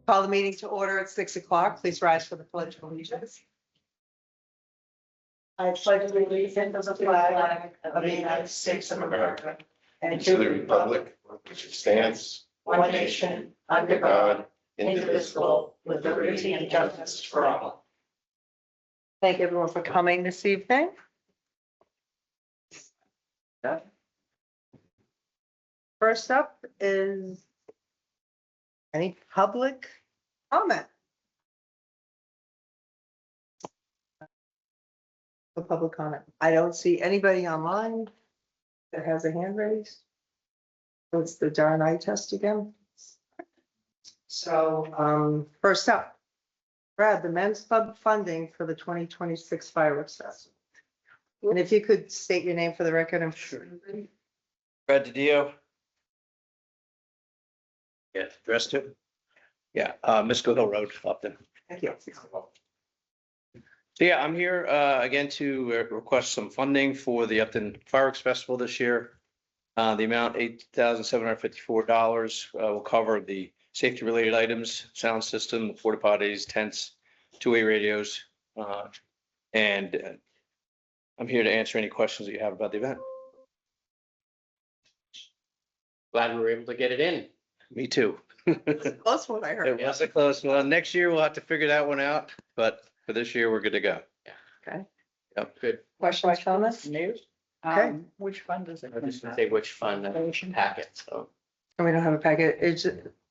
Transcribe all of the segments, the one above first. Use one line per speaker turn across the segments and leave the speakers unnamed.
Call the meeting to order at 6 o'clock. Please rise for the pledge of allegiance. I pledge allegiance to the flag of the United States of America and to the republic
which stands
one nation under God, indivisible, with liberty and justice for all. Thank everyone for coming this evening. First up is any public comment? A public comment. I don't see anybody online that has a hand raised. So it's the darn eye test again. So, first up, Brad, the Men's Club funding for the 2026 fireworks festival. And if you could state your name for the record, I'm sure.
Brad DiDio. Yeah, address to. Yeah, Misco Hill Road, Upton.
Thank you.
So yeah, I'm here again to request some funding for the Upton Fireworks Festival this year. The amount $8,754 will cover the safety related items, sound system, the porta potties, tents, two-way radios. And I'm here to answer any questions that you have about the event.
Glad we were able to get it in.
Me too.
Close one, I
It
heard.
was a close one. Next year we'll have to figure that one out, but for this year, we're good to go.
Okay.
Yep.
Good.
Questions, comments?
News?
Okay.
Which fund is it?
I was just gonna say which fund packet, so.
And we don't have a packet.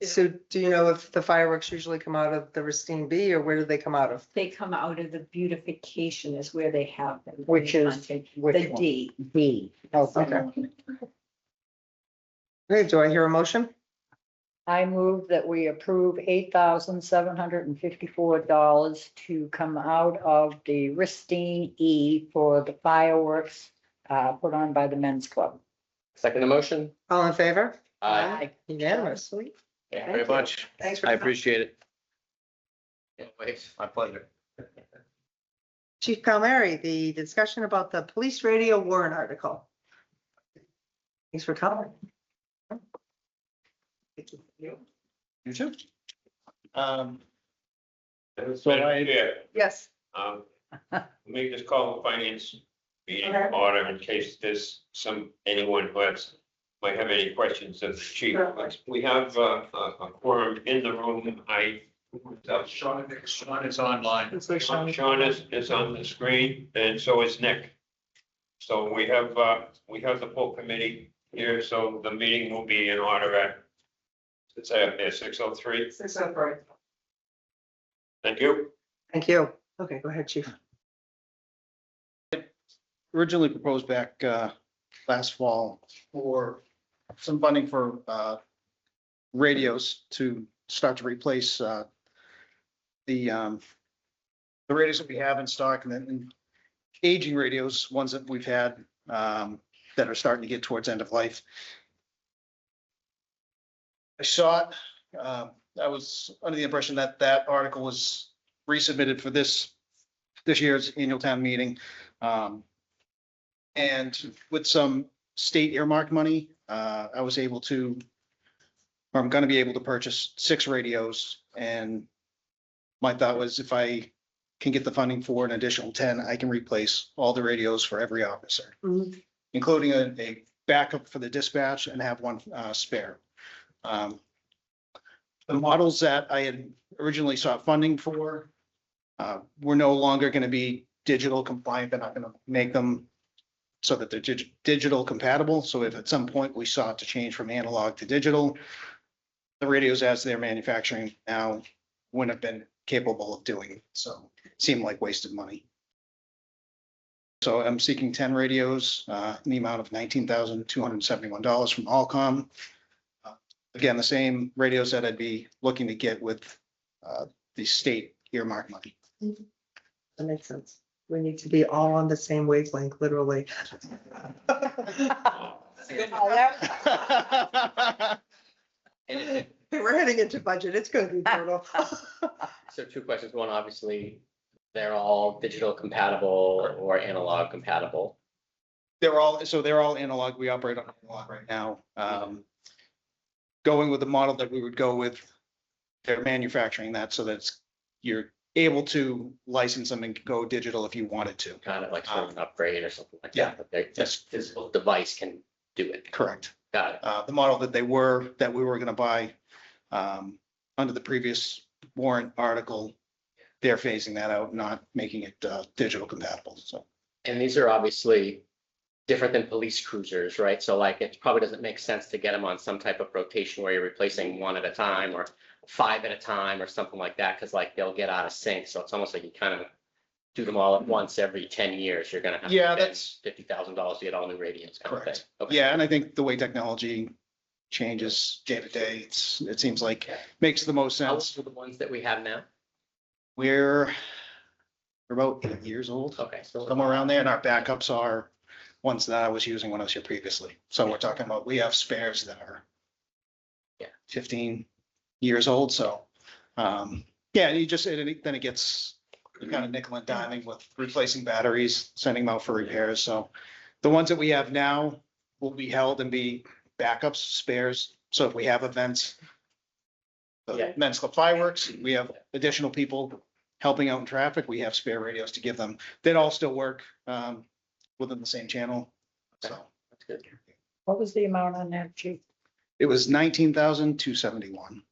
So do you know if the fireworks usually come out of the Racine B or where do they come out of?
They come out of the beautification is where they have them.
Which is, which
The
one?
D.
D.
Okay. Okay, do I hear a motion?
I move that we approve $8,754 to come out of the Ristine E for the fireworks put on by the Men's Club.
Second the motion?
All in favor?
Aye.
Unanimous.
Thank you
Thank
very
you.
much.
Thanks for
I
coming.
appreciate it.
My pleasure.
Chief Palmieri, the discussion about the police radio warrant article. Thanks for coming.
You too.
So
Yes.
make this call the finance meeting
Okay.
order in case there's anyone who might have any questions of the chief.
Sure.
We have a quorum in the room.
Sean is online.
Looks like Sean.
Sean is on the screen and so is Nick. So we have the full committee here, so the meeting will be in order at 6:03.
6:03.
Thank you.
Thank you. Okay, go ahead, chief.
Originally proposed back last fall for some funding for radios to start to replace the radios that we have in stock and then aging radios, ones that we've had that are starting to get towards end of life. I saw it. I was under the impression that that article was resubmitted for this year's annual town meeting. And with some state earmark money, I was able to, or I'm gonna be able to purchase 6 radios. And my thought was if I can get the funding for an additional 10, I can replace all the radios for every officer,
Mhm.
including a backup for the dispatch and have one spare. The models that I had originally sought funding for were no longer going to be digital compliant. They're not going to make them so that they're digital compatible. So if at some point we sought to change from analog to digital, the radios as they're manufacturing now wouldn't have been capable of doing it. So it seemed like wasted money. So I'm seeking 10 radios in the amount of $19,271 from Allcom. Again, the same radios that I'd be looking to get with the state earmark money.
That makes sense. We need to be all on the same wavelength, literally. We're heading into budget. It's gonna be brutal.
So 2 questions. One, obviously, they're all digital compatible or analog compatible.
They're all analog. We operate on analog right now. Going with the model that we would go with they're manufacturing that so that you're able to license them and go digital if you wanted to.
Kind of like sort of an upgrade or something like
Yeah.
that, but their just physical device can do it.
Correct.
Got it.
The model that we were gonna buy, under the previous warrant article, they're phasing that out, not making it, digital compatible, so.
And these are obviously different than police cruisers, right? So like, it probably doesn't make sense to get them on some type of rotation where you're replacing one at a time or 5 at a time or something like that, because like they'll get out of sync. So it's almost like you kind of do them all at once every 10 years. You're gonna have to
Yeah,
spend
that's-
$50,000 to get all new radios. kind of thing.
Correct.
Okay.
Yeah, and I think the way technology changes day to day, it seems like makes the most
How
sense.
old are the ones that we have now?
We're about 8 years old,
Okay, so
somewhere around there, and our backups are ones that I was using when I was here previously. So we're talking about, we have spares that are
Yeah.
15 years old, so, yeah, you just, then it gets, you kind of nickel and diming with replacing batteries, sending them out for repairs, so the ones that we have now will be held and be backups, spares, so if we have events,
Yeah.
the Men's Club fireworks, we have additional people helping out in traffic, we have spare radios to give them. They'd all still work within the same channel. So
that's good.
What was the amount on that, chief?
it was 19,271.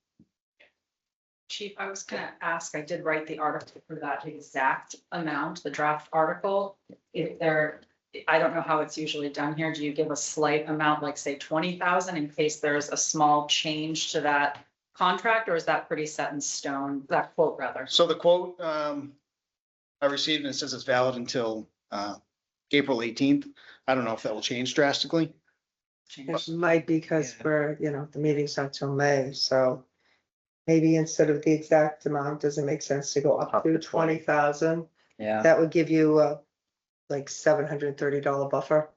Chief, I was gonna ask, I did write the article for that exact amount, the draft article. If there, I don't know how it's usually done here. Do you give a slight amount, like say 20,000 in case there's a small change to that contract, or is that pretty set in stone, that quote rather?
So the quote I received, and it says it's valid until April 18th. I don't know if that will change drastically.
It might be because we're, the meeting's not till May, so maybe instead of the exact amount, does it make sense to go up to 20,000?
Yeah.
That would give you like $730 buffer.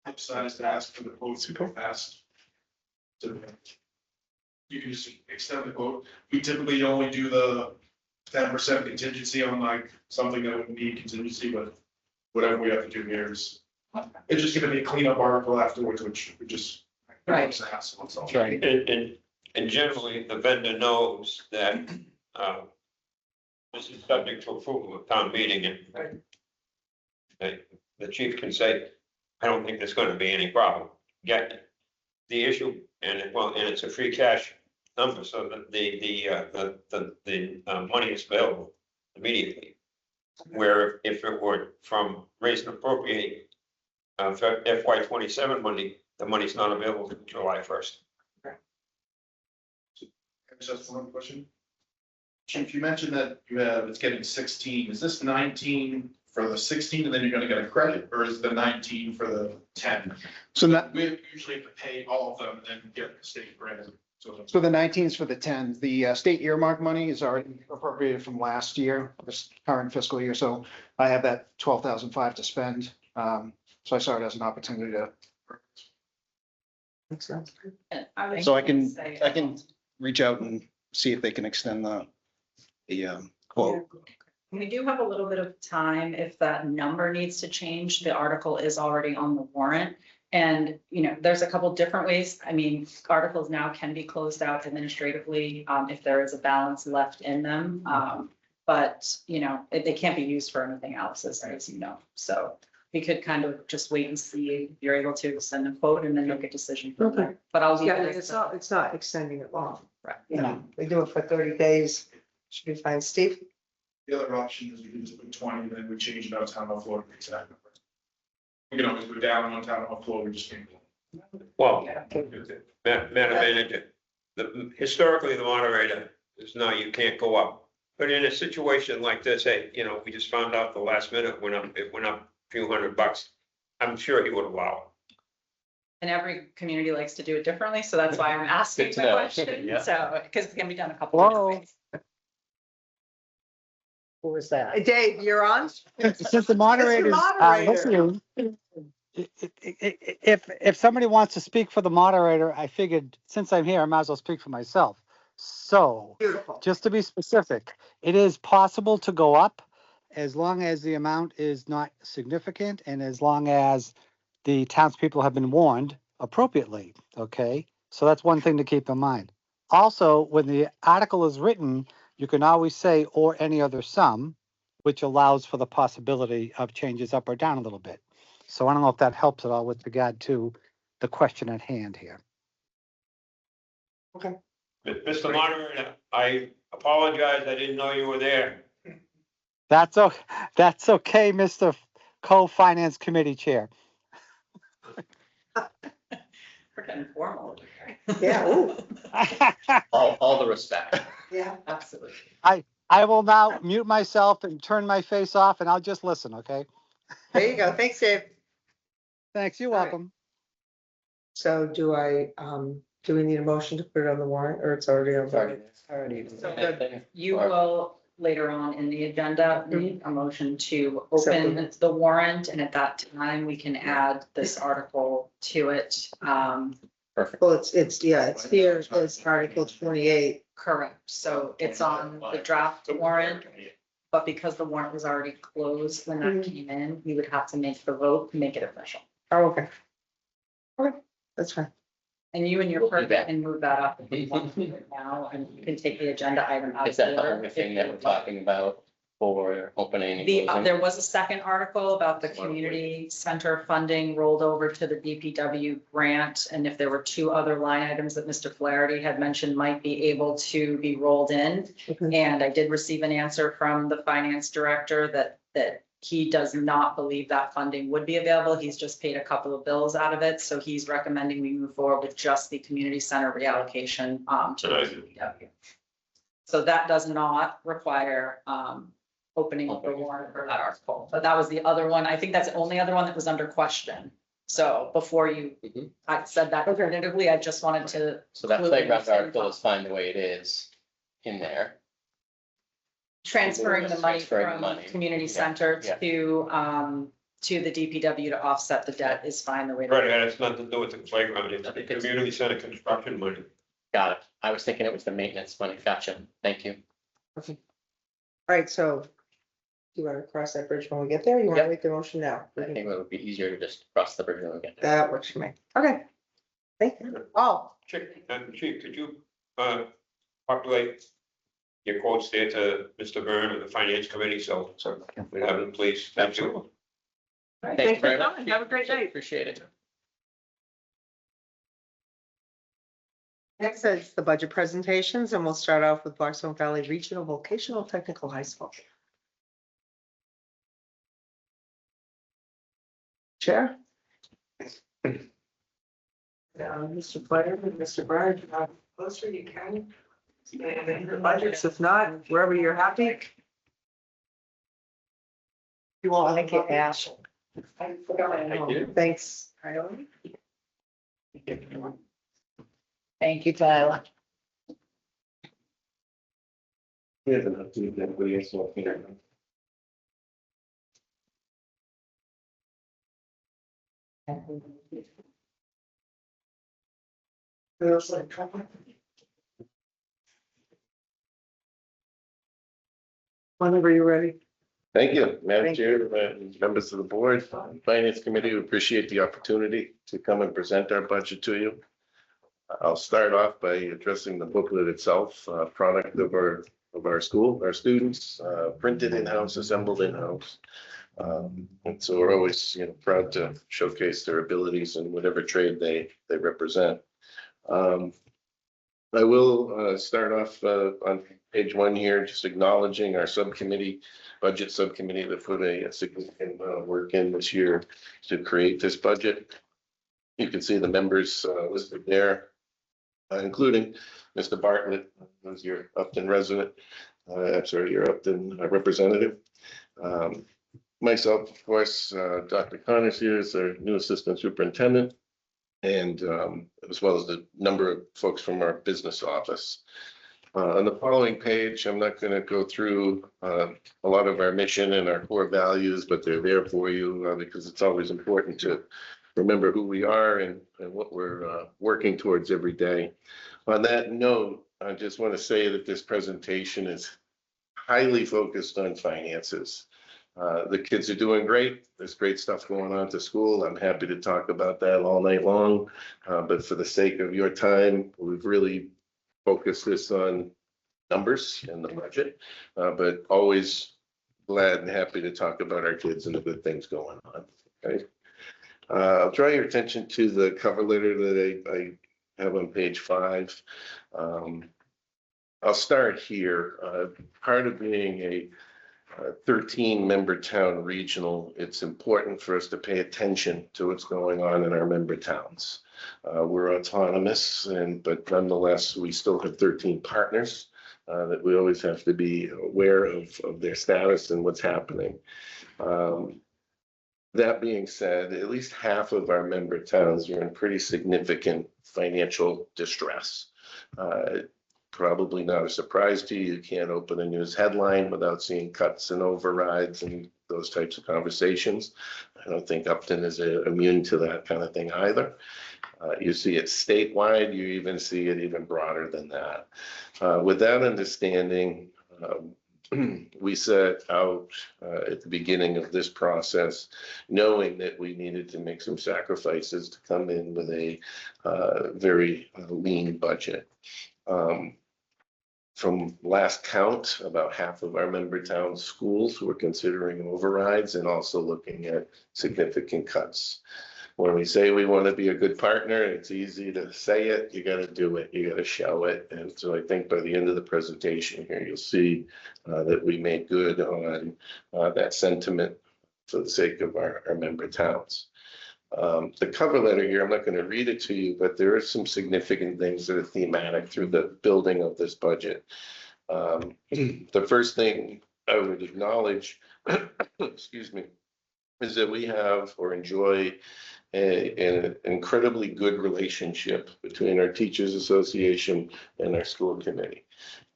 Upsize to ask for the quotes to go fast. So you can just extend the quote. We typically only do the 10% contingency on like something that would need contingency, but whatever we have to do here is, it's just gonna be a cleanup article afterwards, which we just.
Right.
It's a hassle, that's all.
Right.
And generally, the vendor knows that, this is subject to approval of town meeting and the chief can say, I don't think there's gonna be any problem. Get the issue and it's a free cash number, so that the money is available immediately. Where if it were from raise and appropriate for FY 27 money, the money's not available until July 1st.
Just one question. Chief, you mentioned that it's getting 16. Is this 19 for the 16 and then you're gonna get a credit, or is the 19 for the 10?
So that,
We usually have to pay all of them and then get the state grant.
so the 19 is for the 10. The state earmark money is already appropriated from last year, this current fiscal year. So I have that 12,005 to spend. So I saw it as an opportunity to,
Makes sense.
so I can reach out and see if they can extend the quote.
We do have a little bit of time if that number needs to change. The article is already on the warrant. And, there's a couple different ways. I mean, articles now can be closed out administratively if there is a balance left in them. But, they can't be used for anything else, as you know. So we could kind of just wait and see if you're able to send a quote and then make a decision from there. But I'll.
Yeah, it's not extending it long.
Right.
We do it for 30 days. Should be fine. Steve?
The other option is we can just put 20 and then we change it out town hall floor to the exact number. We can always go down on town hall floor, we just can't.
Well, Madam Manager, historically, the moderator is no, you can't go up. But in a situation like this, hey, we just found out the last minute it went up a few $100. I'm sure he would allow
And every community likes to do it differently, so that's why I'm asking
Good to
the
know.
question.
Yeah.
So, because it can be done a couple of
Whoa.
different ways.
Who was that?
Dave, you're on?
Since the moderator,
Moderator.
if somebody wants to speak for the moderator, I figured since I'm here, I might as well speak for myself. So,
Beautiful.
just to be specific, it is possible to go up as long as the amount is not significant and as long as the townspeople have been warned appropriately, okay? So that's one thing to keep in mind. also, when the article is written, you can always say or any other sum, which allows for the possibility of changes up or down a little bit. So I don't know if that helps at all with regard to the question at hand here.
Mr. Moderator, I apologize, I didn't know you were there.
That's okay, Mr. Co-Finance Committee Chair.
We're getting formal.
Yeah, ooh.
All the respect.
Yeah.
Absolutely.
I will now mute myself and turn my face off and I'll just listen, okay?
There you go. Thanks, Dave.
Thanks, you're
All right.
welcome.
So do we need a motion to put it on the warrant or it's already on?
Already.
So you will later on in the agenda, need a motion to open the warrant, and at that time, we can add this article to it.
Perfect.
Well, it's here, it's Article 28.
Correct, so it's on the draft warrant, but because the warrant was already closed when that came in, we would have to make the vote, to make it official.
Oh, okay. Okay, that's fine.
And you and your
We'll do
clerk
that.
can move that up if you want to now, and you can take the agenda item out.
Is that
of
the
order
only
if
thing
you
that we're
would like.
talking about for opening and closing?
There was a second article about the community center funding rolled over to the DPW grant. And if there were two other line items that Mr. Flaherty had mentioned might be able to be rolled in.
Okay.
And I did receive an answer from the finance director that he does not believe that funding would be available. He's just paid a couple of bills out of it. So he's recommending we move forward with just the community center reallocation to the DPW. So that does not require opening of the warrant for that article. But that was the other one. I think that's the only other one that was under question. So before you, I said that definitively, I just wanted to.
So that
include it in the
playground
same
article is fine the way it is in there.
Transferring the money
Transferring the
from
money.
community
Yeah,
center
yeah.
to the DPW to offset the debt is fine the way.
Right, it has nothing to do with the playground, it's the
It's-
community center construction money.
Got it. I was thinking it was the maintenance money. Gotcha. Thank you.
All right, so do you want to cross that bridge when we get there? You want to
Yep.
make the motion now?
I think it would be easier to just cross the bridge when we get there.
That works for me. Okay. Thank you. Oh,
Chief, could you, populate your quotes there to Mr. Byrne and the finance committee, so we have them, please, thank you.
Thank you very much.
Have a great day.
Appreciate it.
next is the budget presentations, and we'll start off with Blackstone Valley Regional Vocational Technical High School. Chair? Mr. Blair, Mr. Byrne, closer you can. And the budgets, if not, wherever you're happy. You all
Thank you, Ash.
I forgot my
Thank you.
name. Thanks.
Thank you, Tyler.
Whenever you're ready.
Thank you, Madam
Thank
Chair, members of the board, Finance Committee, we appreciate the opportunity to come and present our budget to you. I'll start off by addressing the booklet itself, product of our school, our students, printed in-house, assembled in-house. And so we're always, proud to showcase their abilities in whatever trade they represent. I will start off on page 1 here, just acknowledging our subcommittee, budget subcommittee that put a significant amount of work in this year to create this budget. You can see the members listed there, including Mr. Bartlett, who's your Upton resident. I'm sorry, your Upton representative. Myself, of course, Dr. Connors here is our new assistant superintendent. And as well as the number of folks from our business office. On the following page, I'm not going to go through a lot of our mission and our core values, but they're there for you because it's always important to remember who we are and what we're working towards every day. On that note, I just want to say that this presentation is highly focused on finances. The kids are doing great. There's great stuff going on to school. I'm happy to talk about that all night long. But for the sake of your time, we've really focus this on numbers and the budget, but always glad and happy to talk about our kids and the good things going on. Okay. I'll draw your attention to the cover letter that I have on page 5. I'll start here. Part of being a 13-member town regional, it's important for us to pay attention to what's going on in our member towns. We're autonomous, but nonetheless, we still have 13 partners that we always have to be aware of their status and what's happening. That being said, at least half of our member towns are in pretty significant financial distress. Probably not a surprise to you. You can't open a news headline without seeing cuts and overrides and those types of conversations. I don't think Upton is immune to that kind of thing either. You see it statewide, you even see it even broader than that. With that understanding, we set out at the beginning of this process, knowing that we needed to make some sacrifices to come in with a very lean budget. From last count, about half of our member town schools were considering overrides and also looking at significant cuts. When we say we want to be a good partner, it's easy to say it, you got to do it, you got to show it. And so I think by the end of the presentation here, you'll see that we made good on that sentiment for the sake of our member towns. The cover letter here, I'm not going to read it to you, but there are some significant things that are thematic through the building of this budget. The first thing I would acknowledge, excuse me, is that we have or enjoy an incredibly good relationship between our Teachers Association and our school committee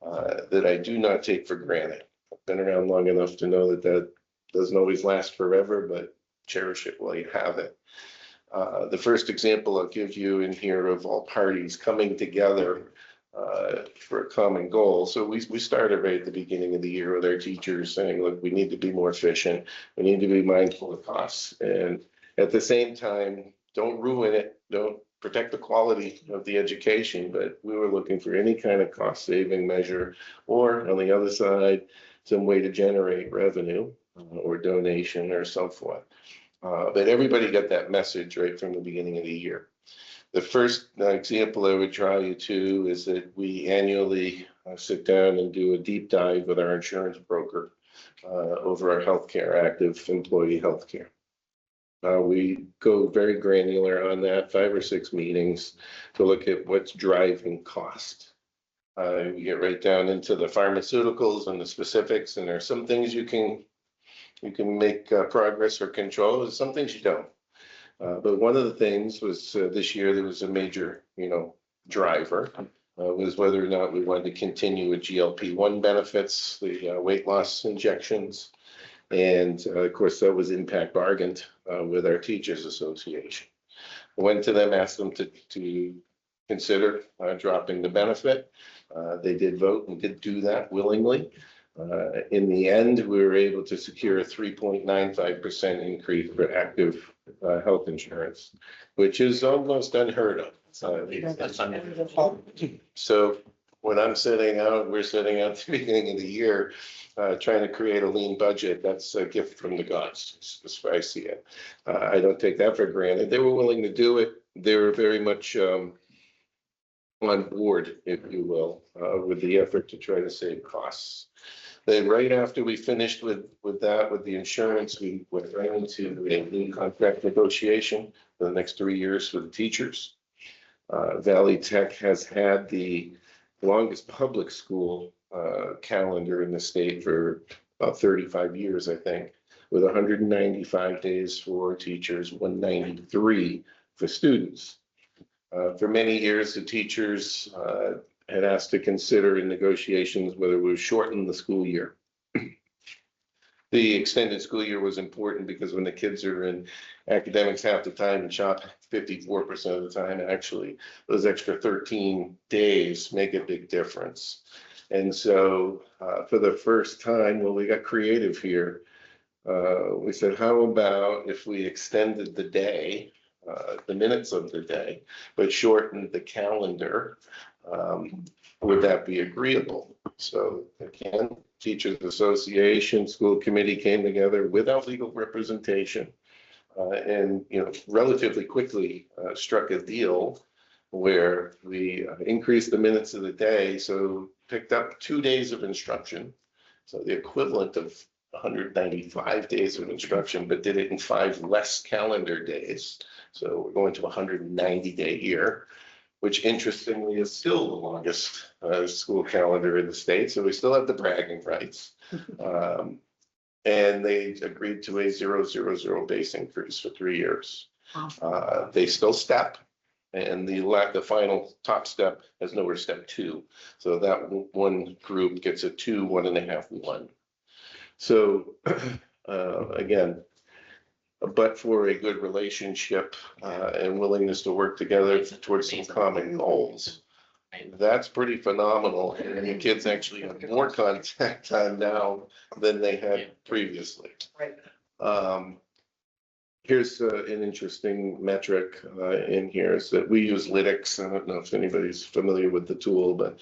that I do not take for granted. I've been around long enough to know that that doesn't always last forever, but cherish it while you have it. The first example I'll give you in here of all parties coming together for a common goal. So we started right at the beginning of the year with our teachers saying, look, we need to be more efficient. We need to be mindful of costs. And at the same time, don't ruin it. Don't protect the quality of the education. But we were looking for any kind of cost saving measure, or on the other side, some way to generate revenue or donation or so forth. But everybody got that message right from the beginning of the year. The first example I would draw you to is that we annually sit down and do a deep dive with our insurance broker over our healthcare, active employee healthcare. We go very granular on that, 5 or 6 meetings to look at what's driving cost. We get right down into the pharmaceuticals and the specifics, and there are some things you can make progress or control, and some things you don't. But one of the things was this year there was a major, driver was whether or not we wanted to continue with GLP-1 benefits, the weight loss injections. And of course, that was impact bargained with our Teachers Association. I went to them, asked them to consider dropping the benefit. They did vote and did do that willingly. In the end, we were able to secure a 3.95% increase for active health insurance, which is almost unheard of. So when I'm setting out, we're setting out at the beginning of the year, trying to create a lean budget. That's a gift from the gods, as far as I see it. I don't take that for granted. They were willing to do it. They were very much on board, if you will, with the effort to try to save costs. Then right after we finished with the insurance, we went right into a new contract negotiation for the next 3 years for the teachers. Valley Tech has had the longest public school calendar in the state for about 35 years, I think, with 195 days for teachers, 193 for students. For many years, the teachers had asked to consider in negotiations whether we would shorten the school year. The extended school year was important because when the kids are in academics half the time and shop 54% of the time, actually, those extra 13 days make a big difference. And so for the first time, when we got creative here, we said, how about if we extended the day, the minutes of the day, but shortened the calendar would that be agreeable? So again, Teachers Association, school committee came together without legal representation. And, relatively quickly struck a deal where we increased the minutes of the day, so picked up 2 days of instruction. So the equivalent of 195 days of instruction, but did it in 5 less calendar days. So we're going to a 190-day year, which interestingly is still the longest school calendar in the state. So we still have the bragging rights. And they agreed to a 0.00 base increase for 3 years. They still step, and the final top step has nowhere step 2. So that one group gets a 2, 1.5, 1. So again, but for a good relationship and willingness to work together towards some common goals. That's pretty phenomenal. And the kids actually have more contact time now than they had previously.
Right.
Here's an interesting metric in here is that we use Lytics. I don't know if anybody's familiar with the tool, but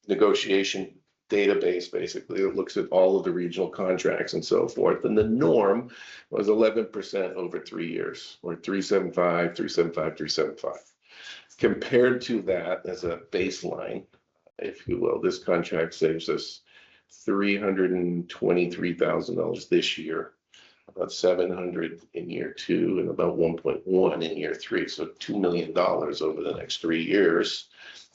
negotiation database, basically, it looks at all of the regional contracts and so forth. And the norm was 11% over 3 years, or 375, 375, 375. Compared to that as a baseline, if you will, this contract saves us $323,000 this year, about $700 in year 2, and about 1.1 in year 3. So $2 million over the next 3 years.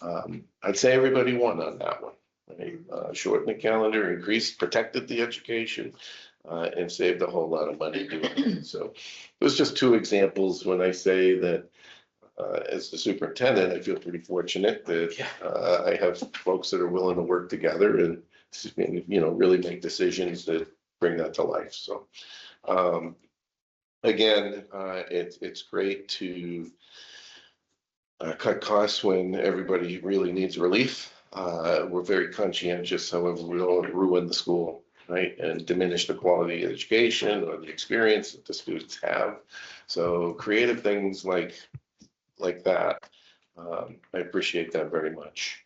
I'd say everybody won on that one. Right? Shortened the calendar, increased, protected the education, and saved a whole lot of money doing it. So it was just 2 examples when I say that. As the superintendent, I feel pretty fortunate that I have folks that are willing to work together and really make decisions that bring that to life. So again, it's great to cut costs when everybody really needs relief. We're very conscientious, however, we don't ruin the school, right, and diminish the quality of education or the experience that the students have. So creative things like that. I appreciate that very much.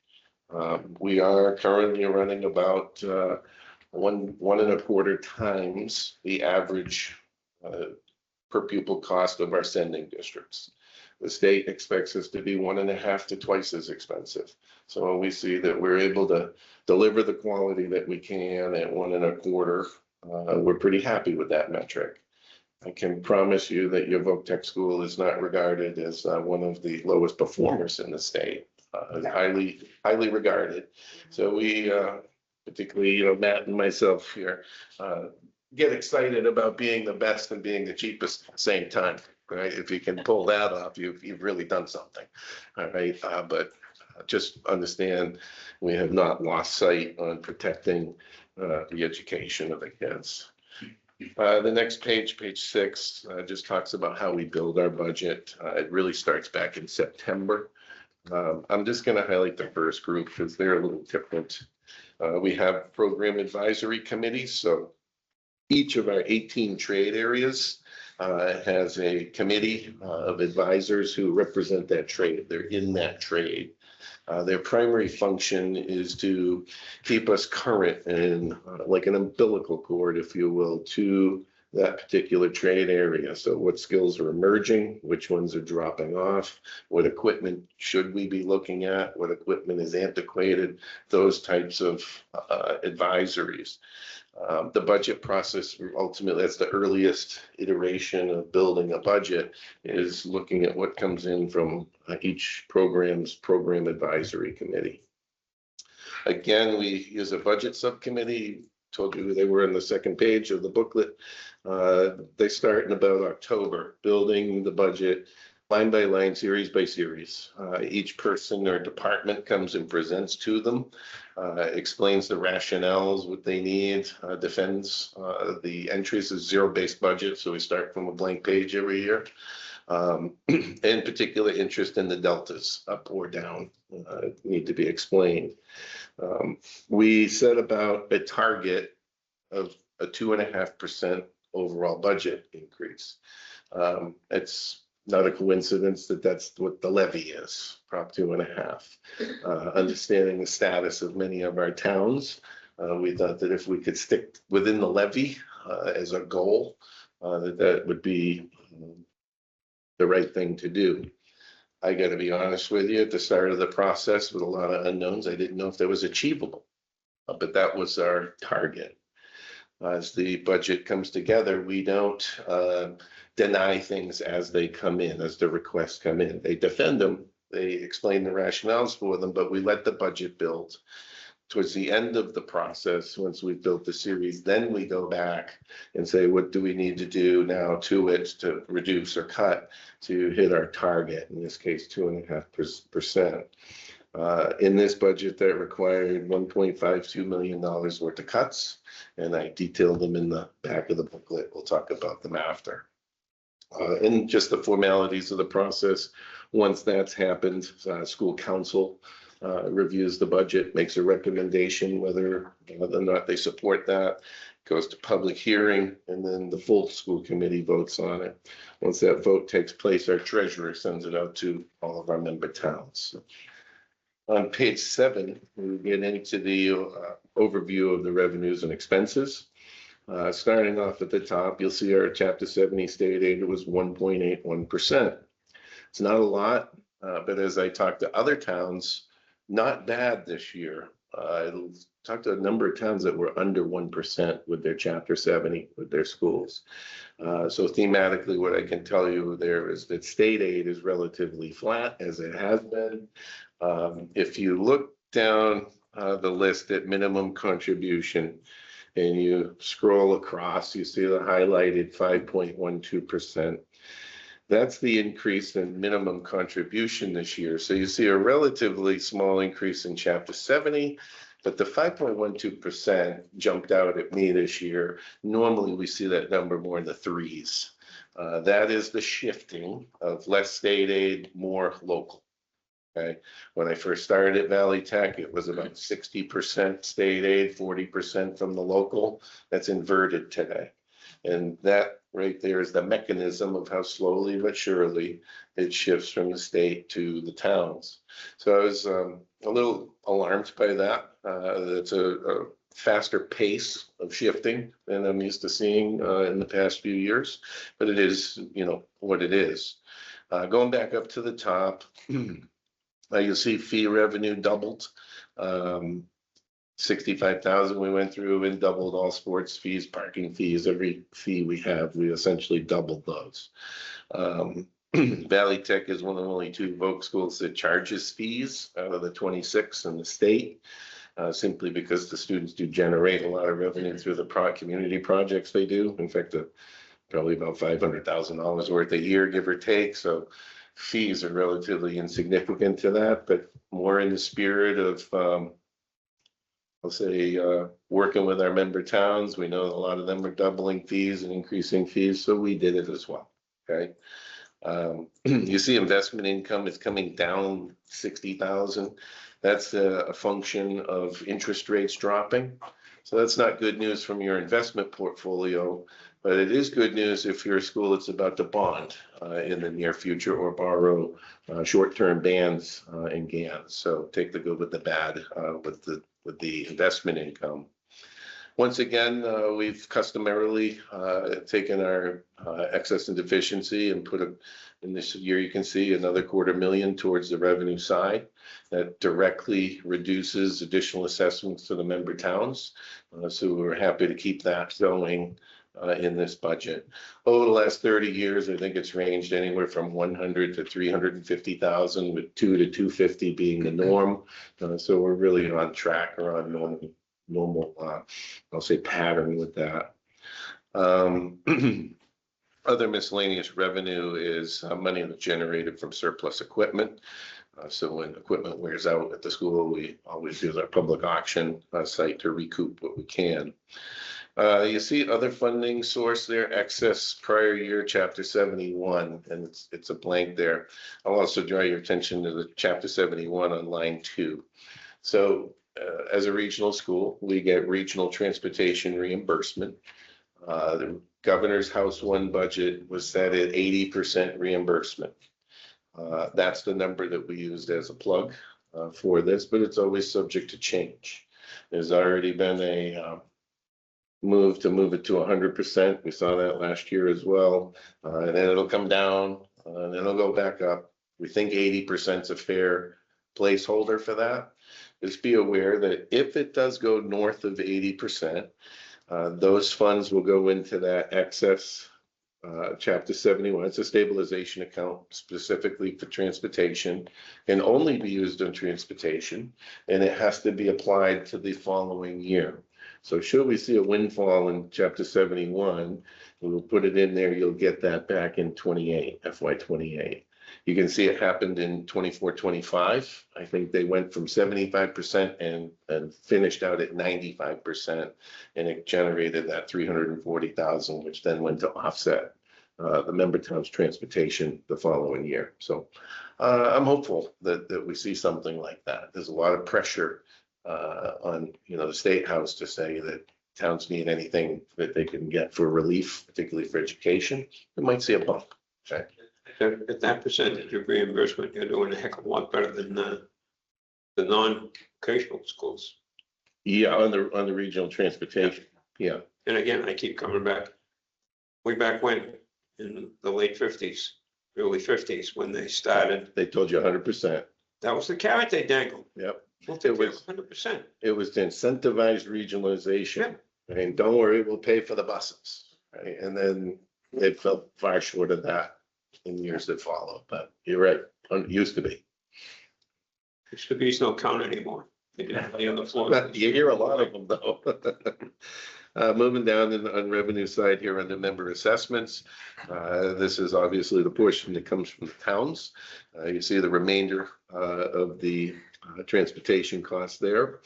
We are currently running about 1.25 times the average per pupil cost of our sending districts. The state expects us to be 1.5 to twice as expensive. So when we see that we're able to deliver the quality that we can at 1.25, we're pretty happy with that metric. I can promise you that your Voc Tech school is not regarded as one of the lowest performers in the state. Highly regarded. So we, particularly, Matt and myself here, get excited about being the best and being the cheapest at the same time. Right? If you can pull that off, you've really done something. All right. But just understand we have not lost sight on protecting the education of the kids. The next page, page 6, just talks about how we build our budget. It really starts back in September. I'm just going to highlight the first group because they're a little different. We have program advisory committees. So each of our 18 trade areas has a committee of advisors who represent that trade. They're in that trade. Their primary function is to keep us current and like an umbilical cord, if you will, to that particular trade area. So what skills are emerging, which ones are dropping off, what equipment should we be looking at, what equipment is antiquated, those types of advisories. The budget process, ultimately, that's the earliest iteration of building a budget, is looking at what comes in from each program's program advisory committee. Again, we use a budget subcommittee. Told you they were in the second page of the booklet. They start in about October, building the budget line by line, series by series. Each person or department comes and presents to them, explains the rationales, what they need, defends the entries as zero-based budget. So we start from a blank page every year. In particular interest in the deltas, up or down, need to be explained. We set about a target of a 2.5% overall budget increase. It's not a coincidence that that's what the levy is, Prop 2.5. Understanding the status of many of our towns, we thought that if we could stick within the levy as a goal, that would be the right thing to do. I got to be honest with you, at the start of the process with a lot of unknowns, I didn't know if that was achievable, but that was our target. As the budget comes together, we don't deny things as they come in, as the requests come in. They defend them, they explain the rationales for them, but we let the budget build. Towards the end of the process, once we've built the series, then we go back and say, what do we need to do now to it to reduce or cut to hit our target, in this case, 2.5%. In this budget, that required $1.52 million worth of cuts, and I detailed them in the back of the booklet. We'll talk about them after. And just the formalities of the process. Once that's happened, school council reviews the budget, makes a recommendation whether or not they support that, goes to public hearing, and then the full school committee votes on it. Once that vote takes place, our treasurer sends it out to all of our member towns. On page 7, we get into the overview of the revenues and expenses. Starting off at the top, you'll see our Chapter 70 state aid was 1.81%. It's not a lot, but as I talked to other towns, not bad this year. I talked to a number of towns that were under 1% with their Chapter 70, with their schools. So thematically, what I can tell you there is that state aid is relatively flat, as it has been. If you look down the list at minimum contribution and you scroll across, you see the highlighted 5.12%. That's the increase in minimum contribution this year. So you see a relatively small increase in Chapter 70, but the 5.12% jumped out at me this year. Normally we see that number more in the threes. That is the shifting of less state aid, more local. Okay. When I first started at Valley Tech, it was about 60% state aid, 40% from the local. That's inverted today. And that right there is the mechanism of how slowly but surely it shifts from the state to the towns. So I was a little alarmed by that. That's a faster pace of shifting than I'm used to seeing in the past few years, but it is, what it is. Going back up to the top, you'll see fee revenue doubled. 65,000 we went through and doubled all sports fees, parking fees, every fee we have, we essentially doubled those. Valley Tech is one of the only 2 voc schools that charges fees out of the 26 in the state, simply because the students do generate a lot of revenue through the community projects they do. In fact, probably about $500,000 worth a year, give or take. So fees are relatively insignificant to that, but more in the spirit of I'll say, working with our member towns. We know a lot of them are doubling fees and increasing fees, so we did it as well, okay? You see investment income is coming down 60,000. That's a function of interest rates dropping. So that's not good news from your investment portfolio, but it is good news if you're a school that's about to bond in the near future or borrow short-term bands and GANs. So take the good with the bad with the investment income. Once again, we've customarily taken our excess and deficiency and put in this year, you can see another $250,000 towards the revenue side. That directly reduces additional assessments to the member towns. So we're happy to keep that going in this budget. Over the last 30 years, I think it's ranged anywhere from 100 to 350,000, with 2 to 250 being the norm. So we're really on track or on normal, I'll say, pattern with that. Other miscellaneous revenue is money that's generated from surplus equipment. So when equipment wears out at the school, we always use our public auction site to recoup what we can. You see other funding source there, excess prior year, Chapter 71, and it's a blank there. I'll also draw your attention to the Chapter 71 on line 2. So as a regional school, we get regional transportation reimbursement. The Governor's House One budget was set at 80% reimbursement. That's the number that we used as a plug for this, but it's always subject to change. There's already been a move it to 100%. We saw that last year as well. And then it'll come down, and then it'll go back up. We think 80% is a fair placeholder for that. Just be aware that if it does go north of 80%, those funds will go into that excess Chapter 71. It's a stabilization account specifically for transportation, and only be used on transportation, and it has to be applied to the following year. So should we see a windfall in Chapter 71, we'll put it in there, you'll get that back in 28, FY 28. You can see it happened in 24, 25. I think they went from 75% and finished out at 95%. And it generated that 340,000, which then went to offset the member towns transportation the following year. So I'm hopeful that we see something like that. There's a lot of pressure on, the State House to say that towns need anything that they can get for relief, particularly for education. We might see a bump. Okay.
At that percentage of reimbursement, you're doing a heck of a lot better than the non-vocational schools.
Yeah, on the regional transportation. Yeah.
And again, I keep coming back, way back when, in the late 50s, early 50s, when they started.
They told you 100%.
That was the carrot they dangled.
Yep.
We'll take it 100%.
It was to incentivize regionalization. And don't worry, we'll pay for the buses. Right? And then it fell far short of that in years that followed. But you're right, it used to be.
Used to be no count anymore. They didn't play on the floor.
You hear a lot of them though. Moving down on revenue side here under member assessments. This is obviously the portion that comes from the towns. You see the remainder of the transportation costs there.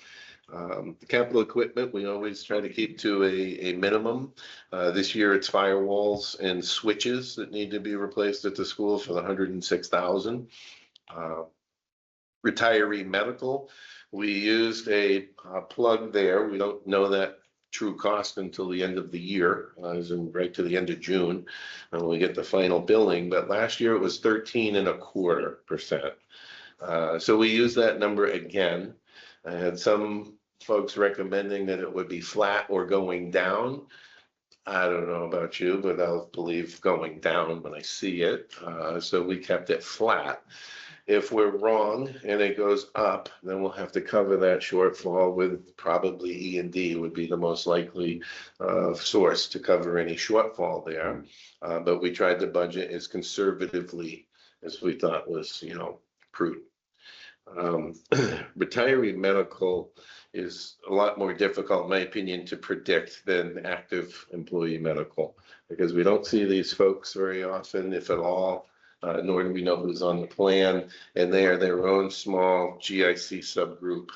The capital equipment, we always try to keep to a minimum. This year it's firewalls and switches that need to be replaced at the school for the 106,000. Retiree medical, we used a plug there. We don't know that true cost until the end of the year, as in right to the end of June, when we get the final billing. But last year it was 13.25%. So we use that number again. I had some folks recommending that it would be flat or going down. I don't know about you, but I'll believe going down when I see it. So we kept it flat. If we're wrong and it goes up, then we'll have to cover that shortfall with probably E&D would be the most likely source to cover any shortfall there. But we tried to budget as conservatively as we thought was, prudent. Retiree medical is a lot more difficult, in my opinion, to predict than active employee medical, because we don't see these folks very often, if at all, nor do we know who's on the plan, and they are their own small GIC subgroup.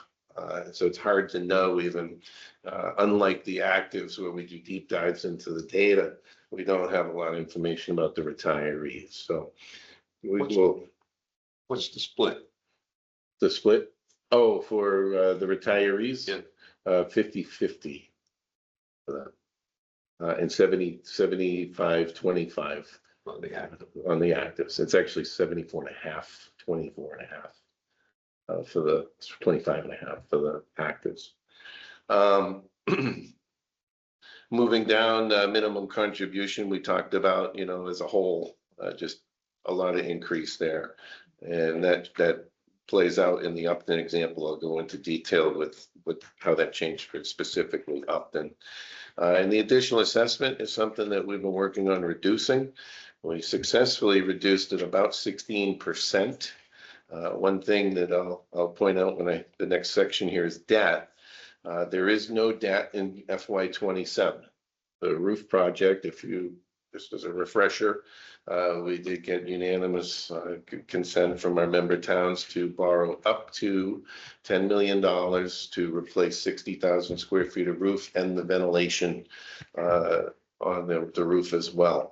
So it's hard to know even, unlike the actives where we do deep dives into the data, we don't have a lot of information about the retirees. So we will.
What's the split?
The split? Oh, for the retirees?
Yeah.
50-50 for that. And 75-25
Well, they have.
on the actives. It's actually 74.5, 24.5 for the 25.5 for the actives. Moving down, minimum contribution, we talked about, as a whole, just a lot of increase there. And that plays out in the Upton example. I'll go into detail with how that changed for specifically Upton. And the additional assessment is something that we've been working on reducing. We successfully reduced it about 16%. One thing that I'll point out the next section here is debt. There is no debt in FY 27. The roof project, just as a refresher, we did get unanimous consent from our member towns to borrow up to $10 million to replace 60,000 square feet of roof and the ventilation on the roof as well.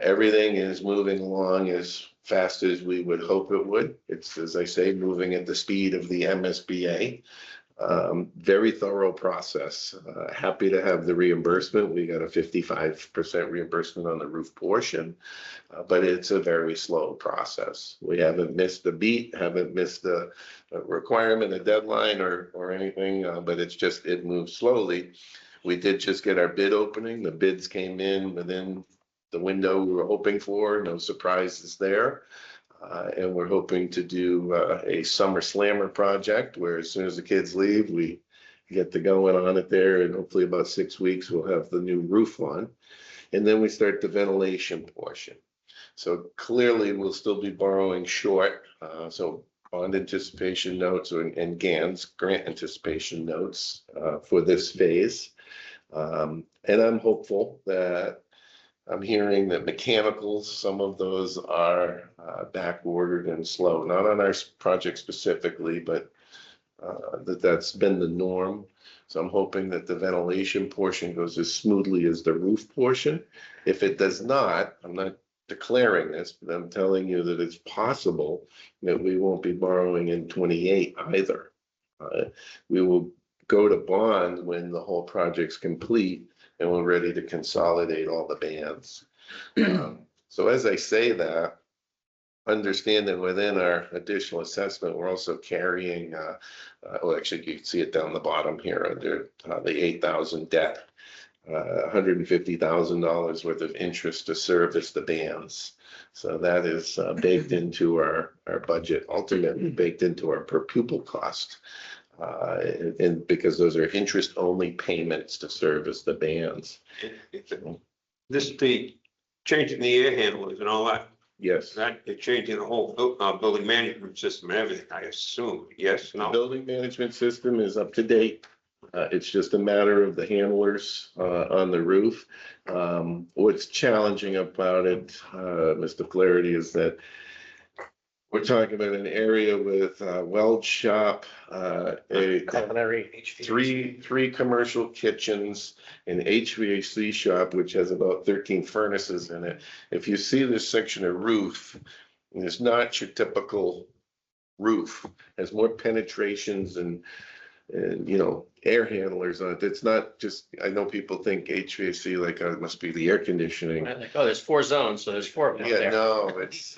Everything is moving along as fast as we would hope it would. It's, as I say, moving at the speed of the MSBA. Very thorough process. Happy to have the reimbursement. We got a 55% reimbursement on the roof portion, but it's a very slow process. We haven't missed a beat, haven't missed a requirement, a deadline or anything, but it moves slowly. We did just get our bid opening. The bids came in within the window we were hoping for. No surprises there. And we're hoping to do a summer slammer project where as soon as the kids leave, we get to going on it there. And hopefully about 6 weeks, we'll have the new roof on. And then we start the ventilation portion. So clearly we'll still be borrowing short. So bond anticipation notes and GANs, grant anticipation notes for this phase. And I'm hopeful that I'm hearing that mechanicals, some of those are back ordered and slow, not on our project specifically, but that's been the norm. So I'm hoping that the ventilation portion goes as smoothly as the roof portion. If it does not, I'm not declaring this, but I'm telling you that it's possible that we won't be borrowing in 28 either. We will go to bond when the whole project's complete and we're ready to consolidate all the bands. So as I say that, understand that within our additional assessment, we're also carrying, well, actually, you can see it down the bottom here under the 8,000 debt, $150,000 worth of interest to service the bands. So that is baked into our budget, ultimately baked into our per pupil cost. And because those are interest only payments to service the bands.
This is the changing the air handlers and all that.
Yes.
That they're changing the whole building management system and everything, I assume. Yes,
The
no?
building management system is up to date. It's just a matter of the handlers on the roof. What's challenging about it, Mr. Flaherty, is that we're talking about an area with a weld shop,
Culinary
three commercial kitchens, an HVAC shop, which has about 13 furnaces in it. If you see this section of roof, it's not your typical roof. It has more penetrations and air handlers on it. It's not just, I know people think HVAC like it must be the air conditioning.
Right, like, oh, there's 4 zones, so there's 4 of them up
Yeah,
there.
no, it's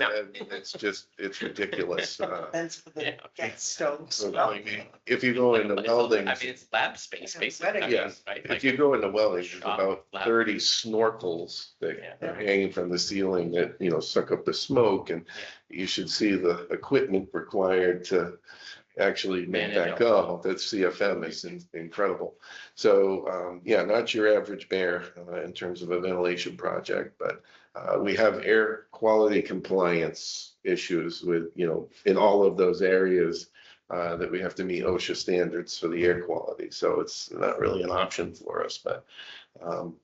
ridiculous.
That's for the
Yeah.
gas stoves.
So, I mean, if you go into welding,
I mean, it's lab space, basically. I mean,
Yeah.
right?
if
Like,
you go into welding, there's
shop
about
lab.
30 snorkels that
Yeah.
are hanging from the ceiling that, suck up the smoke, and you should see the equipment required to actually make
Manage
that
all
go. That CFM is incredible. So, yeah, not your average bear in terms of a ventilation project, but we have air quality compliance issues with, in all of those areas that we have to meet OSHA standards for the air quality. So it's not really an option for us, but I'm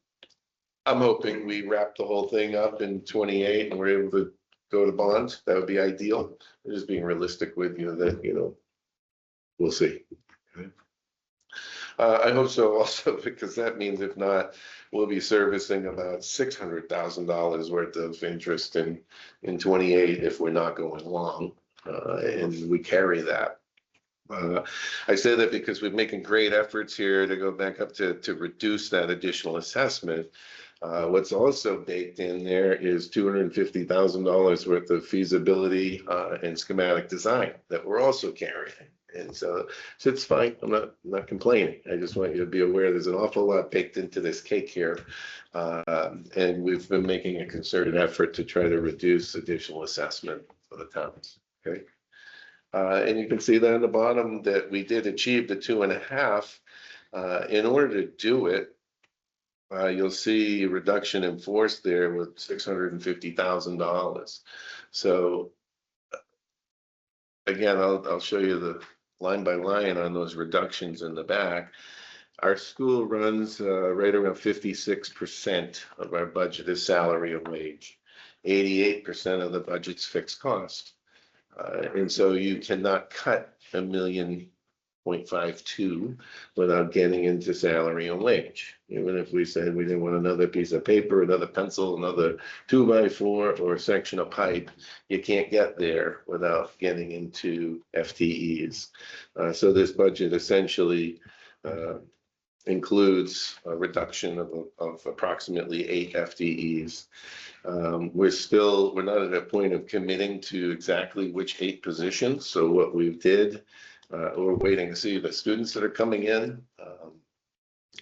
hoping we wrap the whole thing up in 28 and we're able to go to bond. That would be ideal. Just being realistic with you that, we'll see. I hope so also, because that means if not, we'll be servicing about $600,000 worth of interest in 28 if we're not going long, and we carry that. I say that because we're making great efforts here to go back up to reduce that additional assessment. What's also baked in there is $250,000 worth of feasibility and schematic design that we're also carrying. And so it's fine. I'm not complaining. I just want you to be aware there's an awful lot baked into this cake here. And we've been making a concerted effort to try to reduce additional assessment for the towns. Okay. And you can see that on the bottom that we did achieve the 2.5. In order to do it, you'll see a reduction in force there with $650,000. So again, I'll show you the line by line on those reductions in the back. Our school runs right around 56% of our budget is salary and wage. 88% of the budget's fixed cost. And so you cannot cut $1 million 0.52 without getting into salary and wage. Even if we said we didn't want another piece of paper, another pencil, another 2x4 or a section of pipe, you can't get there without getting into FTEs. So this budget essentially includes a reduction of approximately 8 FTEs. We're not at a point of committing to exactly which 8 positions. So what we did, we're waiting to see the students that are coming in,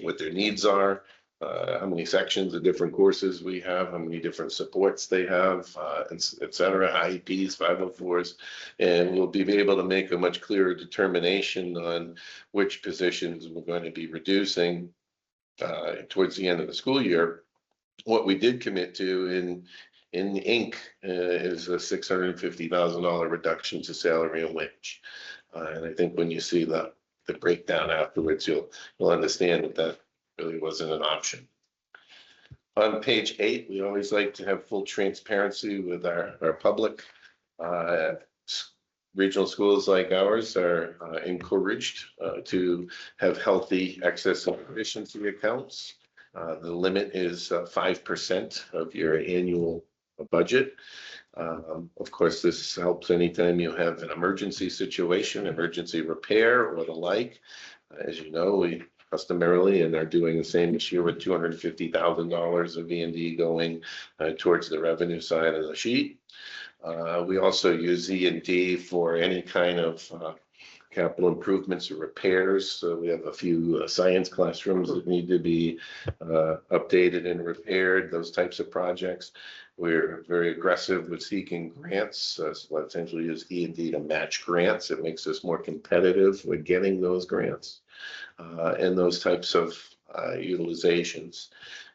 what their needs are, how many sections of different courses we have, how many different supports they have, et cetera, IEPs, 504s, and we'll be able to make a much clearer determination on which positions we're going to be reducing towards the end of the school year. What we did commit to in ink is a $650,000 reduction to salary and wage. And I think when you see the breakdown afterwards, you'll understand that really wasn't an option. On page 8, we always like to have full transparency with our public. Regional schools like ours are encouraged to have healthy excess and efficiency accounts. The limit is 5% of your annual budget. Of course, this helps anytime you have an emergency situation, emergency repair or the like. As you know, we customarily and are doing the same this year with $250,000 of E&D going towards the revenue side of the sheet. We also use E&D for any kind of capital improvements or repairs. So we have a few science classrooms that need to be updated and repaired, those types of projects. We're very aggressive with seeking grants. So we'll essentially use E&D to match grants. It makes us more competitive with getting those grants and those types of utilizations.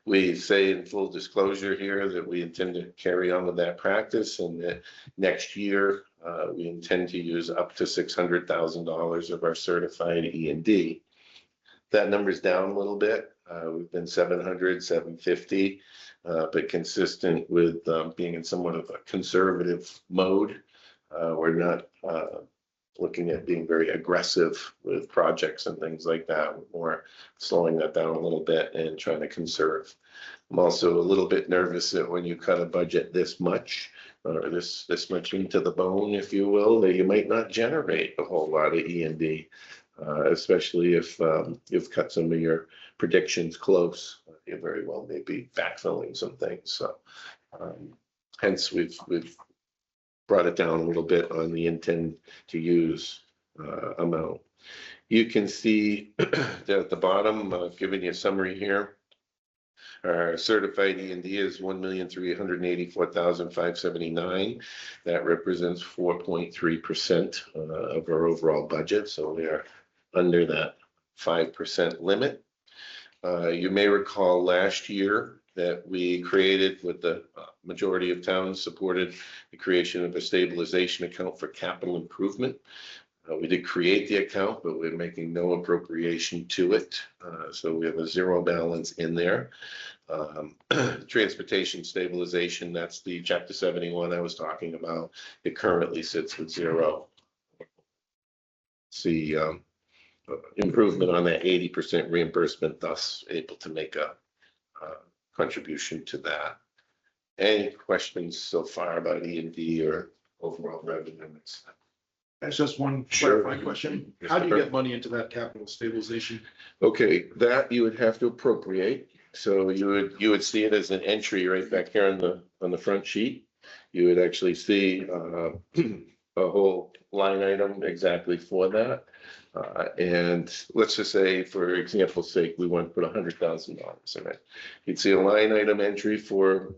We say in full disclosure here that we intend to carry on with that practice, and that next year we intend to use up to $600,000 of our certified E&D. That number's down a little bit. We've been 700, 750, but consistent with being in somewhat of a conservative mode. We're not looking at being very aggressive with projects and things like that. We're more slowing that down a little bit and trying to conserve. I'm also a little bit nervous that when you cut a budget this much, or this much into the bone, if you will, that you might not generate a whole lot of E&D, especially if you've cut some of your predictions close. You very well may be backfilling some things. So hence we've brought it down a little bit on the intend to use amount. You can see that at the bottom, I've given you a summary here. Our certified E&D is $1,384,579. That represents 4.3% of our overall budget. So we are under that 5% limit. You may recall last year that we created, with the majority of towns supported, the creation of a stabilization account for capital improvement. We did create the account, but we're making no appropriation to it. So we have a zero balance in there. Transportation stabilization, that's the Chapter 71 I was talking about. It currently sits with zero. See improvement on that 80% reimbursement, thus able to make a contribution to that. Any questions so far about E&D or overall revenue?
That's just one
Sure.
clarifying question. How do you get money into that capital stabilization?
Okay, that you would have to appropriate. So you would see it as an entry right back here on the front sheet. You would actually see a whole line item exactly for that. And let's just say, for example's sake, we want to put $100,000 in it. You'd see a line item entry for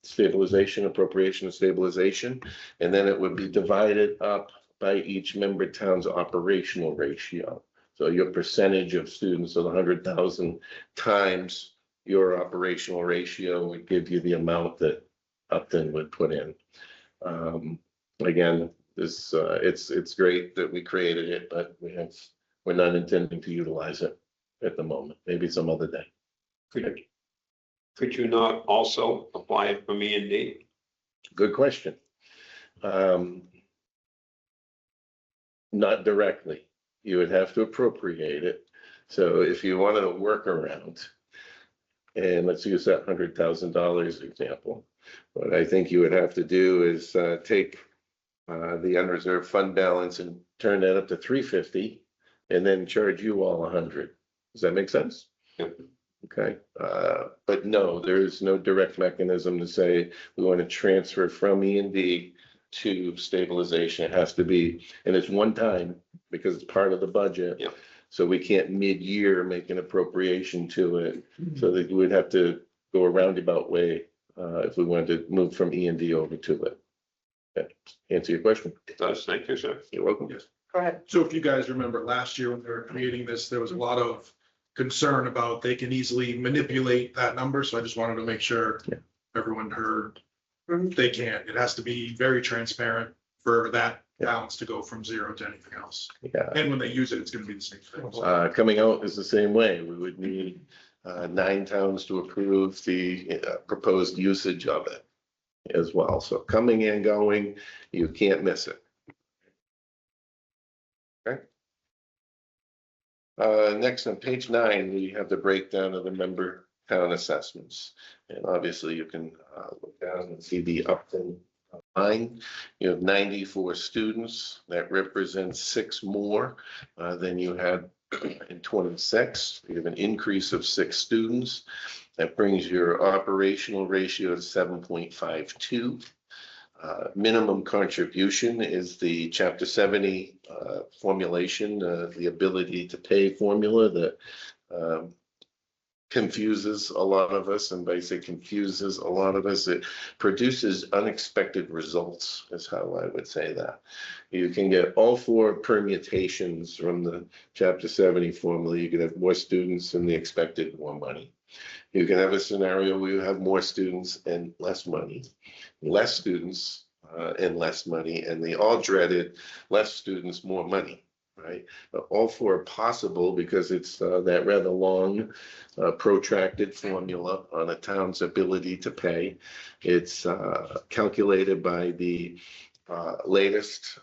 stabilization, appropriation of stabilization, and then it would be divided up by each member town's operational ratio. So your percentage of students of the 100,000 times your operational ratio would give you the amount that Upton would put in. Again, this it's great that we created it, but we're not intending to utilize it at the moment. Maybe some other day.
Could you not also apply it from E&D?
Good question. Not directly. you would have to appropriate it. So if you wanted a workaround, and let's use that $100,000 example, what I think you would have to do is take the unreserved fund balance and turn that up to 350, and then charge you all 100. Does that make sense?
Yep.
Okay, but no, there is no direct mechanism to say we want to transfer from E&D to stabilization. It has to be, and it's one time because it's part of the budget.
Yep.
So we can't mid-year make an appropriation to it. So that we would have to go a roundabout way if we wanted to move from E&D over to it. Okay. Answer your question?
It does, thank you, sir.
You're welcome.
Yes.
Go ahead.
So if you guys remember last year when they were creating this, there was a lot of concern about they can easily manipulate that number. So I just wanted to make sure
Yeah.
everyone heard
Mhm.
they can't. It has to be very transparent for that
Yeah.
balance to go from zero to anything else.
Yeah.
And when they use it, it's gonna be the same thing.
Coming out is the same way. We would need 9 towns to approve the proposed usage of it as well. So coming and going, you can't miss it. Okay. Next on page 9, we have the breakdown of the member town assessments. And obviously you can look down and see the Upton line. You have 94 students. That represents 6 more than you had in 26. You have an increase of 6 students. That brings your operational ratio to 7.52. Minimum contribution is the Chapter 70 formulation, the ability to pay formula that confuses a lot of us. And by say confuses a lot of us, it produces unexpected results, is how I would say that. You can get all 4 permutations from the Chapter 70 formula. You can have more students than the expected, more money. You can have a scenario where you have more students and less money, less students and less money, and the all dreaded less students, more money, right? But all 4 are possible because it's that rather long, protracted formula on a town's ability to pay. It's calculated by the latest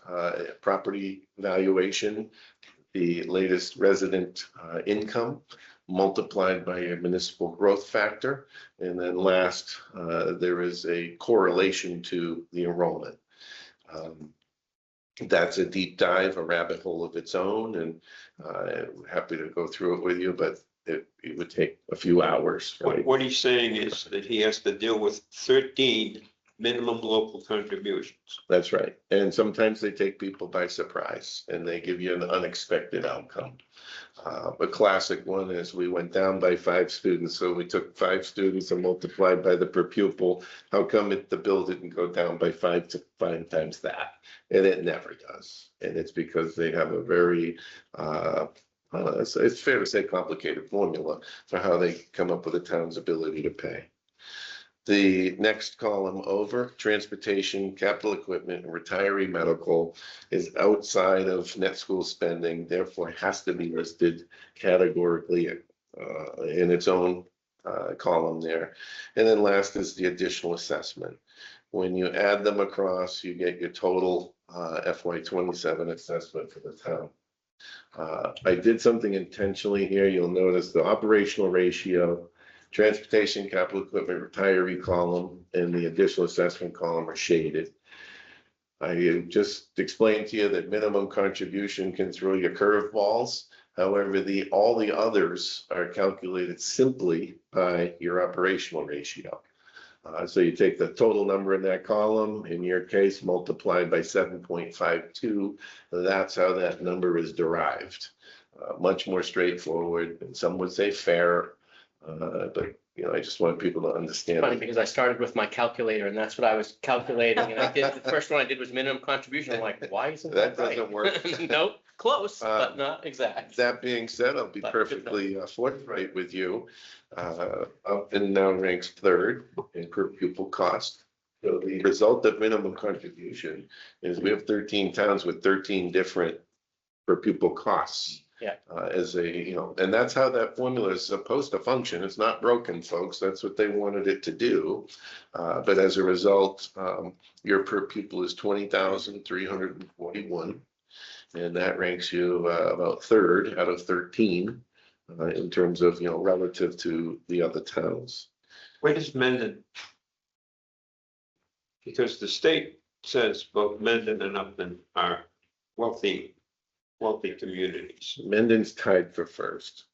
property valuation, the latest resident income, multiplied by your municipal growth factor. And then last, there is a correlation to the enrollment. That's a deep dive, a rabbit hole of its own, and I'm happy to go through it with you, but it would take a few hours. Right?
What he's saying is that he has to deal with 13 minimum local contributions.
That's right. And sometimes they take people by surprise and they give you an unexpected outcome. A classic one is we went down by 5 students. So we took 5 students and multiplied by the per pupil. How come the bill didn't go down by 5 times that? And it never does. And it's because they have a very, it's fair to say complicated formula for how they come up with a town's ability to pay. The next column over, transportation, capital equipment, and retiree medical is outside of net school spending, therefore has to be listed categorically in its own column there. And then last is the additional assessment. When you add them across, you get your total FY27 assessment for the town. I did something intentionally here. You'll notice the operational ratio, transportation, capital equipment, retiree column, and the additional assessment column are shaded. I just explained to you that minimum contribution can throw you curveballs. However, all the others are calculated simply by your operational ratio. So you take the total number in that column, in your case, multiplied by 7.52. That's how that number is derived. Much more straightforward, and some would say fair. But I just want people to understand.
Funny because I started with my calculator and that's what I was calculating. And I did, the first one I did was minimum contribution. I'm like, why isn't
That
that right?
doesn't work.
Nope, close, but not exact.
That being said, I'll be
But-
perfectly forthright with you. Upton now ranks 3rd in per pupil cost. So the result of minimum contribution is we have 13 towns with 13 different per pupil costs.
Yeah.
As and that's how that formula is supposed to function. It's not broken, folks. That's what they wanted it to do. But as a result, your per pupil is 20,341. And that ranks you about third out of 13 in terms of, relative to the other towns.
Where does Mendon? Because the state says both Mendon and Upton are wealthy communities.
Mendon's tied for first.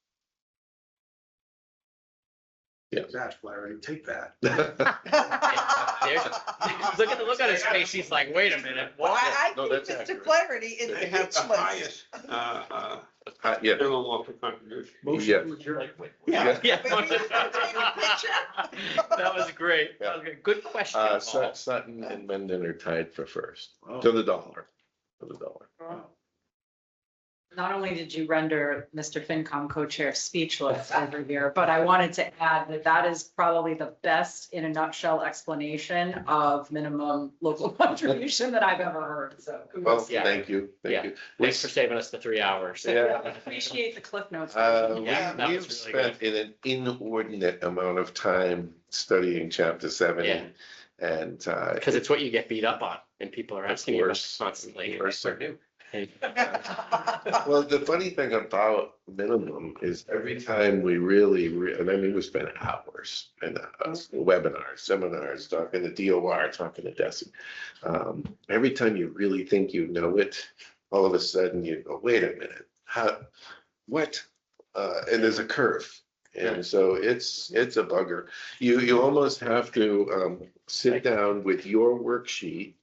Yeah.
That's Larry, take that.
Look at the look on his face. He's like, wait a minute.
Well,
What?
I
No,
think
that's
just a
accurate.
clarity in
They
the
have the
hitch list.
highest,
Yeah.
minimum local contribution.
Yeah.
Yeah.
Yeah.
Maybe we can take a picture.
That was great. That was good. Good question. Paul.
Sutton and Mendon are tied for first, to the dollar. To the dollar.
Not only did you render Mr. FinCom co-chair speechless over here, but I wanted to add that that is probably the best in a nutshell explanation of minimum local contribution that I've ever heard, so.
Well,
kudos.
Yeah.
thank you,
Yeah.
thank you.
Thanks for saving us the 3 hours.
Yeah.
Appreciate the Cliff Notes.
Yeah, that
We've
was really
spent an inordinate amount of time studying chapter 70.
Yeah.
And,
Because it's what you get beat up on and people are asking you about
worse.
constantly.
Worse.
We're new. Hey.
well, the funny thing about minimum is every time we really, and I mean, we spend hours in webinars, seminars, talking to DOR, talking to DESI. Every time you really think you know it, all of a sudden you go, wait a minute, what? And there's a curve. And so it's a bugger. You almost have to sit down with your worksheet,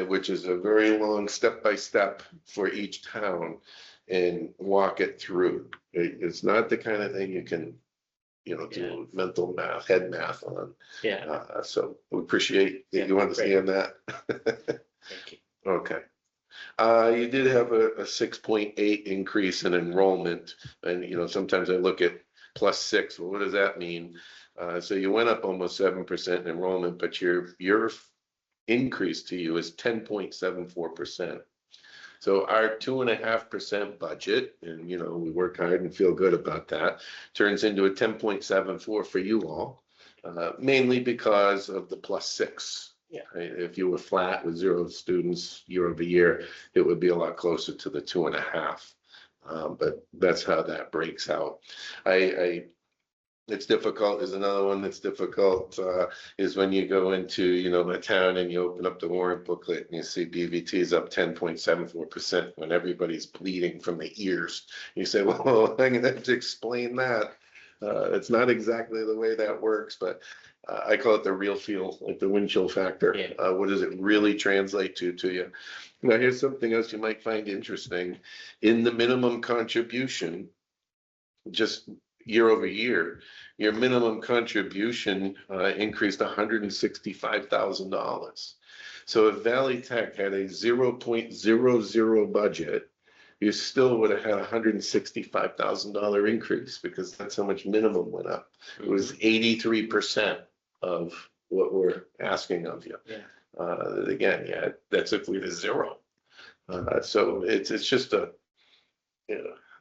which is a very long step-by-step for each town, and walk it through. It's not the kind of thing you can, do mental math, head math on.
Yeah.
So we appreciate that you
Yeah,
understand that.
Thank you.
Okay. You did have a 6.8 increase in enrollment, and sometimes I look at +6. Well, what does that mean? So you went up almost 7% in enrollment, but your increase to you is 10.74%. So our 2.5% budget, and we work hard and feel good about that, turns into a 10.74 for you all, mainly because of the +6.
Yeah.
Right? If you were flat with 0 students year over year, it would be a lot closer to the 2.5. But that's how that breaks out. It's difficult. There's another one that's difficult, is when you go into, a town and you open up the warrant booklet and you see BVT is up 10.74% when everybody's bleeding from the ears. You say, well, I'm gonna have to explain that. It's not exactly the way that works, but I call it the real feel, like the wind chill factor.
Yeah.
What does it really translate to you? Now, here's something else you might find interesting. In the minimum contribution, just year over year, your minimum contribution increased $165,000. So if Valley Tech had a 0.00 budget, you still would have had a $165,000 increase because that's how much minimum went up. It was 83% of what we're asking of you.
Yeah.
Again, that's if we had 0. So it's just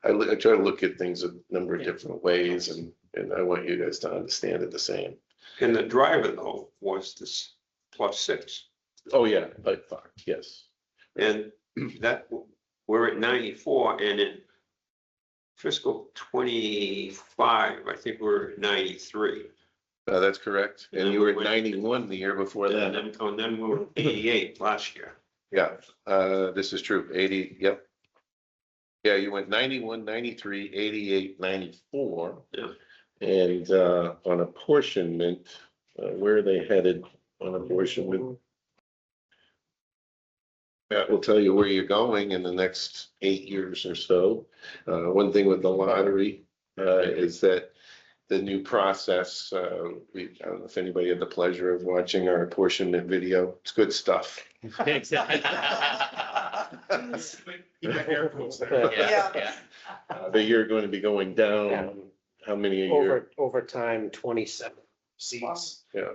I try to look at things a number of different ways, and I want you guys to understand it the same.
And the driver though was this +6.
Oh, yeah, by far, yes.
And that, we're at 94, and in fiscal 25, I think we're at 93.
That's correct. And you were at 91 the year before
And
that.
then we were 88 last year.
Yeah, this is true. 80, yep. Yeah, you went 91, 93, 88, 94.
Yeah.
And on apportionment, where are they headed on apportionment? That will tell you where you're going in the next 8 years or so. One thing with the lottery is that the new process, I don't know if anybody had the pleasure of watching our apportionment video. It's good stuff.
Exactly.
You got air quotes there.
Yeah.
But you're going to be going down, how many a year?
Over time, 27 seats.
Yeah.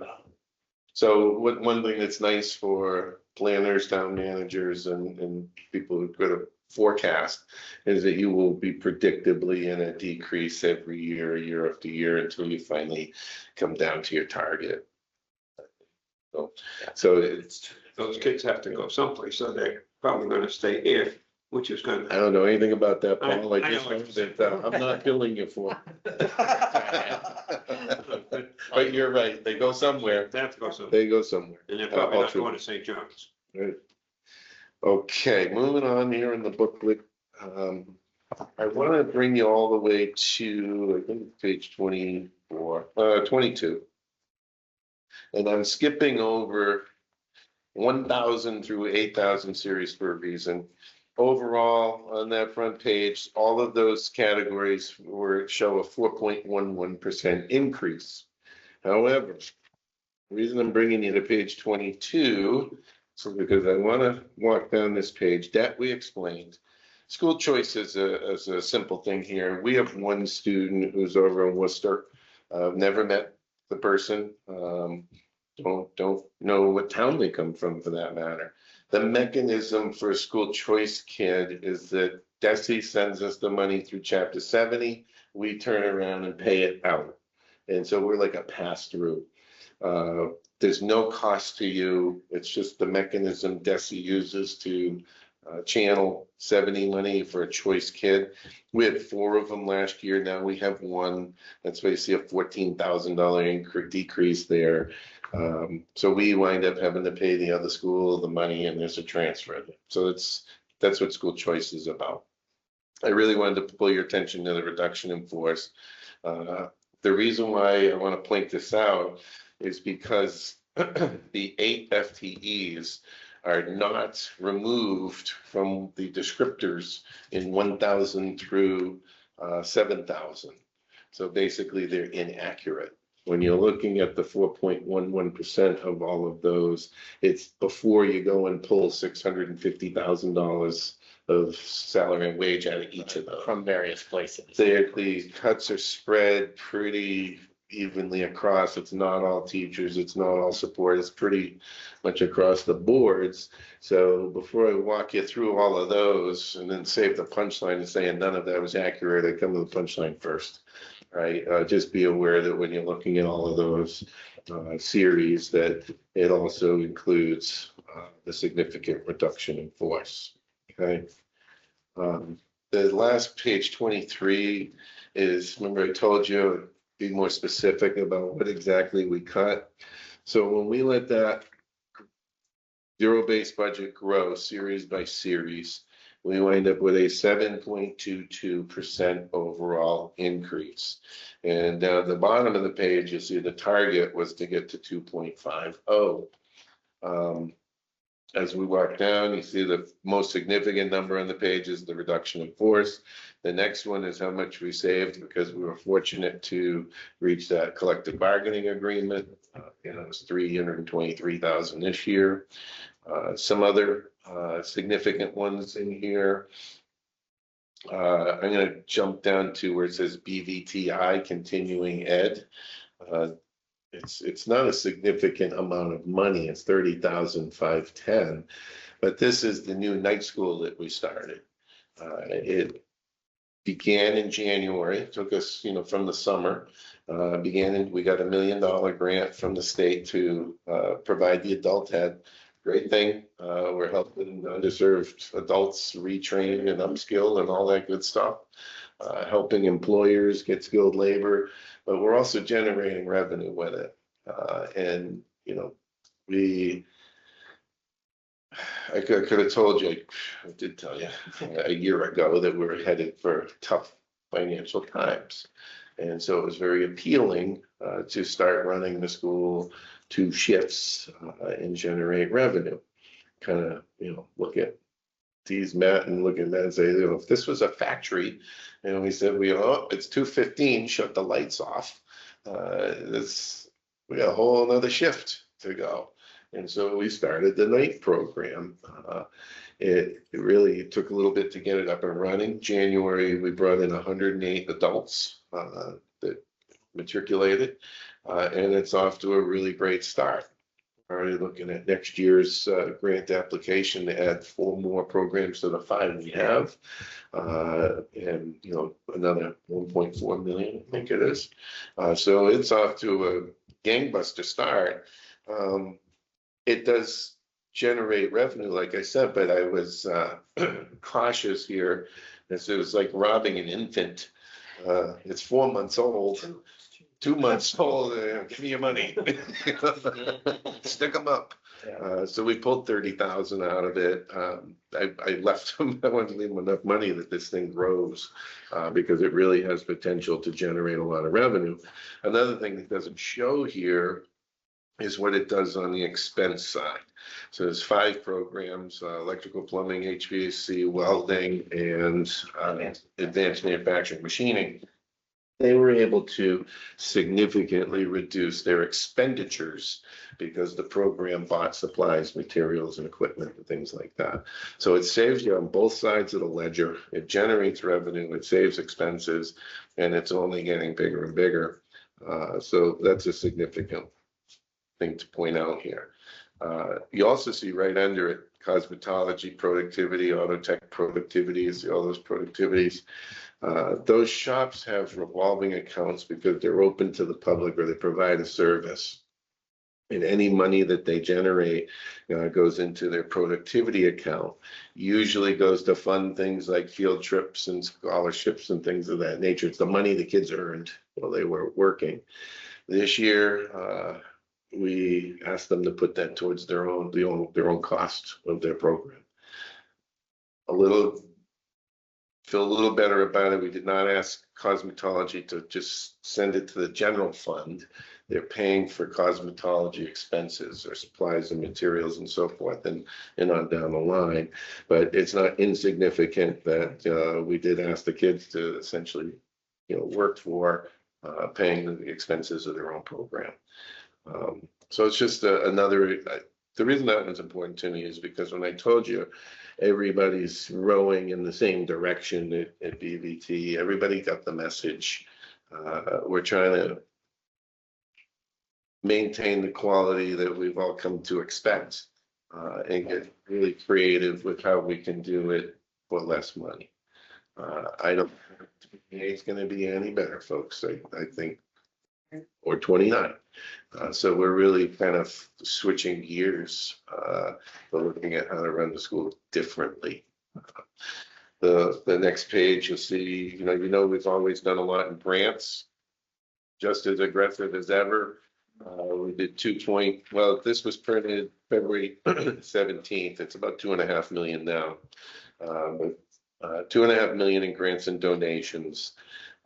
So one thing that's nice for planners, town managers, and people who could have forecast is that you will be predictably in a decrease every year after year, until you finally come down to your target. So it's,
Those kids have to go someplace, so they're probably gonna stay here which is good.
I don't know anything about that, Paul. I
I
just
know
know
what
that I'm not billing you for. But you're right. They go somewhere.
They have to go somewhere,
They go somewhere.
and they're probably
All
not
true.
going to St. John's.
Right. Okay, moving on here in the booklet. I want to bring you all the way to, I think, it's page 24, 22. And I'm skipping over 1,000 through 8,000 series for a reason. Overall, on that front page, all of those categories show a 4.11% increase. However, the reason I'm bringing you to page 22 is because I want to walk down this page. That we explained. School choice is a simple thing here. We have one student who's over in Worcester. Never met the person. Don't know what town they come from for that matter. The mechanism for a school choice kid is that DESE sends us the money through Chapter 70. We turn around and pay it out. And so we're like a pass-through. There's no cost to you. It's just the mechanism DESE uses to channel 70 money for a choice kid. We had 4 of them last year. Now we have 1. That's why you see a $14,000 decrease there. So we wind up having to pay the other school the money, and there's a transfer. So that's what school choice is about. I really wanted to pull your attention to the reduction in force. The reason why I want to point this out is because the 8 FTEs are not removed from the descriptors in 1,000 through 7,000. So basically they're inaccurate. When you're looking at the 4.11% of all of those, it's before you go and pull $650,000 of salary and wage out of each of those.
From various places.
The cuts are spread pretty evenly across. It's not all teachers, it's not all support, it's pretty much across the boards. So before I walk you through all of those and then save the punchline and saying none of that was accurate, I come to the punchline first. Right, just be aware that when you're looking at all of those series, that it also includes the significant reduction in force. Okay. The last page 23 is, remember I told you, be more specific about what exactly we cut. So when we let that zero-based budget grow series by series, we wind up with a 7.22% overall increase. And down at the bottom of the page, you'll see the target was to get to 2.50. As we walk down, you see the most significant number on the page is the reduction in force. The next one is how much we saved because we were fortunate to reach that collective bargaining agreement. It was $323,000 this year. Some other significant ones in here. I'm going to jump down to where it says BVTI, continuing ed. It's not a significant amount of money. It's $30,510, but this is the new night school that we started. It began in January, took us, from the summer, we got $1 million grant from the state to provide the adult ed. Great thing. We're helping underserved adults retrain and upskill and all that good stuff. Helping employers get skilled labor, but we're also generating revenue with it. I could have told you, I did tell you a year ago that we were headed for tough financial times. And so it was very appealing to start running the school 2 shifts and generate revenue. Kind of, look at tease Matt and look at Matt and say, if this was a factory, and we said, it's 2:15, shut the lights off. We got a whole other shift to go. And so we started the night program. It really took a little bit to get it up and running. January, we brought in 108 adults that matriculated, and it's off to a really great start. Already looking at next year's grant application to add 4 more programs to the 5 we have, and another 1.4 million, I think it is. So it's off to a gangbuster start. It does generate revenue, like I said, but I was cautious here. As it was like robbing an infant. It's 4 months old, 2 months old, give me your money. Stick them up. So we pulled 30,000 out of it. I left them, I wanted to leave them enough money that this thing grows, because it really has potential to generate a lot of revenue. Another thing that doesn't show here is what it does on the expense side. So there's 5 programs, electrical, plumbing, HVAC, welding, and advanced manufacturing machining. They were able to significantly reduce their expenditures because the program bought supplies, materials, and equipment and things like that. So it saves you on both sides of the ledger. It generates revenue, it saves expenses, and it's only getting bigger and bigger. So that's a significant thing to point out here. You also see right under it, cosmetology, productivity, auto tech productivity, all those productivities. Those shops have revolving accounts because they're open to the public or they provide a service. And any money that they generate goes into their productivity account, usually goes to fund things like field trips and scholarships and things of that nature. It's the money the kids earned while they were working. This year, we asked them to put that towards their own cost of their program. Feel a little better about it. We did not ask cosmetology to just send it to the general fund. They're paying for cosmetology expenses or supplies and materials and so forth and on down the line. But it's not insignificant that we did ask the kids to essentially, work for paying the expenses of their own program. So it's just another, the reason that was important to me is because when I told you everybody's rowing in the same direction at BVT, everybody got the message. We're trying to maintain the quality that we've all come to expect and get really creative with how we can do it for less money. I don't think it's going to be any better, folks. I think, or 29. So we're really kind of switching gears, but looking at how to run the school differently. The next page, you'll see, we've always done a lot in grants, just as aggressive as ever. We did this was printed February 17th. It's about $2.5 million now. But $2.5 million in grants and donations.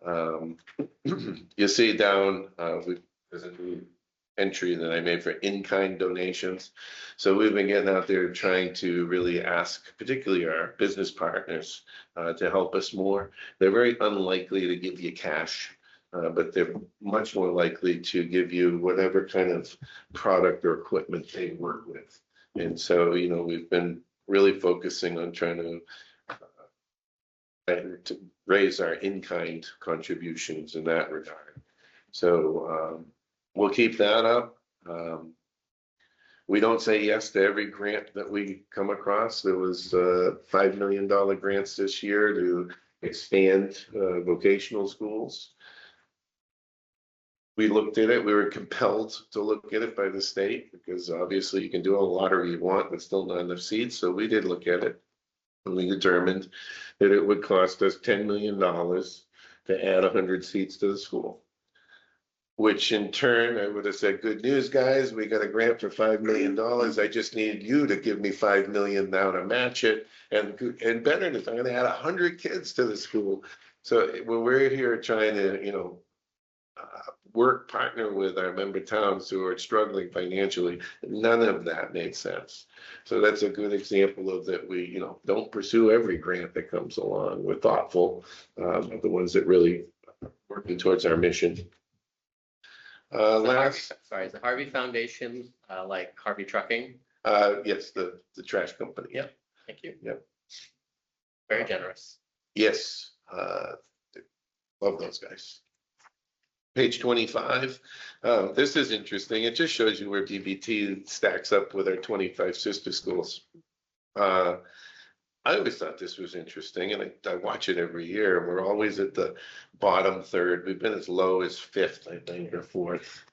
You see down, there's a new entry that I made for in-kind donations. So we've been getting out there trying to really ask, particularly our business partners, to help us more. They're very unlikely to give you cash, but they're much more likely to give you whatever kind of product or equipment they work with. And so, we've been really focusing on trying to raise our in-kind contributions in that regard. So we'll keep that up. We don't say yes to every grant that we come across. There was $5 million grants this year to expand vocational schools. We looked at it. We were compelled to look at it by the state because obviously you can do a lottery you want, but still not enough seats. So we did look at it. And we determined that it would cost us $10 million to add 100 seats to the school, which in turn, I would have said, good news, guys, we got a grant for $5 million. I just need you to give me $5 million now to match it. And better than I'm going to add 100 kids to the school. So when we're here trying to, partner with our member towns who are struggling financially, none of that made sense. So that's a good example of that we, don't pursue every grant that comes along. We're thoughtful of the ones that really working towards our mission.
Is the Harvey Foundation like Harvey Trucking?
Yes, the trash company.
Yep. Thank you.
Yep.
Very generous.
Yes. Love those guys. Page 25. This is interesting. It just shows you where BVT stacks up with our 25 sister schools. I always thought this was interesting, and I watch it every year. We're always at the bottom third. We've been as low as 5th, I think, or 4th.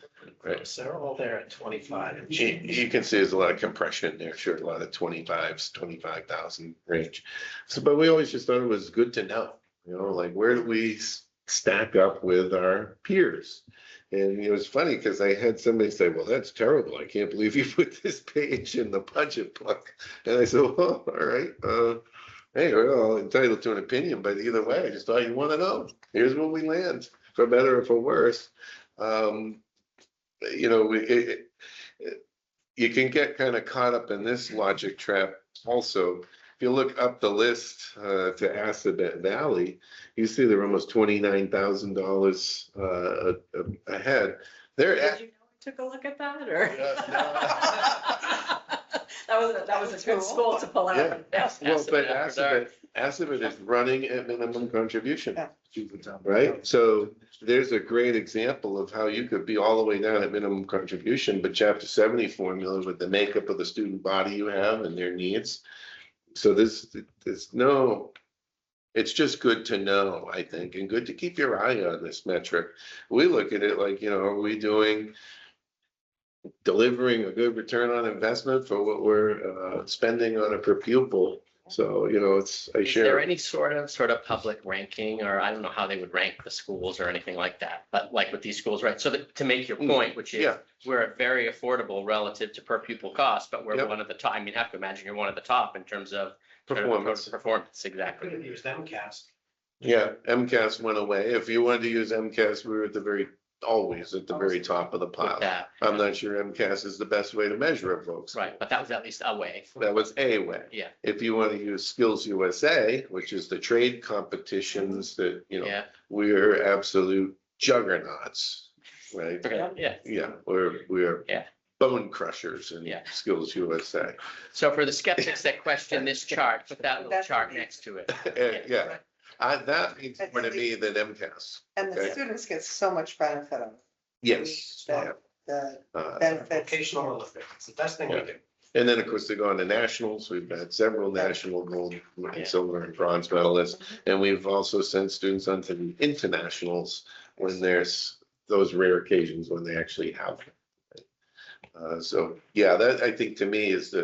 Right.
So they're all there at 25. and
You,
change.
you can see there's a lot of compression there, sure, a lot of 25,000 range. So, but we always just thought it was good to know, like where do we stack up with our peers? And it was funny because I had somebody say, well, that's terrible. I can't believe you put this page in the budget book. And I said, well, all right, hey, we're all entitled to an opinion, but either way, I just thought you want to know. Here's where we land, for better or for worse. You can get kind of caught up in this logic trap also. If you look up the list to Assabet Valley, you see they're almost $29,000 ahead. They're at.
Did you know I took a look at that, or? That was a good school to pull
Yeah.
out.
Well, but Assabet is running at minimum contribution, right? So there's a great example of how you could be all the way down at minimum contribution, but chapter 70 formula with the makeup of the student body you have and their needs. So there's no, it's just good to know, I think, and good to keep your eye on this metric. We look at it like, are we delivering a good return on investment for what we're spending on a per pupil? So, it's, I
Is there
share.
any sort of public ranking, or I don't know how they would rank the schools or anything like that, but like with these schools, right? So that, to make your point, which is
Yeah.
we're very affordable relative to per pupil cost, but we're
Yep.
one of the top. I mean, I have to imagine you're one of the top in terms of
Performance.
Performance,
Could
exactly.
have used MCAS.
Yeah, MCAS went away. If you wanted to use MCAS, we were always at the very top of the
With
pile.
that,
I'm not sure MCAS is the best way to measure it, folks.
right, but that was at least a way.
That was a way.
Yeah.
If you want to use Skills USA, which is the trade competitions that,
Yeah,
we're absolute juggernauts, right?
yeah.
Yeah, we're
Yeah.
bone crushers in
Yeah.
Skills USA.
So for the skeptics that question this chart, put that little
That's
chart
amazing.
next to it.
Yeah, that means more to me than MCAS.
And the
Okay.
students get so much benefit of
Yes.
that, the
Uh,
benefits.
Vocational Olympic. It's the best thing we do.
And then, of course, they go on to nationals. We've had several national gold and silver and bronze medalists. And we've also sent students onto the internationals when there's those rare occasions when they actually have them. So, yeah, that I think to me is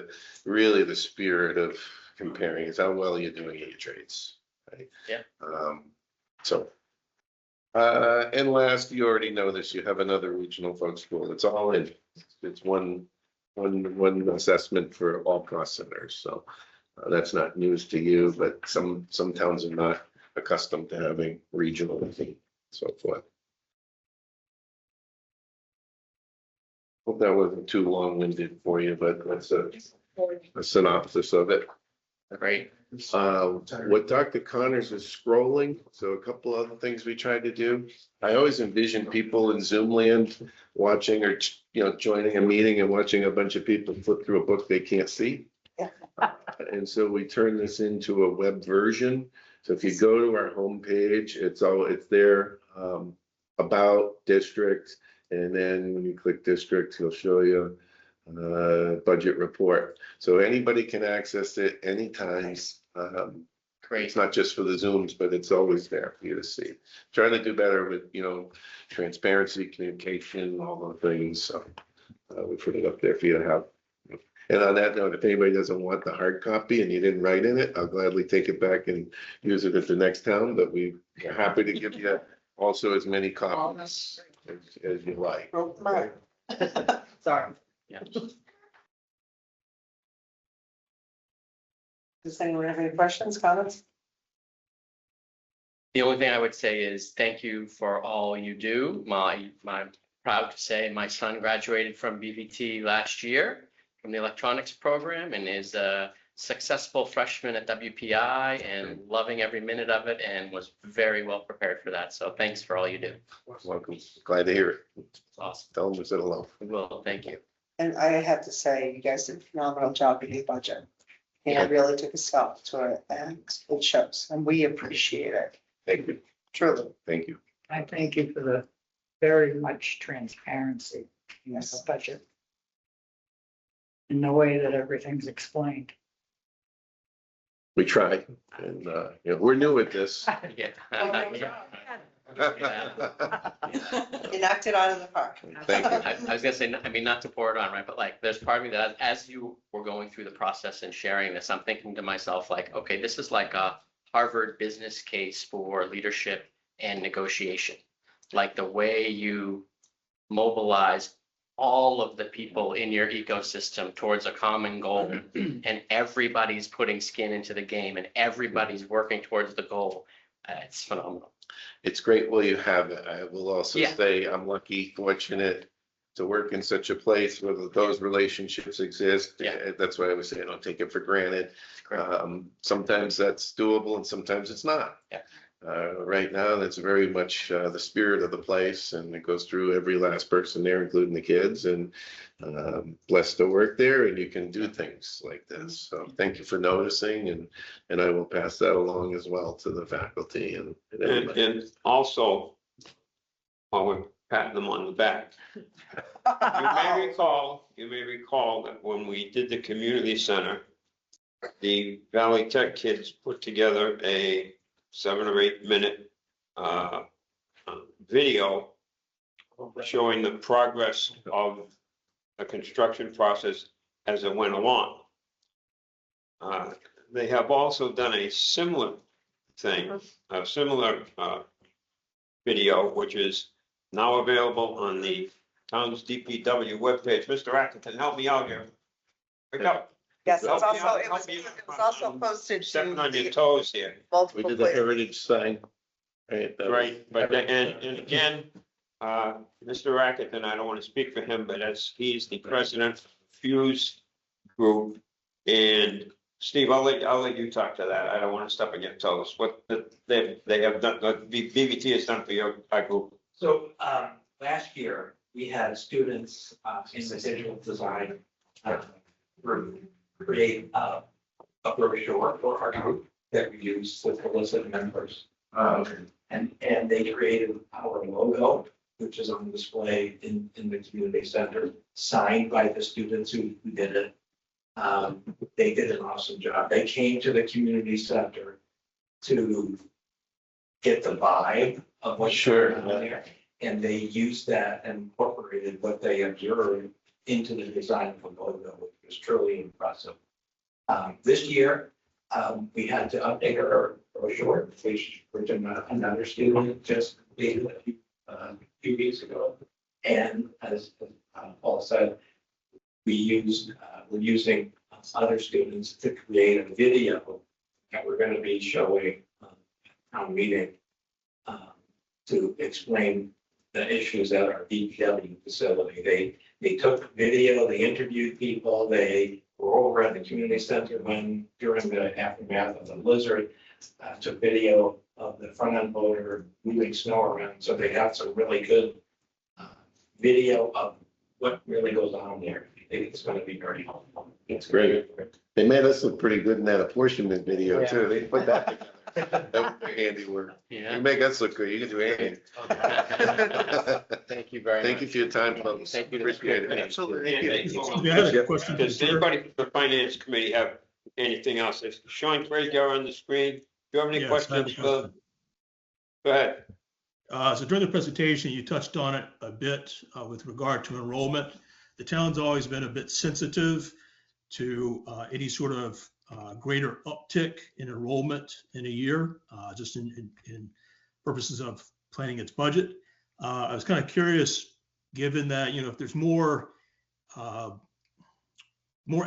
really the spirit of comparing is how well you're doing in your trades. Right?
Yeah.
And last, you already know this, you have another regional folk school. It's all in. It's one assessment for all cost centers. So that's not news to you, but some towns are not accustomed to having regional and so forth. Hope that wasn't too long-winded for you, but that's a synopsis of it.
Great.
What Dr. Connors is scrolling, so a couple other things we tried to do. I always envision people in Zoom land watching or, joining a meeting and watching a bunch of people flip through a book they can't see. And so we turn this into a web version. So if you go to our homepage, it's there, about district. And then when you click district, he'll show you budget report. So anybody can access it anytime.
Great.
It's not just for the Zooms, but it's always there for you to see. Trying to do better with, transparency, communication, all those things. So we put it up there for you to have. And on that note, if anybody doesn't want the hard copy and you didn't write in it, I'll gladly take it back and use it at the next town, but we're happy to give you also as many copies as you like.
Sorry.
Yeah.
Does anyone have any questions, comments?
The only thing I would say is thank you for all you do. I'm proud to say my son graduated from BVT last year from the electronics program and is a successful freshman at WPI and loving every minute of it and was very well prepared for that. So thanks for all you do.
Welcome. Glad to hear it.
It's awesome.
Tell them we said hello.
Well, thank you.
And I have to say, you guys did a phenomenal job with your budget. And really took a step to it, and it shows, and we appreciate it,
Thank you.
truly.
Thank you.
I thank you for the very much transparency in the
Yes.
budget. In the way that everything's explained.
We try and, we're new at this.
Yeah.
You knocked it out of the park.
Thank you.
I was gonna say, I mean, not to pour it on, right, but like, there's part of me that as you were going through the process and sharing this, I'm thinking to myself, like, okay, this is like a Harvard business case for leadership and negotiation. Like the way you mobilize all of the people in your ecosystem towards a common goal, and everybody's putting skin into the game and everybody's working towards the goal. It's phenomenal.
It's great while you have it. I will also
Yeah.
say I'm lucky, fortunate to work in such a place where those relationships exist.
Yeah.
That's why I always say I don't take it for granted.
Great.
Sometimes that's doable and sometimes it's not.
Yeah.
Right now, that's very much the spirit of the place, and it goes through every last person there, including the kids, and blessed to work there, and you can do things like this. So thank you for noticing, and I will pass that along as well to the faculty and everybody.
And also, while we're patting them on the back, you may recall that when we did the community center, the Valley Tech kids put together a 7 or 8 minute video showing the progress of the construction process as it went along. They have also done a similar thing, a similar video, which is now available on the town's DPW webpage. Mr. Atkinson, help me out here. Pick up.
Yes,
Help me out,
it
help
was
me
also
out.
posted
Stepping
to
on your
the
toes here.
We
multiple
did the
places.
heritage sign. Right. that was-
Right, but then, and again, Mr. Atkinson, I don't want to speak for him, but he's the president of Fuse Group. And Steve, I'll let you talk to that. I don't want to step again. Tell us what they have done, BVT has done for your group.
So, last year, we had students, in the digital design, group create, a brochure for our group that we use with solicit members. And they created our logo, which is on display in the community center, signed by the students who did it. They did an awesome job. They came to the community center to get the vibe of what's going on there. And they used that and incorporated what they observed into the design of the logo, which was truly impressive. This year, we had to update our brochure, which another student just completed a few weeks ago. And as Paul said, we're using other students to create a video that we're going to be showing at town meeting to explain the issues at our DPW facility. They took video, they interviewed people, they were over at the community center during the aftermath of the blizzard, took video of the front end loader moving snow around. So they have some really good video of what really goes on there. I think it's going to be very helpful.
It's great. They made us look pretty good in that apportionment video too. They put that together. That was very handy work.
Yeah.
You make us look good. You can do anything.
Thank you very much.
Thank you for your time, folks.
Thank you.
Appreciate it.
Absolutely.
Yeah, I had a question.
Does anybody from the finance committee have anything else? Is Sean Craig on the screen? Do you have any
Yes, I have a
questions?
question.
Go ahead.
So during the presentation, you touched on it a bit with regard to enrollment. The town's always been a bit sensitive to any sort of greater uptick in enrollment in a year, just in purposes of planning its budget. I was kind of curious, given that, if there's more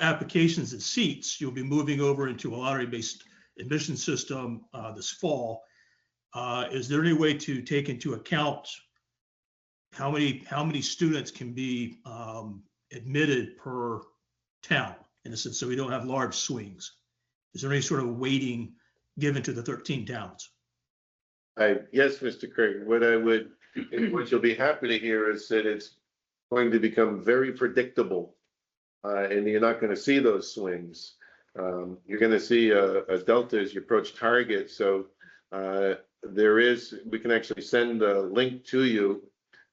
applications and seats, you'll be moving over into a lottery-based admission system this fall. Is there any way to take into account how many students can be admitted per town, in a sense, so we don't have large swings? Is there any sort of weighting given to the 13 towns?
Yes, Mr. Craig, what you'll be happy to hear is that it's going to become very predictable. And you're not going to see those swings. You're going to see a delta as you approach target. So we can actually send a link to you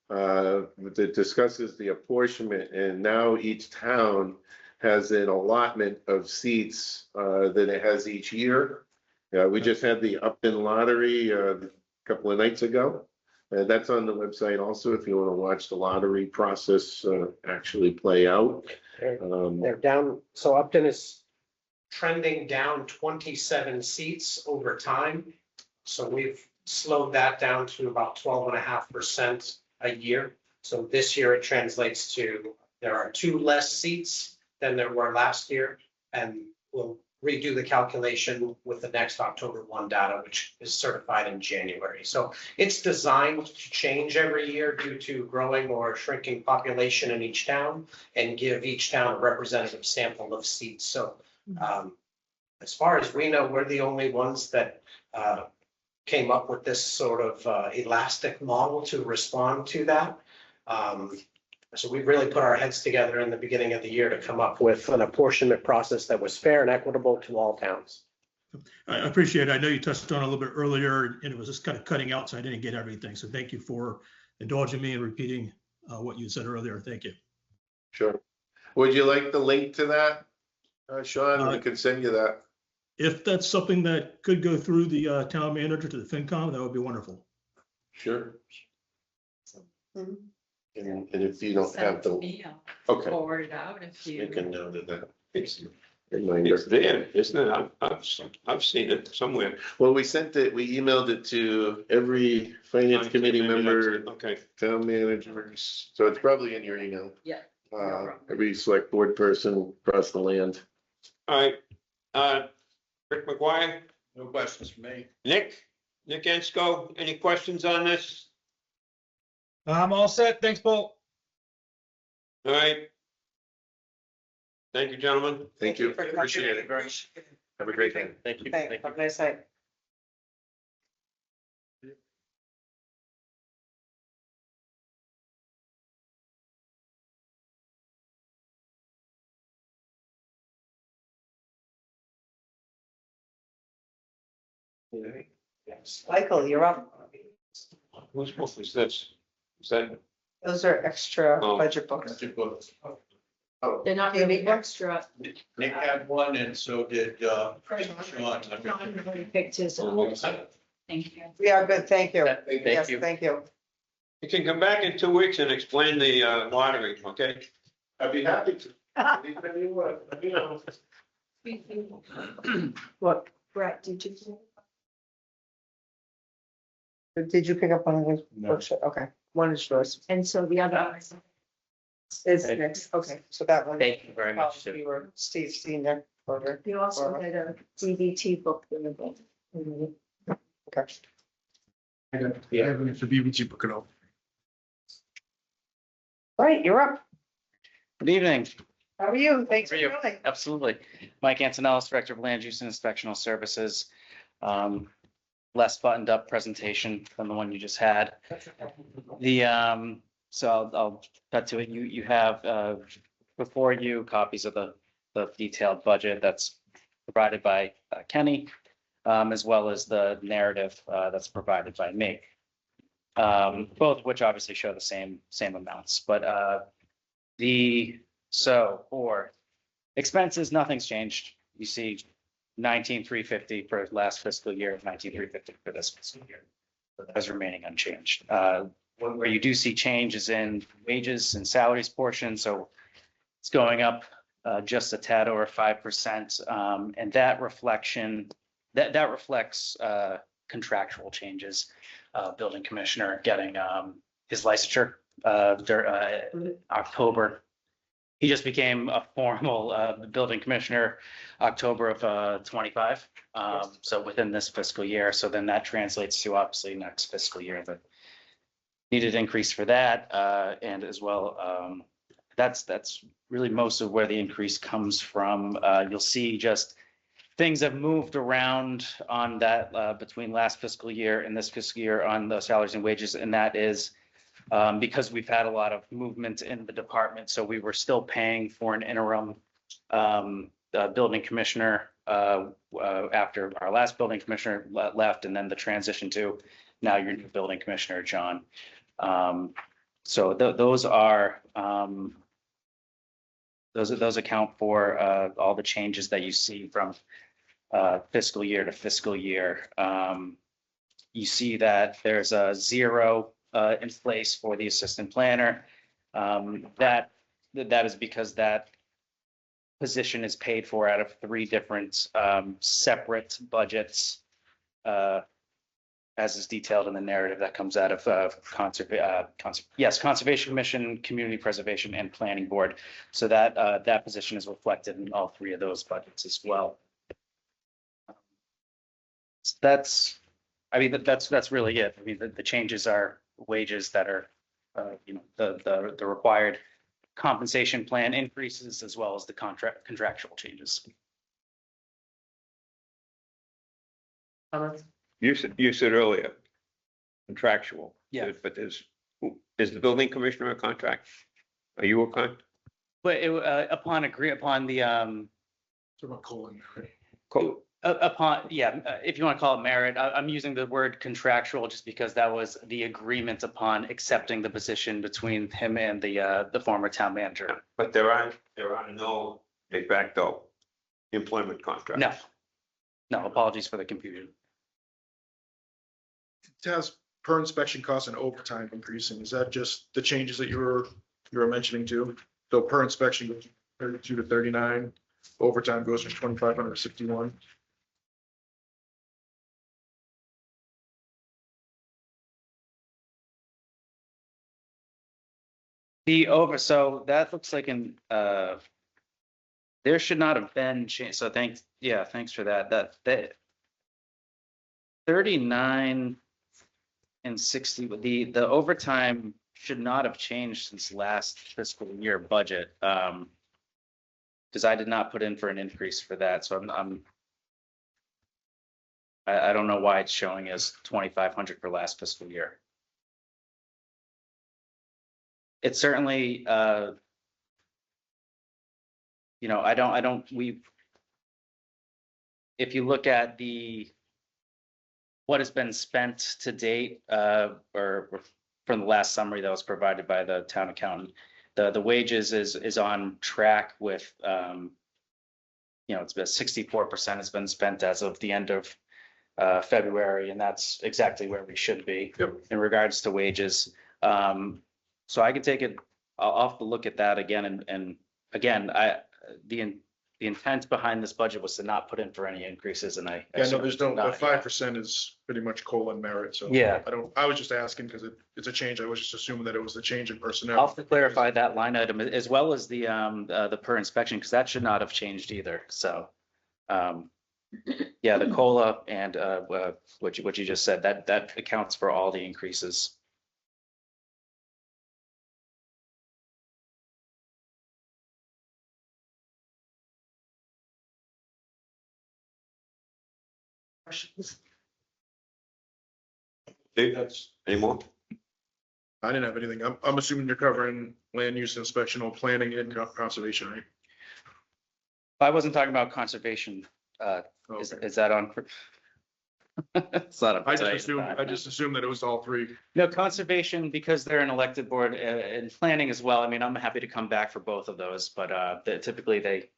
that discusses the apportionment, and now each town has an allotment of seats that it has each year. We just had the Upton lottery a couple of nights ago. That's on the website also, if you want to watch the lottery process actually play out.
They're down, so Upton is trending down 27 seats over time. So we've slowed that down to about 12.5% a year. So this year it translates to, there are 2 less seats than there were last year. And we'll redo the calculation with the next October 1 data, which is certified in January. So it's designed to change every year due to growing or shrinking population in each town and give each town a representative sample of seats. So as far as we know, we're the only ones that came up with this sort of elastic model to respond to that. So we really put our heads together in the beginning of the year to come up with an apportionment process that was fair and equitable to all towns.
I appreciate it. I know you touched on it a little bit earlier and it was just kind of cutting out, so I didn't get everything. So thank you for indulging me and repeating what you said earlier. Thank you.
Sure. Would you like the link to that, Sean? We could send you that.
If that's something that could go through the town manager to the FinCom, that would be wonderful.
Sure. And if you don't have the, okay,
Forward it out if you.
make a note of that.
It's
Reminder.
there, isn't it? I've seen it somewhere.
Well, we sent it, we emailed it to every finance committee member,
Okay,
town managers, so it's probably in your email.
Yeah.
Every select board person across the land.
all right. Rick McGuire,
No questions for me.
Nick Ensko, any questions on this?
I'm all set. Thanks, Paul.
All right. Thank you, gentlemen.
Thank you.
for coming.
Appreciate it. Have a great day.
Thank you.
Thanks. Have a nice night. Michael, you're up.
Whose book is this? Is that?
Those are extra
Oh.
budget books.
They're not really extra.
Nick had one and so did Sean.
John already picked his. Thank you.
We are good, thank you.
Thank
Yes,
you.
thank you.
You can come back in 2 weeks and explain the lottery, okay?
I'd be happy to. Anytime you want, let me know.
What,
Brett, did you?
did you pick up one of those books? Okay, one is yours.
And so the other.
It's next, okay, so that one.
Thank you very much.
You were Steve Senior. Order.
You also had a DVT book there.
Okay.
Yeah, it's a BBG book and all.
Right, you're up.
Good evening.
How are you? Thanks for
How are you?
coming.
Absolutely. Mike Antonellis, Director of Land Use and Inspectional Services. Less buttoned up presentation than the one you just had. So I'll cut to it. You have before you copies of the detailed budget that's provided by Kenny, as well as the narrative that's provided by me. Both of which obviously show the same amounts, but for expenses, nothing's changed. You see 19,350 for last fiscal year, 19,350 for this fiscal year. So that is remaining unchanged. Where you do see change is in wages and salaries portion, so it's going up just a tad over 5%, and that reflects contractual changes. Building commissioner getting his licensure October. He just became a formal building commissioner October of 25. So within this fiscal year. So then that translates to obviously next fiscal year, the needed increase for that. And as well, that's really most of where the increase comes from. You'll see just things have moved around on that between last fiscal year and this fiscal year on the salaries and wages. And that is because we've had a lot of movement in the department. So we were still paying for an interim building commissioner after our last building commissioner left, and then the transition to now your new building commissioner, John. So those account for all the changes that you see from fiscal year to fiscal year. You see that there's a zero in place for the assistant planner. That is because that position is paid for out of 3 different separate budgets, as is detailed in the narrative that comes out of Conservation Commission, Community Preservation, and Planning Board. So that position is reflected in all 3 of those budgets as well. That's really it. I mean, the changes are wages that are, the required compensation plan increases as well as the contractual changes.
You said earlier, contractual.
Yeah.
But is the building commissioner a contract? Are you a con?
But upon the, if you want to call it merit, I'm using the word contractual just because that was the agreement upon accepting the position between him and the former town manager.
But there are no de facto employment contracts.
No, apologies for the confusion.
It has per inspection costs and overtime increasing. Is that just the changes that you were mentioning too? So per inspection goes from 32 to 39, overtime goes from 2,500 to 61.
So that looks like there should not have been change. So thanks for that. That 39 and 60, the overtime should not have changed since last fiscal year budget. Because I did not put in for an increase for that. So I don't know why it's showing as 2,500 for last fiscal year. It's certainly, if you look at what has been spent to date, or from the last summary that was provided by the town accountant, the wages is on track with, it's about 64% has been spent as of the end of February, and that's exactly where we should be in regards to wages. So I can take it, I'll have to look at that again. And again, the intent behind this budget was to not put in for any increases, and the
5% is pretty much COLA and merit. So
yeah,
I was just asking because it's a change. I was just assuming that it was the change in personnel.
I'll have to clarify that line item as well as the per inspection, because that should not have changed either. So the COLA and what you just said, that accounts for all the increases.
Dave, any more?
I didn't have anything. I'm assuming you're covering land use inspection, planning and conservation, right?
I wasn't talking about conservation. Is that on? It's not.
I just assumed that it was all 3.
No, conservation, because they're an elected board, and planning as well. I mean, I'm happy to come back for both of those, but typically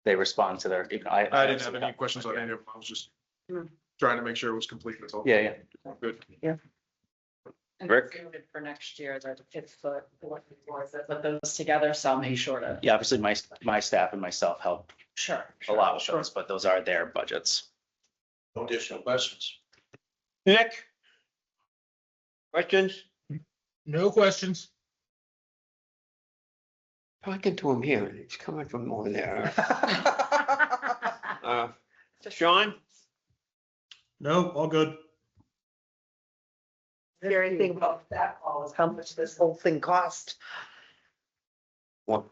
they respond to their.
I didn't have any questions on any of them. I was just trying to make sure it was complete. That's all.
Yeah.
Good.
Yeah.
And
Rick?
it's noted for next year that if the elected boards that put those together, so I'll make sure to.
Yeah, obviously my staff and myself help
Sure.
a lot with those, but those are their budgets.
No additional questions.
Nick? Questions?
No questions.
Talking to him here, and he's coming from over there. Sean?
No, all good.
Hear anything about that, Paul, is how much this whole thing cost?
What?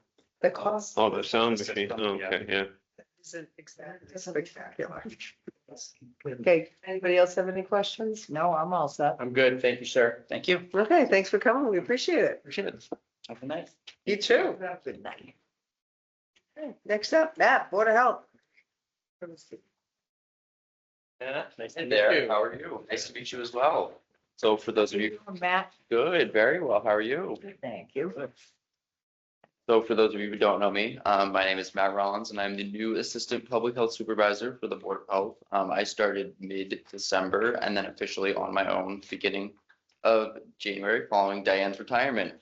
The cost
Oh, the sound machine. Okay, yeah.
isn't spectacular. Okay, anybody else have any questions?
No, I'm all set.
I'm good. Thank you, sir.
Thank you.
Okay, thanks for coming. We appreciate it.
Appreciate it. Have a good night.
You too. Good night. Okay, next up, Matt, Board of Health.
Yeah, nice to
Hey
meet
there,
you.
how are you? Nice to meet you as well. So for those of you,
Matt,
good, very well, how are you?
thank you.
So for those of you who don't know me, my name is Matt Rollins and I'm the new Assistant Public Health Supervisor for the Board of Health. I started mid-December and then officially on my own beginning of January following Diane's retirement.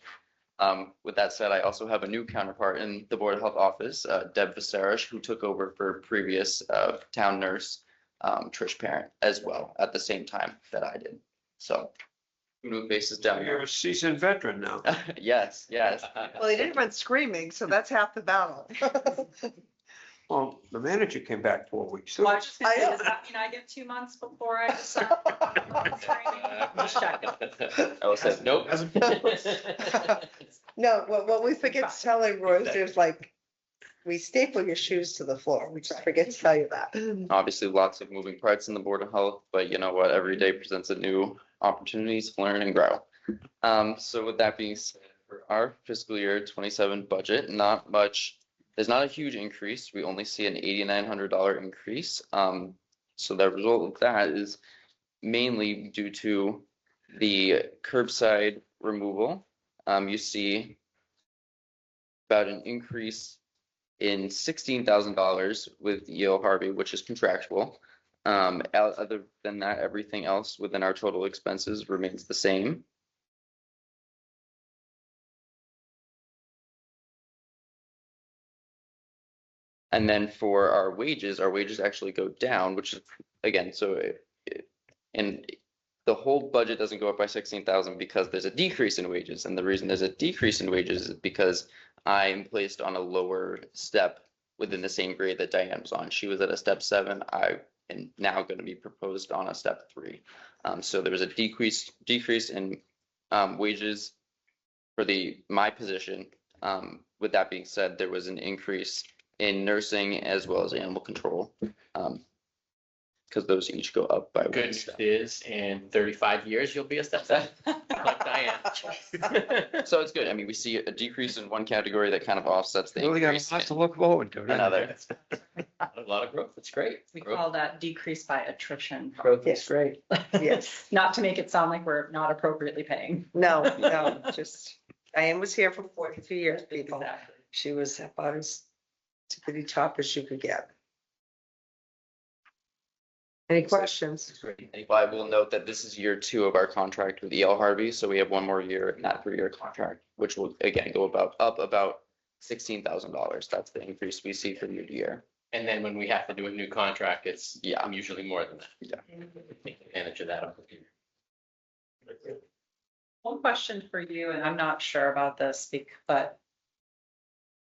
With that said, I also have a new counterpart in the Board of Health office, Deb Visarish, who took over for previous town nurse Trish Parent as well at the same time that I did. So new faces down
You're
there.
a seasoned veteran now.
Yes, yes.
Well, he didn't run screaming, so that's half the battle.
Well, the manager came back 4 weeks.
Well, I was just gonna
I
say,
know.
does that mean I get 2 months before I decide? Just checking.
I will say, nope.
No, what we forget to tell everyone is there's like, we staple your shoes to the floor. We just forget to tell you that.
Obviously, lots of moving parts in the Board of Health, but you know what? Every day presents a new opportunities to learn and grow. So with that being said, for our fiscal year 27 budget, not much. There's not a huge increase. We only see an $8,900 increase. So the result of that is mainly due to the curbside removal. You see about an increase in $16,000 with Yale Harvey, which is contractual. Other than that, everything else within our total expenses remains the same. And then for our wages actually go down, which is, again, and the whole budget doesn't go up by 16,000 because there's a decrease in wages. And the reason there's a decrease in wages is because I'm placed on a lower step within the same grade that Diane was on. She was at a step 7. I am now going to be proposed on a step 3. So there was a decrease in wages for my position. With that being said, there was an increase in nursing as well as animal control. Because those each go up by
Good
one step.
is in 35 years, you'll be a step seven, like Diane.
So it's good. I mean, we see a decrease in one category that kind of offsets the
Really got
increase
lots to
in
look forward to.
another.
A lot of growth, it's great.
We call that decrease by attrition,
Growth
Yes.
is great.
Yes.
not to make it sound like we're not appropriately paying.
No, just, Diane was here for 42 years, people.
Exactly.
She was about as tippity top as you could get. Any questions?
Well, I will note that this is year 2 of our contract with E.L. Harvey, so we have one more year in that 3-year contract, which will again go up about $16,000. That's the increase we see from year to year.
And then when we have to do a new contract, it's usually more than that.
Yeah.
Take advantage of that.
One question for you, and I'm not sure about this, but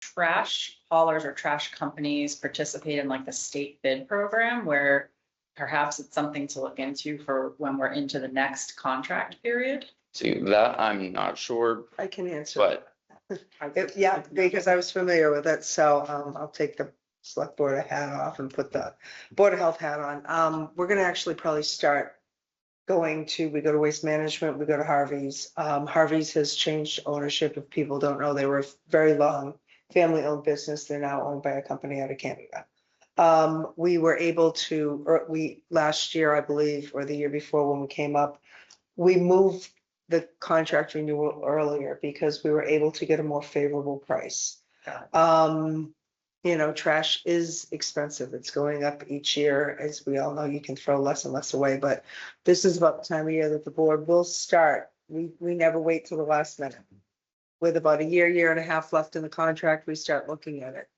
trash haulers or trash companies participate in like the state bid program where perhaps it's something to look into for when we're into the next contract period?
See, that I'm not sure,
I can answer.
but
Yeah, because I was familiar with it, so I'll take the select board hat off and put the Board of Health hat on. We're gonna actually probably start we go to Waste Management, we go to Harvey's. Harvey's has changed ownership. If people don't know, they were a very long family-owned business. They're now owned by a company out of Canada. We were able to, last year, I believe, or the year before when we came up, we moved the contract renewal earlier because we were able to get a more favorable price. Trash is expensive. It's going up each year. As we all know, you can throw less and less away, but this is about the time of year that the board will start. We never wait till the last minute. With about a year and a half left in the contract, we start looking at it.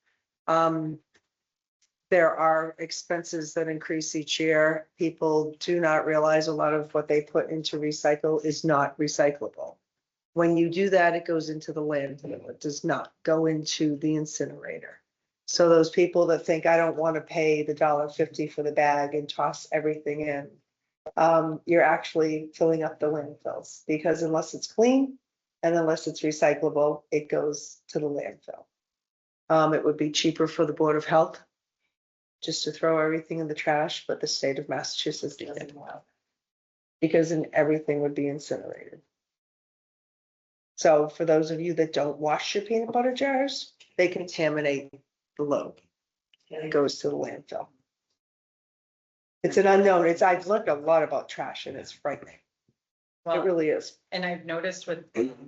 There are expenses that increase each year. People do not realize a lot of what they put into recycle is not recyclable. When you do that, it goes into the landfill. It does not go into the incinerator. So those people that think I don't want to pay the $1.50 for the bag and toss everything in, you're actually filling up the landfills because unless it's clean and unless it's recyclable, it goes to the landfill. It would be cheaper for the Board of Health just to throw everything in the trash, but the state of Massachusetts doesn't allow that because then everything would be incinerated. So for those of you that don't wash your peanut butter jars, they contaminate the load and it goes to the landfill. It's an unknown. I've learned a lot about trash and it's frightening. It really is.
And I've noticed with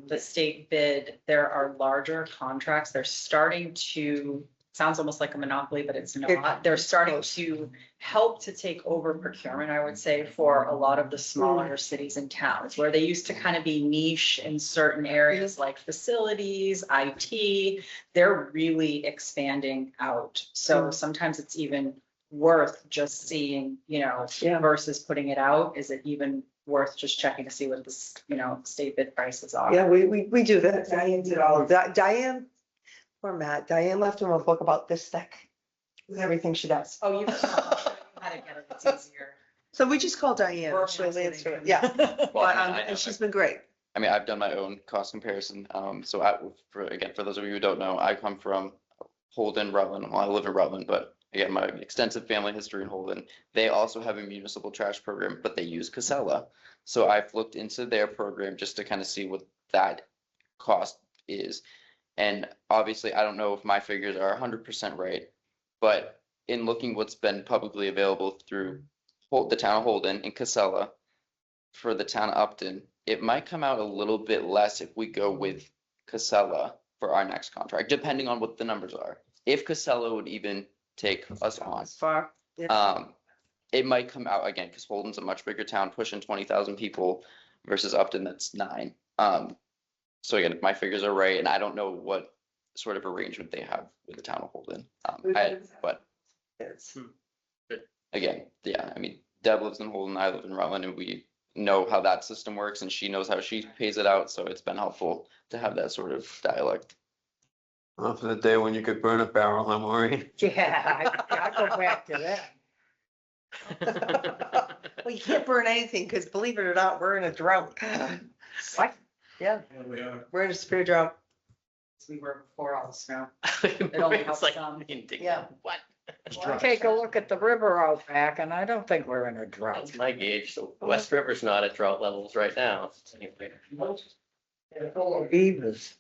the state bid, there are larger contracts. They're starting to sounds almost like a monopoly, but it's not. They're starting to help to take over procurement, I would say, for a lot of the smaller cities and towns, where they used to kind of be niche in certain areas like facilities, IT. They're really expanding out. So sometimes it's even worth just seeing, versus putting it out. Is it even worth just checking to see what the, state bid prices are?
Yeah, we do that. Diane did all of that. Diane, poor Matt, Diane left him a book about this thick with everything she does.
Oh, you how to get it, it's easier.
So we just call Diane.
We're
She'll answer it.
listening.
Yeah.
Well,
And she's been great.
I mean, I've done my own cost comparison. So for those of you who don't know, I come from Holden, Rutland. Well, I live in Rutland, but again, my extensive family history in Holden. They also have a municipal trash program, but they use Casella. So I've looked into their program just to kind of see what that cost is. And obviously, I don't know if my figures are 100% right, but in looking what's been publicly available through the town of Holden and Casella for the town of Upton, it might come out a little bit less if we go with Casella for our next contract, depending on what the numbers are. If Casella would even take us on,
Far. Yeah.
it might come out again, because Holden's a much bigger town, pushing 20,000 people versus Upton, that's 9. So again, if my figures are right, and I don't know what sort of arrangement they have with the town of Holden. But again, yeah, I mean, Deb lives in Holden, I live in Rutland, and we know how that system works, and she knows how she pays it out, so it's been helpful to have that sort of dialect.
Well, for the day when you could burn a barrel, huh, Maureen?
Yeah, I'll go back to that.
Well, you can't burn anything because believe it or not, we're in a drought. What? Yeah,
We are.
we're in a severe drought.
We were before all the snow. It only helps some.
Yeah.
What?
Take a look at the river out back, and I don't think we're in a drought.
That's my gauge. So West River's not at drought levels right now. Anyway.
Beavers.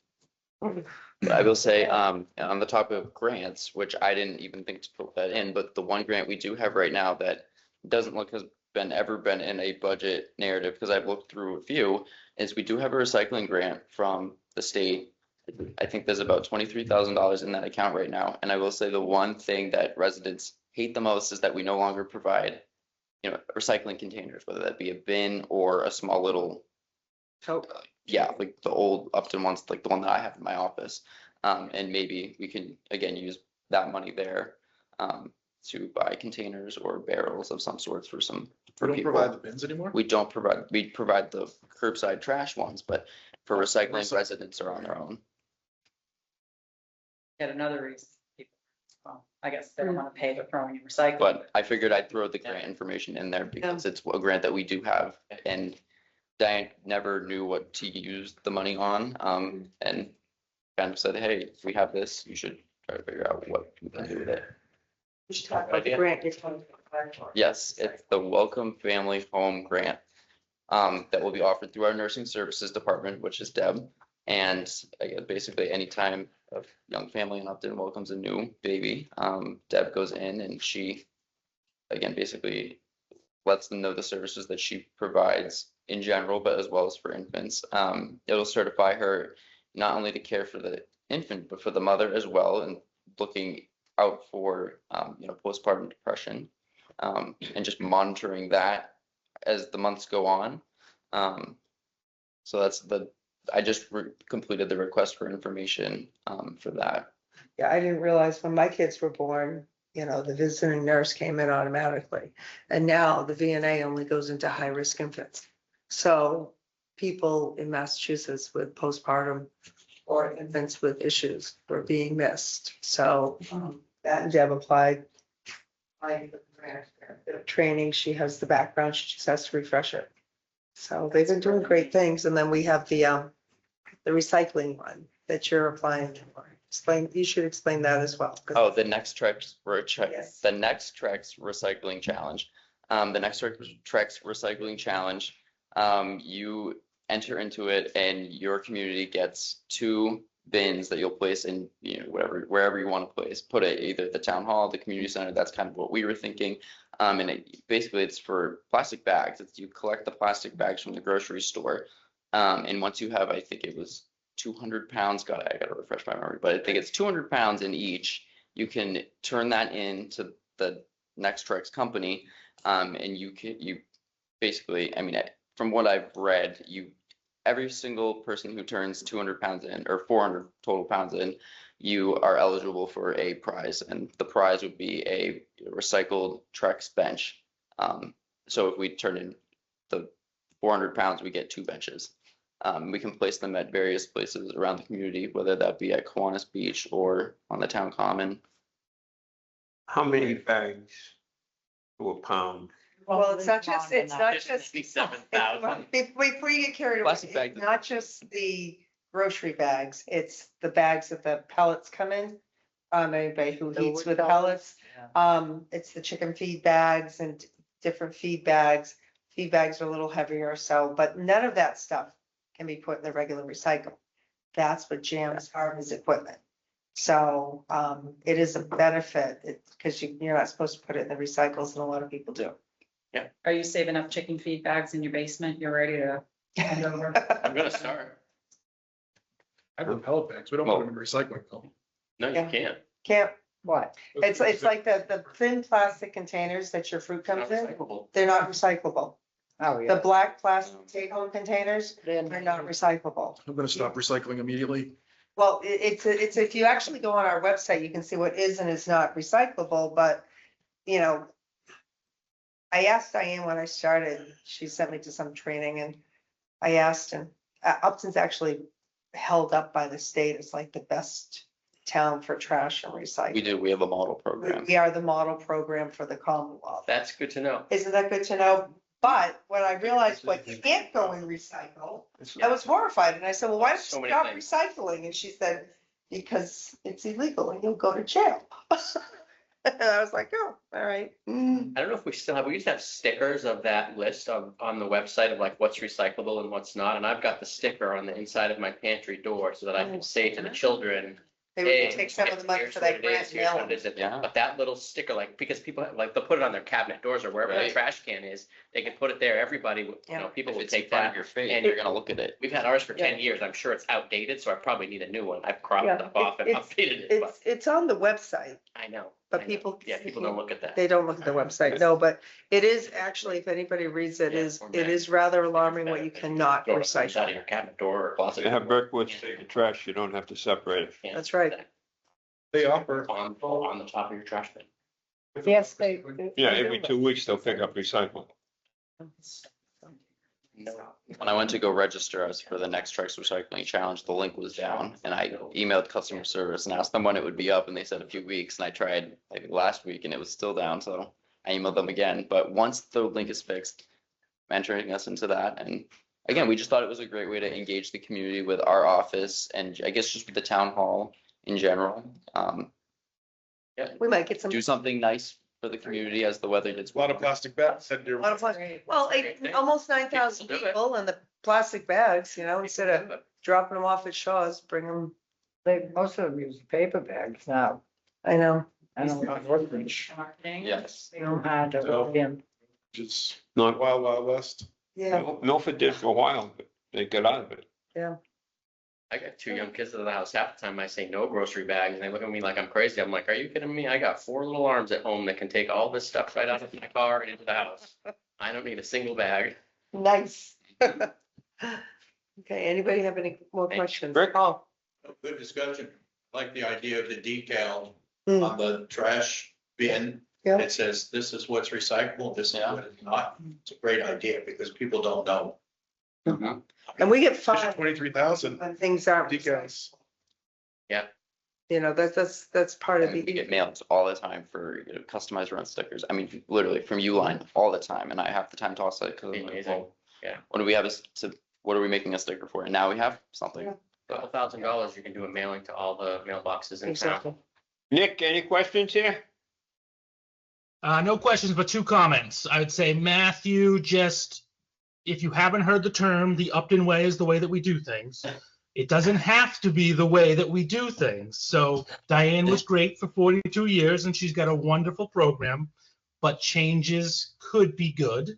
But I will say, on the topic of grants, which I didn't even think to put that in, but the one grant we do have right now that doesn't look has ever been in a budget narrative, because I've looked through a few, is we do have a recycling grant from the state. I think there's about $23,000 in that account right now. And I will say the one thing that residents hate the most is that we no longer provide, recycling containers, whether that be a bin or a small little, yeah, like the old Upton ones, like the one that I have in my office. And maybe we can, again, use that money there to buy containers or barrels of some sorts for
We don't
people.
provide the bins anymore?
We provide the curbside trash ones, but for recycling, residents are on their own.
Yet another reason. Well, I guess they don't want to pay for throwing in recycling.
But I figured I'd throw the grant information in there because it's a grant that we do have, and Diane never knew what to use the money on. And kind of said, hey, if we have this, you should try to figure out what we can do with it.
We should talk about the grant you're talking about.
Yes, it's the Welcome Family Home Grant that will be offered through our nursing services department, which is Deb. And again, basically anytime a young family in Upton welcomes a new baby, Deb goes in and she, again, basically lets them know the services that she provides in general, but as well as for infants. It'll certify her not only to care for the infant, but for the mother as well, and looking out for, postpartum depression, and just monitoring that as the months go on. So that's I just completed the request for information for that.
Yeah, I didn't realize when my kids were born, the visiting nurse came in automatically. And now the VNA only goes into high-risk infants. So people in Massachusetts with postpartum or infants with issues were being missed. So that and Deb applied. Training, she has the background, she just has to refresh it. So they've been doing great things. And then we have the recycling one that you're applying for. You should explain that as well.
Oh, the Next Trex,
Yes.
the Next Trex Recycling Challenge. The Next Trex Recycling Challenge, you enter into it and your community gets 2 bins that you'll place in, wherever you want to put it, either the town hall, the community center. That's kind of what we were thinking. And basically it's for plastic bags. You collect the plastic bags from the grocery store. And once you have, I think it was 200 pounds, I gotta refresh my memory, but I think it's 200 pounds in each. you can turn that into the Nextrex company. And you basically, I mean, from what I've read, every single person who turns 200 pounds in or 400 total pounds in, you are eligible for a prize, and the prize would be a recycled Trex bench. So if we turn in the 400 pounds, we get 2 benches. We can place them at various places around the community, whether that be at Kiwanis Beach or on the town common.
How many bags to a pound?
Well, it's not just,
$57,000.
before you get carried away,
Plastic bag.
it's not just the grocery bags, it's the bags that the pellets come in. Anybody who
The
eats
wood
with pellets,
yeah.
it's the chicken feed bags and different feed bags. Feed bags are a little heavier, so, but none of that stuff can be put in the regular recycle. That's what jams Harvey's equipment. So, it is a benefit, because you're not supposed to put it in the recycles, and a lot of people do.
Are you saving up chicken feed bags in your basement? You're ready to hand over?
I'm gonna start.
I have pellet bags. We don't put them in recycling though.
No,
Yeah.
you can't.
Can't,
What?
it's like the thin plastic containers that your fruit comes in, they're not recyclable.
Oh,
The
yeah.
black plastic take-home containers,
Then-
they're not recyclable.
I'm gonna stop recycling immediately.
Well, it's if you actually go on our website, you can see what is and is not recyclable, but, you know, I asked Diane when I started, she sent me to some training, and I asked, and Upton's actually held up by the state as like the best town for trash and recycling.
We have a model program.
We are the model program for the Commonwealth.
That's good to know.
Isn't that good to know? But when I realized what can't go in recycle, I was horrified, and I said, well, why don't
So
you
many
stop
things.
recycling? And she said, because it's illegal and you'll go to jail. And I was like, oh, all right. Mm.
I don't know if we still have, we used to have stickers of that list on the website of like what's recyclable and what's not. And I've got the sticker on the inside of my pantry door so that I can say to the children,
They
hey,
would take some of the money
here's
for
what
that
it
grant
is, here's what
mail.
it isn't.
Yeah.
But that little sticker, like, because people like, they'll put it on their cabinet doors or wherever the
Right.
trash can is, they can put it there, everybody, you
Yeah.
know, people
If
will
it's in
take
front of
that.
your face,
and-
you're gonna look at it.
We've had ours for
Yeah.
10 years. I'm sure it's outdated, so I probably need a new one. I've cropped
Yeah,
stuff off and
it's-
updated it, but
It's on the website,
I know.
but
I know.
people.
Yeah, people don't look at that.
They don't look at the website, no, but it is actually, if anybody reads it,
Yeah,
it is rather alarming what you cannot
Throw it inside of
recycle.
your cabinet door or closet.
You have Berkwood take the trash, you don't have to separate it.
Yeah.
That's right.
They offer.
On the top of your trash bin.
Yes, they.
Yeah,
they do
every
that.
2 weeks they'll pick up recycling.
When I went to go register us for the Nextrex Recycling Challenge, the link was down, and I emailed customer service and asked them when it would be up, and they said a few weeks, and I tried like last week and it was still down, so I emailed them again, but once the link is fixed, I'm entering us into that, and again, we just thought it was a great way to engage the community with our office, and I guess just with the town hall in general.
We might get some.
Do something nice for the community as the weather gets.
A lot of plastic bags. Said
A lot of plastic. Well, almost 9,000
People do it.
people and the plastic bags, you know, instead of dropping them off at Shaw's, bring them.
They, most of them use paper bags now.
I know.
I don't know what they
Marketing.
Yes.
know how to look in.
Just
Not,
Wild Wild West.
Yeah,
Milford did for a while, but they got out of it.
yeah.
I got 2 young kids at the house. Half the time I say no grocery bags and they look at me like I'm crazy. I'm like, are you kidding me? I got 4 little arms at home that can take all this stuff right out of my car and into the house. I don't need a single bag.
Nice. Okay, anybody have any more questions?
Rick?
Paul?
Good discussion. Like the idea of the decal
Hmm.
on the trash bin.
Yeah.
It says, this is what's recyclable, this is
Yeah.
what is not. It's a great idea because people don't know.
And we get fined
23,000
when things aren't.
decals.
You know, that's part of
We
the.
get mailed all the time for customized run stickers. I mean, literally from Uline all the time, and I have the time to toss it because I'm like,
Amazing.
well,
Yeah.
what do we have what are we making a sticker for? And now we have something.
Couple $1,000, you can do a mailing to all the mailboxes in
Exactly.
town.
Nick, any questions here?
No questions, but 2 comments. I would say, Matthew, just if you haven't heard the term, the Upton way is the way that we do things. It doesn't have to be the way that we do things. So Diane was great for 42 years and she's got a wonderful program, but changes could be good.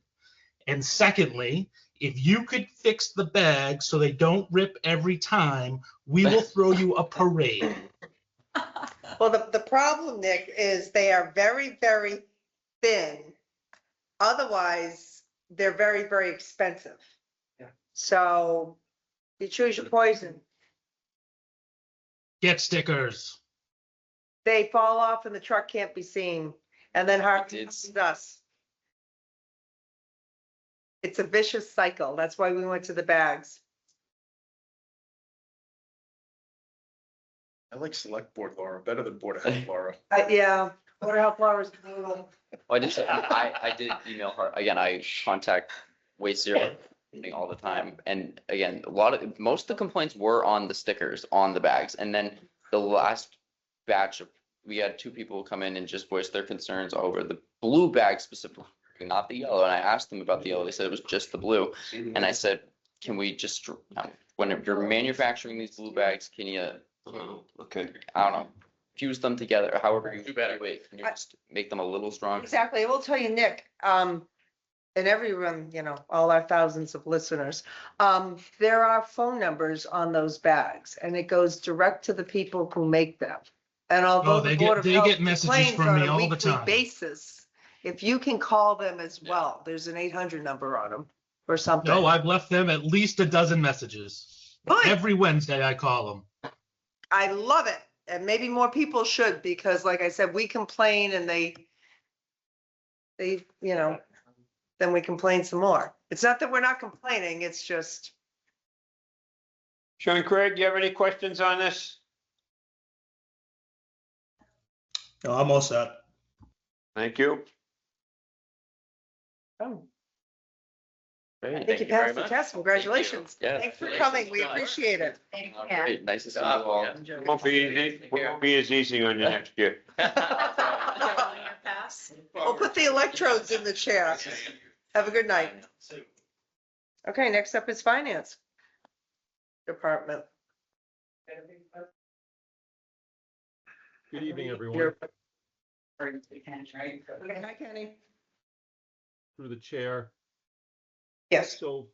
And secondly, if you could fix the bags so they don't rip every time, we will throw you a parade.
Well, the problem, Nick, is they are very, very thin. Otherwise, they're very, very expensive.
Yeah.
So you choose your poison.
Get stickers.
They fall off and the truck can't be seen, and then Harvey
did.
comes to us. It's a vicious cycle. That's why we went to the bags.
I like select board Laura, better than board of health Laura.
Yeah, Board of Health flowers brutal.
I did email her, again, I contact Waste Zero all the time, and again, most of the complaints were on the stickers on the bags, and then the last batch of, we had 2 people come in and just voice their concerns over the blue bag specifically, not the yellow, and I asked them about the yellow, they said it was just the blue, and I said, can we just, when you're manufacturing these blue bags, can you,
Okay.
I don't know, fuse them together, or however you do it, can you just make them a little stronger?
Exactly. I will tell you, Nick, and everyone, all our thousands of listeners, there are phone numbers on those bags, and it goes direct to the people who make them. And although the Board of
they
Health
get messages
complains
from
on
me
a
all the
weekly
time.
basis, if you can call them as well, there's an 800 number on them or something.
No, I've left them at least a dozen messages.
Good.
Every Wednesday I call them.
I love it. And maybe more people should, because like I said, we complain and they, then we complain some more. It's not that we're not complaining, it's just,
Sean Craig, you have any questions on this?
No, I'm all set.
Thank you.
I
Great,
think you
thank very
passed the
much.
test. Congratulations.
Yeah,
Thanks for
congratulations.
coming. We appreciate it.
All right, nice to see you all.
It won't be easy, it won't be as easy on you next year.
We'll put the electrodes in the chair. Have a good night. Okay, next up is Finance Department.
Good evening, everyone.
You're- Okay, hi, Kenny.
Through the chair.
Yes.
So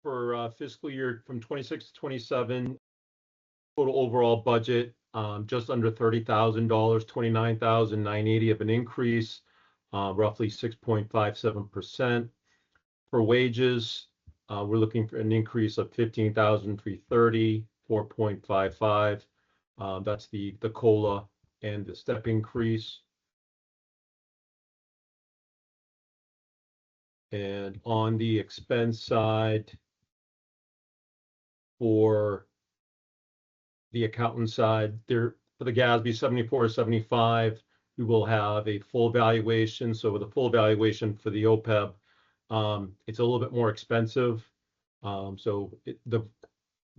for fiscal year from 26 to 27, total overall budget, just under $30,000, 29,980 of an increase, roughly 6.57%. For wages, we're looking for an increase of 15,330, 4.55. That's the COLA and the step increase. And on the expense side, for the accountant side, there for the GASB 7475, we will have a full valuation. So with a full valuation for the OPEB, it's a little bit more expensive. So the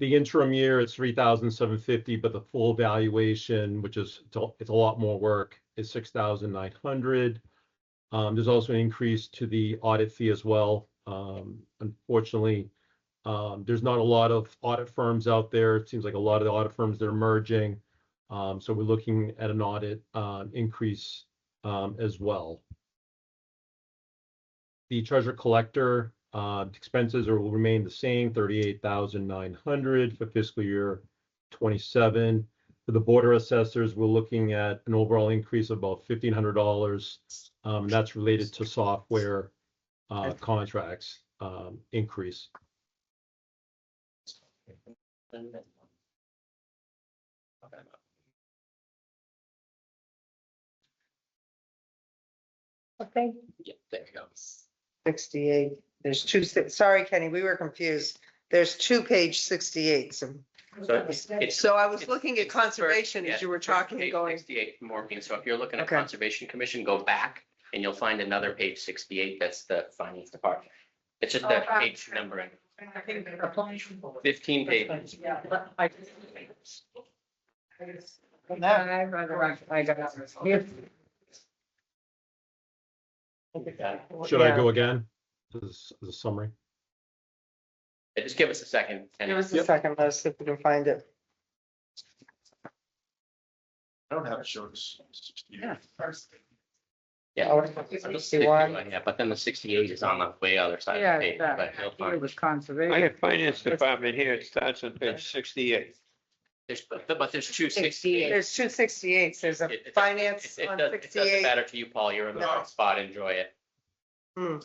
interim year it's 3,750, but the full valuation, which is it's a lot more work, is 6,900. There's also an increase to the audit fee as well. Unfortunately, there's not a lot of audit firms out there. It seems like a lot of the audit firms that are merging. So we're looking at an audit increase as well. The treasurer collector expenses will remain the same, 38,900 for fiscal year 27. For the border assessors, we're looking at an overall increase of about $1,500. That's related to software contracts increase.
Okay.
Yeah, there you go.
68. There's two, sorry, Kenny, we were confused. There's 2 page 68.
So it's-
So I was
it's-
looking at
it's the first-
conservation
yeah,
as you were
first
talking and
page
going,
68 more means, so if you're looking at
Okay.
Conservation Commission, go back and you'll find another page 68, that's the Finance Department. It's just a page numbering, 15 pages.
Should I go again? As a summary?
Yeah, just give us a second. and-
Give us a second, let's see if we can find it.
I don't have it shown as 68.
Yeah.
Oh,
On the
61.
Yeah, but then the 68 is on the way other side of the page, but you'll
It
find.
was
I
conservation.
have finance department here, it starts on page 68.
But there's 268.
There's 268, there's a finance
It
on
doesn't
68.
matter to you, Paul. You're in the
No.
right spot. Enjoy it.
Hmm.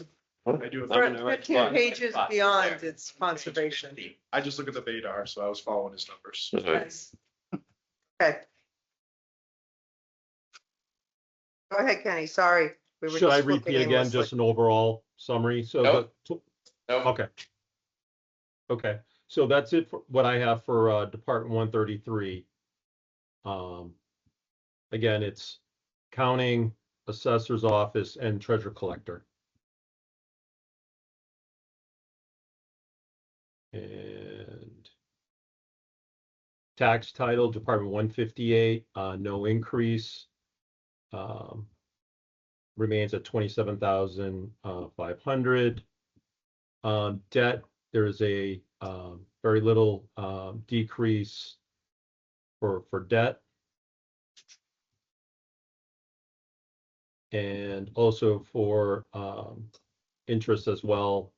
I do.
I'm in the right
15
spot.
pages beyond, it's conservation.
I just look at the Vadar, so I was following his numbers.
Nice. Okay. Go ahead, Kenny, sorry. We were
Should I
just looking
repeat again,
aimlessly.
just an overall summary? So
Nope.
the,
Nope.
okay. Okay, so that's it for what I have for Department 133. Again, it's counting, assessor's office, and treasurer collector. And tax title, Department 158, no increase. Remains at 27,500. Debt, there is a very little decrease for debt. And also for interest as well,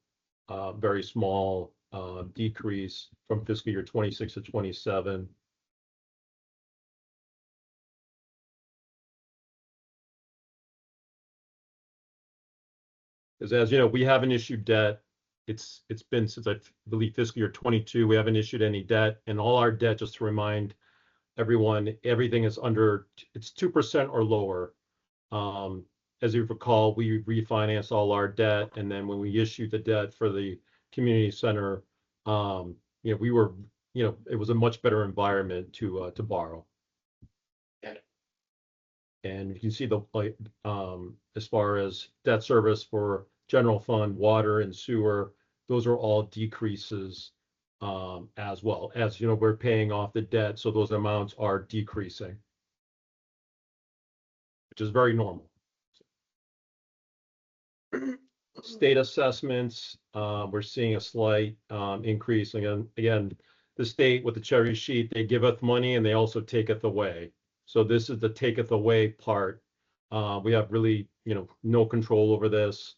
very small decrease from fiscal year 26 to 27. Because as you know, we haven't issued debt. It's been since I believe fiscal year 22, we haven't issued any debt, and all our debt, just to remind everyone, everything is under, it's 2% or lower. As you recall, we refinanced all our debt, and then when we issued the debt for the community center, we were, it was a much better environment to borrow. And you can see the as far as debt service for general fund, water and sewer, those are all decreases as well. As we're paying off the debt, so those amounts are decreasing, which is very normal. State assessments, we're seeing a slight increase. Again, the state with the cherry sheet, they giveth money and they also taketh away. So this is the taketh away part. We have really, no control over this.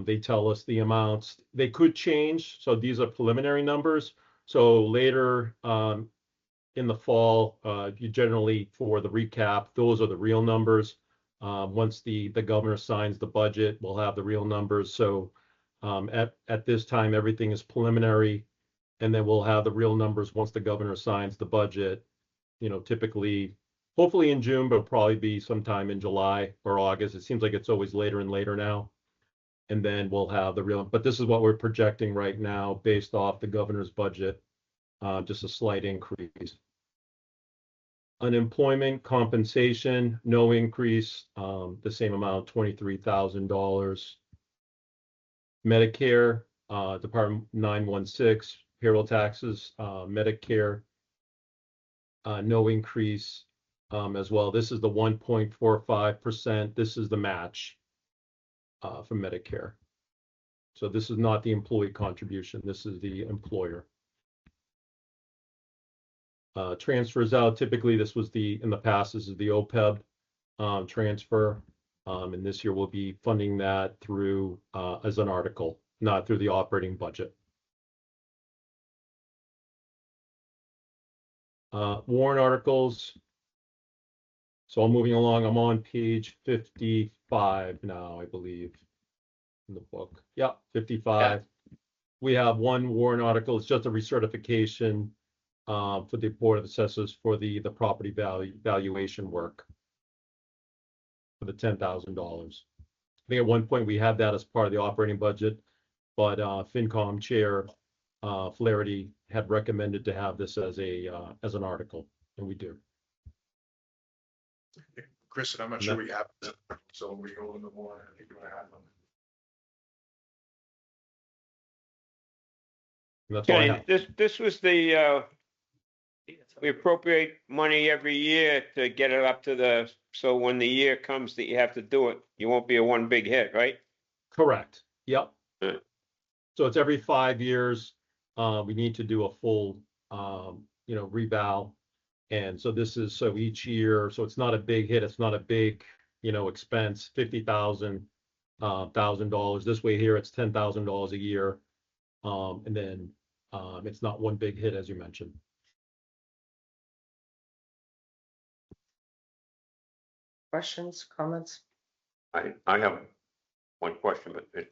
They tell us the amounts. They could change. So these are preliminary numbers. So later in the fall, you generally, for the recap, those are the real numbers. Once the governor signs the budget, we'll have the real numbers. So at this time, everything is preliminary, and then we'll have the real numbers once the governor signs the budget. Typically, hopefully in June, but it'll probably be sometime in July or August. It seems like it's always later and later now. And then we'll have the real, but this is what we're projecting right now based off the governor's budget, just a slight increase. Unemployment compensation, no increase, the same amount, $23,000. Medicare, Department 916, payroll taxes, Medicare, no increase as well. This is the 1.45%. This is the match from Medicare. So this is not the employee contribution. This is the employer. Transfers out, typically this was in the past, this is the OPEB transfer. And this year we'll be funding that through as an article, not through the operating budget. Warrant articles. So I'm moving along. I'm on page 55 now, I believe, in the book. Yeah, 55. Yeah. We have one warrant article. It's just a recertification for the Board of Assessors for the property valuation work for the $10,000. I think at one point we had that as part of the operating budget, but FinCom Chair Flaherty had recommended to have this as an article, and we do.
Kristen, I'm not sure we have them, so when we go into more, I think we're gonna have them.
That's all I
Okay,
have.
this was the, we appropriate money every year to get it up to so when the year comes that you have to do it, you won't be a one big hit, right?
Correct. Yep.
Right.
So it's every 5 years. We need to do a full, reval. And so this is, so each year, so it's not a big hit. It's not a big, expense, $50,000. This way here, it's $10,000 a year. And then it's not one big hit, as you mentioned.
questions, comments?
I have one question, but it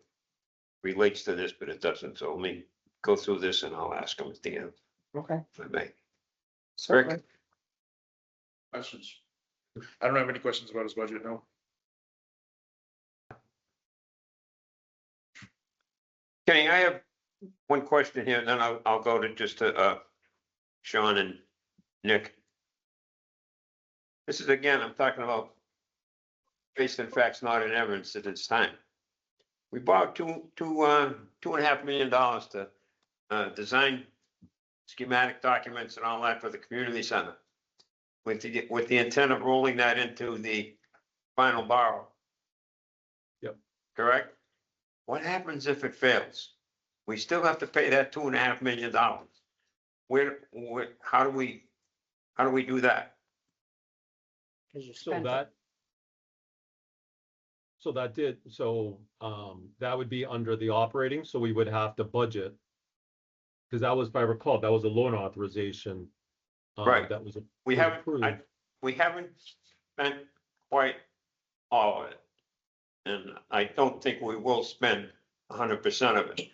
relates to this, but it doesn't, so let me go through this and I'll ask them at the end,
Okay.
if I may.
Certainly.
Questions? I don't have any questions about his budget, no.
Kenny, I have one question here, and then I'll go to just to Sean and Nick. This is again, I'm talking about based in facts, not in evidence at this time. We borrowed $2.5 million to design schematic documents and all that for the community center. With the intent of rolling that into the final borrow.
Yep.
Correct? What happens if it fails? We still have to pay that $2.5 million. How do we do that?
Because you
So
spent it.
that would be under the operating, so we would have to budget. Because that was, if I recall, that was a loan authorization.
Right.
That was.
We
was
haven't,
approved.
we haven't spent quite all of it. And I don't think we will spend 100% of it.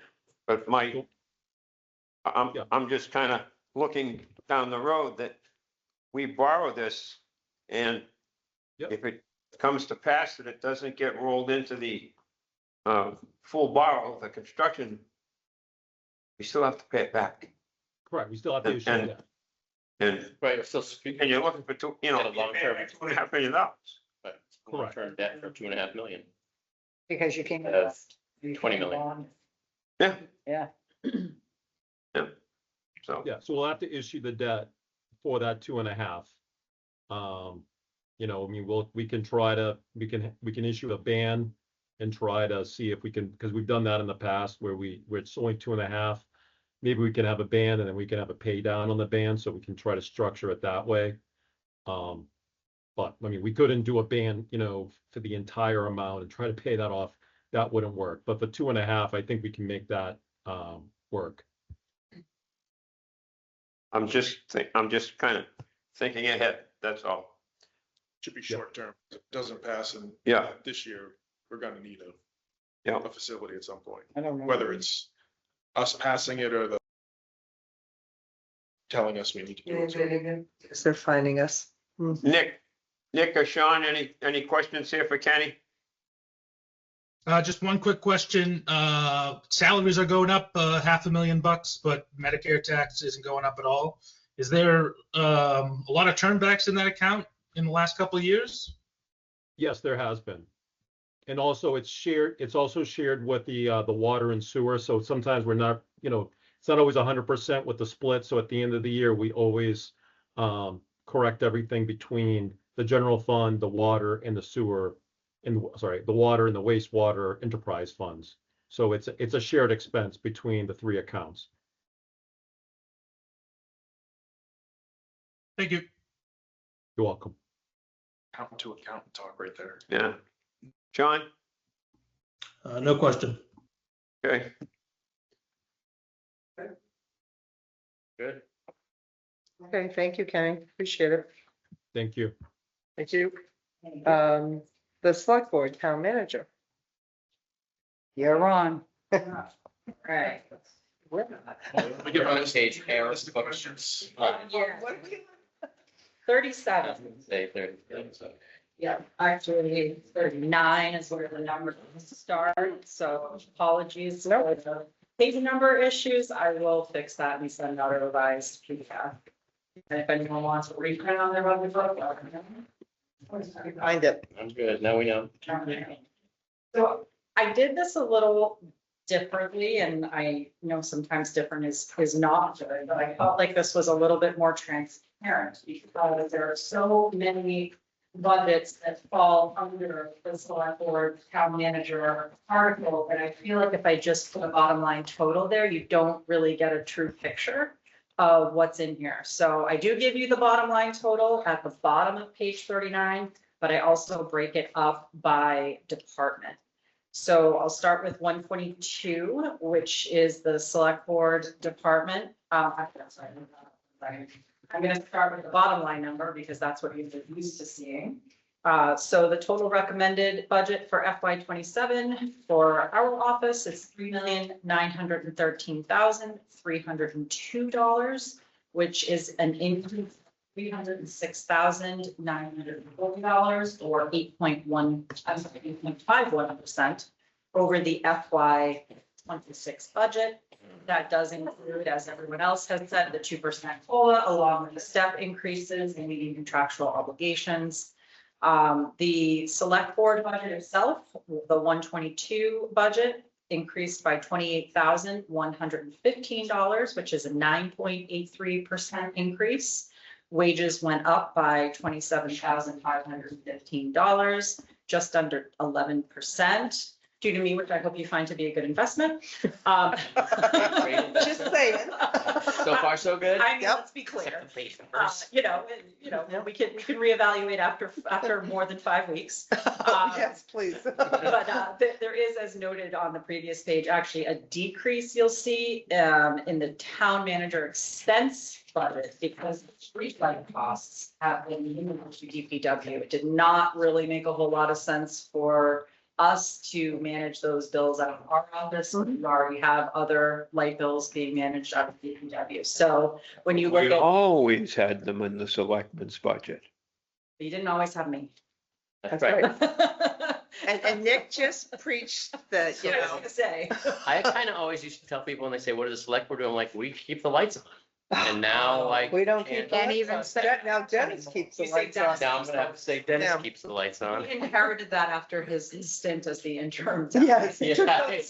But I'm just kind of looking down the road that we borrow this and
Yep.
if it comes to pass that it doesn't get rolled into the full borrow, the construction, we still have to pay it back.
Correct, we still have to issue
And-
that.
And,
Right, we're still speaking.
and you're looking for two, you know,
At a long-term-
$2.5 million.
Long-term debt for 2.5 million.
Because you can't.
Of 20 million.
Yeah.
Yeah.
So.
Yeah, so we'll have to issue the debt for that 2.5. You know, I mean, we can issue a ban and try to see if we can, because we've done that in the past where it's only 2.5. Maybe we can have a ban and then we can have a pay down on the ban, so we can try to structure it that way. But I mean, we couldn't do a ban, you know, for the entire amount and try to pay that off. That wouldn't work. But for 2.5, I think we can make that work.
I'm just kind of thinking ahead, that's all.
Should be short term. If it doesn't pass and
Yeah.
this year, we're gonna need a facility at some point,
I don't know.
whether it's us passing it or the telling us we need to do it.
Because they're finding us.
Nick or Sean, any questions here for Kenny?
Just one quick question. Salaries are going up $500,000, but Medicare tax isn't going up at all. Is there a lot of turnbacks in that account in the last couple of years?
Yes, there has been. And also it's also shared with the water and sewer. So sometimes we're not, you know, it's not always 100% with the split. So at the end of the year, we always correct everything between the general fund, the water and the sewer, the water and the wastewater enterprise funds. So it's a shared expense between the three accounts.
Thank you.
You're welcome.
Accountant to accountant talk right there.
Yeah. Sean?
No question.
Okay.
Good.
Okay, thank you, Kenny. Appreciate it.
Thank you.
Thank you. The select board, town manager.
You're on.
Right.
We get
On
on
the page, Aaron.
list of questions.
Yeah. 37.
Say 30. So.
Yeah, actually 39 is where the numbers start, so apologies for the page number issues. I will fix that and send out a revised PDF. And if anyone wants to reprint on their budget book, let me know.
Find it.
I'm good. Now we know.
So I did this a little differently, and I know sometimes different is not good, but I felt like this was a little bit more transparent because there are so many budgets that fall under the select board town manager article, and I feel like if I just put a bottom line total there, you don't really get a true picture of what's in here. So I do give you the bottom line total at the bottom of page 39, but I also break it up by department. So I'll start with 122, which is the select board department. I'm going to start with the bottom line number because that's what you're used to seeing. So the total recommended budget for FY 27 for our office is $3,913,302, which is an increase of $306,940 or 8.51% over the FY 26 budget. That does include, as everyone else has said, the 2% COLA along with the step increases and meeting contractual obligations. The select board budget itself, the 122 budget increased by $28,115, which is a 9.83% increase. Wages went up by $27,515, just under 11%. Due to me, which I hope you find to be a good investment.
Just saying.
So far, so good?
I mean, let's be clear. You know, we can reevaluate after more than 5 weeks.
Yes, please.
But there is, as noted on the previous page, actually a decrease you'll see in the town manager expense budget because the street light costs have been moved to DPW. It did not really make a whole lot of sense for us to manage those bills out of our office. We already have other light bills being managed out of DPW. So when you look
We
at,
always had them in the selectmen's budget.
you didn't always have me.
That's right.
And Nick just preached that, you
I was
know.
gonna say.
I kind of always used to tell people when they say, what does the select board do? I'm like, we keep the lights on. And now like.
We don't keep.
Can't even say-
Now Dennis keeps the
You say
lights on.
Dennis.
Now I'm gonna have to say Dennis
Yeah.
keeps the lights on.
He inherited that after his stint as the interim.
Yes.
Yeah, so
That was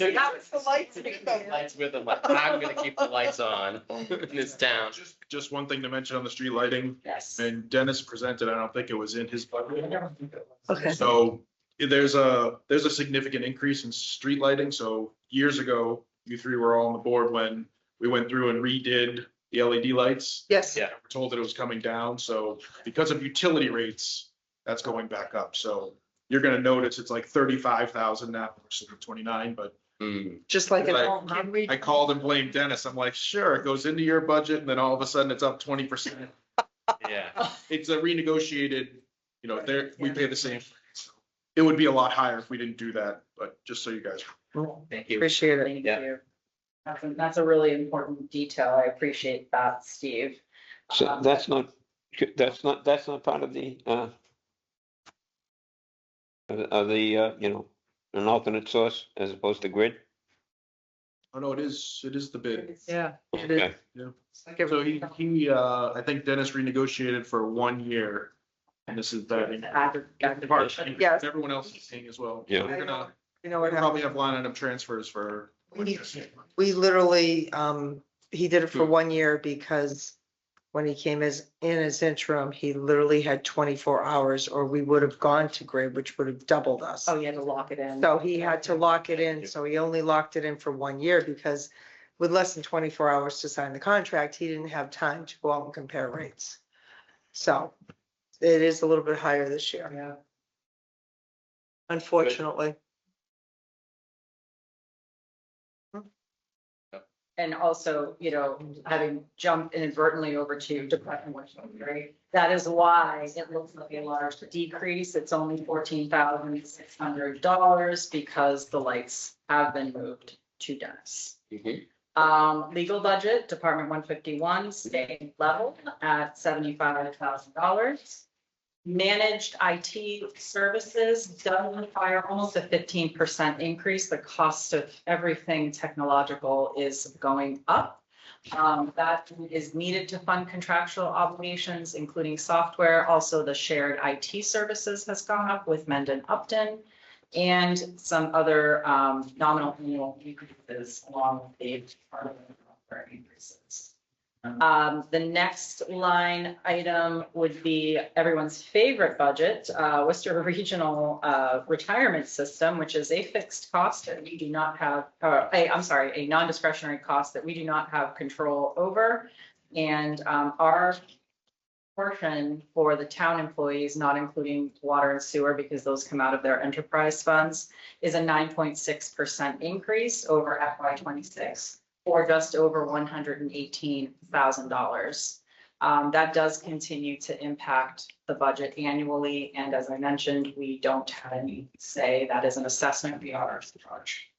the lights.
Took the lights with him, like, I'm gonna keep the lights on in this town.
Just one thing to mention on the street lighting,
Yes.
and Dennis presented, I don't think it was in his budget.
Okay.
So there's a significant increase in street lighting. So years ago, you three were all on the board when we went through and redid the LED lights.
Yes.
Yeah.
We're told that it was coming down. So because of utility rates, that's going back up. So you're gonna notice it's like 35,000 now versus 29, but
Just like at
Like-
home. Huh?
I called and blamed Dennis. I'm like, sure, it goes into your budget and then all of a sudden it's up 20%.
Yeah.
It's a renegotiated, you know, we pay the same. It would be a lot higher if we didn't do that, but just so you guys.
Thank you.
Appreciate it.
Thank
Yeah.
you. That's a really important detail. I appreciate that, Steve.
So that's not part of the, you know, an alternate source as opposed to grid?
Oh, no, it is the bid.
Yeah. It is.
Okay.
It's like
So
every-
I think Dennis renegotiated for 1 year. And this is that.
Yes.
Everyone else is seeing as well. So
Yeah.
We're gonna
You know what happened?
probably have line item transfers for.
We literally, he did it for 1 year because when he came in as interim, he literally had 24 hours or we would have gone to grid, which would have doubled us.
Oh, you had to lock it in.
So he had to lock it in. So he only locked it in for 1 year because with less than 24 hours to sign the contract, he didn't have time to go out and compare rates. So it is a little bit higher this year.
Yeah.
Unfortunately.
And also, you know, having jumped inadvertently over to Department of Treasury, that is why it looks like a large decrease. It's only $14,600 because the lights have been moved to Dennis. Legal budget, Department 151, staying level at $75,000. Managed IT services does require almost a 15% increase. The cost of everything technological is going up. That is needed to fund contractual obligations, including software. Also, the shared IT services has gone up with Mendon Upton and some other nominal annual increases along with the software increases. The next line item would be everyone's favorite budget, Worcester Regional Retirement System, which is a fixed cost that we do not have, a non-discretionary cost that we do not have control over. And our portion for the town employees, not including water and sewer, because those come out of their enterprise funds, is a 9.6% increase over FY26. Or just over $118,000. That does continue to impact the budget annually, and as I mentioned, we don't have any say. That is an assessment we are in charge.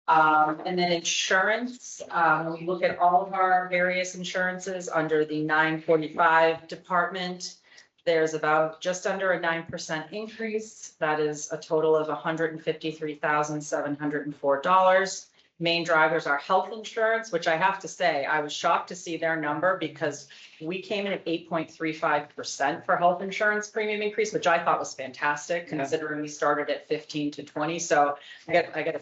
And then insurance, when we look at all of our various insurances under the 945 department, there's about just under a 9% increase. That is a total of $153,704. Main drivers are health insurance, which I have to say, I was shocked to see their number because we came in at 8.35% for health insurance premium increase, which I thought was fantastic considering we started at 15 to 20. So I get a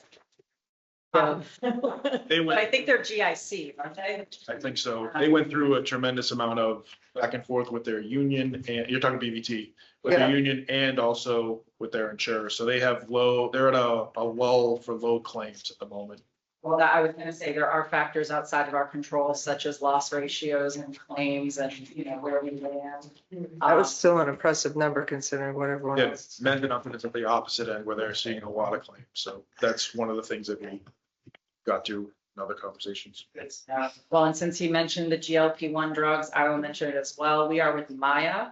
but I think they're GIC, aren't they?
I think so. They went through a tremendous amount of back and forth with their union, and you're talking BVT, with their union and also with their insurer. So they have they're at a lull for low claims at the moment.
Well, I was gonna say there are factors outside of our control, such as loss ratios and claims and, where we land.
That was still an impressive number considering what everyone
Yeah,
else.
Mendon is at the opposite end where they're seeing a lot of claims. So that's one of the things that we got to in other conversations.
Well, and since you mentioned the GLP-1 drugs, I will mention it as well. We are with Maya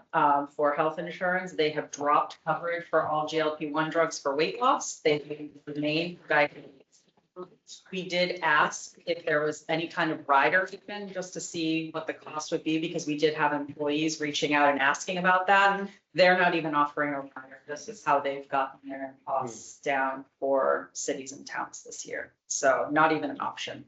for health insurance. They have dropped coverage for all GLP-1 drugs for weight loss. They remain diabetes. We did ask if there was any kind of rider even just to see what the cost would be because we did have employees reaching out and asking about that. They're not even offering a rider. This is how they've gotten their costs down for cities and towns this year. So not even an option.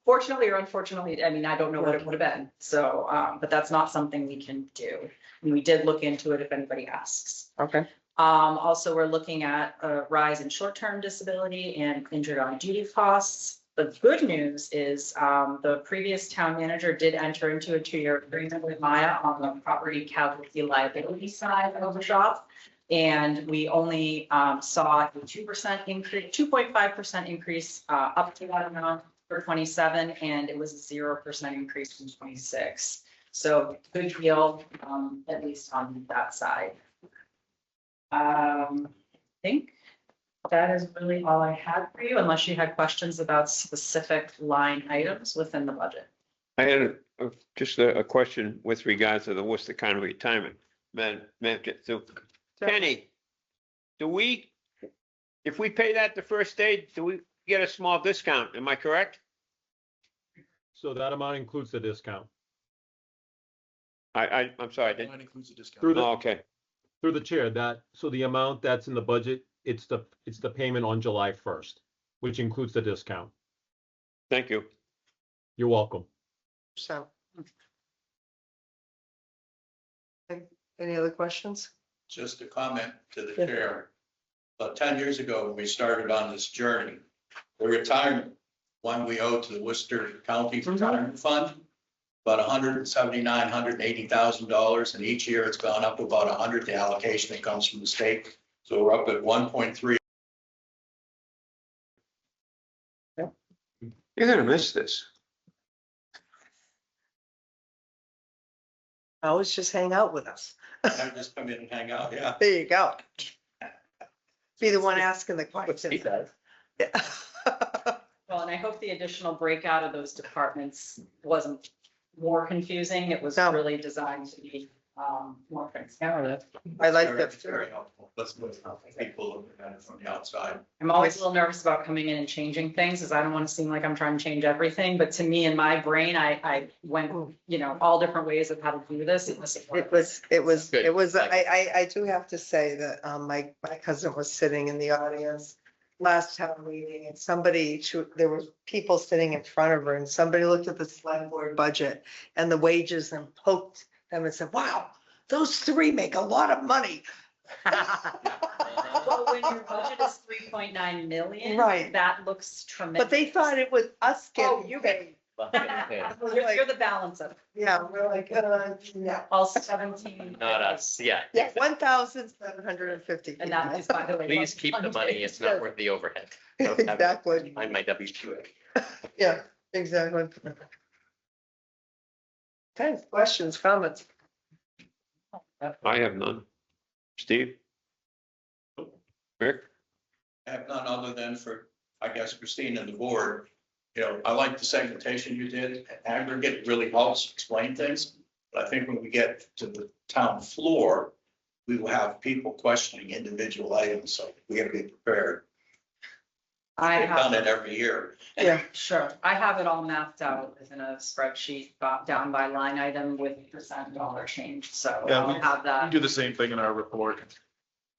Fortunately or unfortunately, I mean, I don't know what it would have been. So, but that's not something we can do. And we did look into it if anybody asks.
Okay.
Also, we're looking at a rise in short-term disability and injured on duty costs. The good news is the previous town manager did enter into a 2-year agreement with Maya on the property casualty liability side of the shop. And we only saw a 2% increase, 2.5% increase up to that amount for 27, and it was a 0% increase from 26. So good deal, at least on that side. I think that is really all I had for you, unless you had questions about specific line items within the budget.
I had just a question with regards to the Worcester County retirement. So Kenny, if we pay that the first day, do we get a small discount? Am I correct?
So that amount includes the discount.
I'm sorry.
That includes the discount.
Through the,
Okay.
through the chair, so the amount that's in the budget, it's the payment on July 1st, which includes the discount.
Thank you.
You're welcome.
So. Any other questions?
Just a comment to the chair. About 10 years ago, when we started on this journey, the retirement one we owe to the Worcester County Retirement Fund, about $179,000, and each year it's gone up about 100, the allocation that comes from the state. So we're up at 1.3.
You're gonna miss this.
Always just hang out with us.
I just come in and hang out, yeah.
There you go. Be the one asking the question.
He does.
Yeah.
Well, and I hope the additional breakout of those departments wasn't more confusing. It was really designed to be more transparent.
I like
Very-
that.
It's very helpful. Let's people looking at it from the outside.
I'm always a little nervous about coming in and changing things, because I don't want to seem like I'm trying to change everything. But to me, in my brain, I went, all different ways of how to do this. It was,
Good.
I do have to say that my cousin was sitting in the audience last town meeting, and there was people sitting in front of her, and somebody looked at the select board budget and the wages and poked them and said, wow, those three make a lot of money.
well, when your budget is 3.9 million,
Right.
that looks tremendous.
But they thought it was us getting paid.
You're the balance of it.
Yeah, we're like, yeah.
All 17.
Not us, yeah.
Yeah, 1,750.
And that is, by the way.
Please keep the money, it's not worth the overhead.
Exactly.
Find my W-2.
Yeah, exactly. Okay, questions, comments?
I have none. Steve? Rick?
I have none other than for, I guess, Christine and the board.
I like the segmentation you did. Aggregate really helps explain things. But I think when we get to the town floor, we will have people questioning individual items, so we gotta be prepared.
I
They've done
have,
it every year.
Yeah,
sure, I have it all mapped out in a spreadsheet, down by line item with percent dollar change, so
Yeah,
I'll have
We
that.
do the same thing in our report.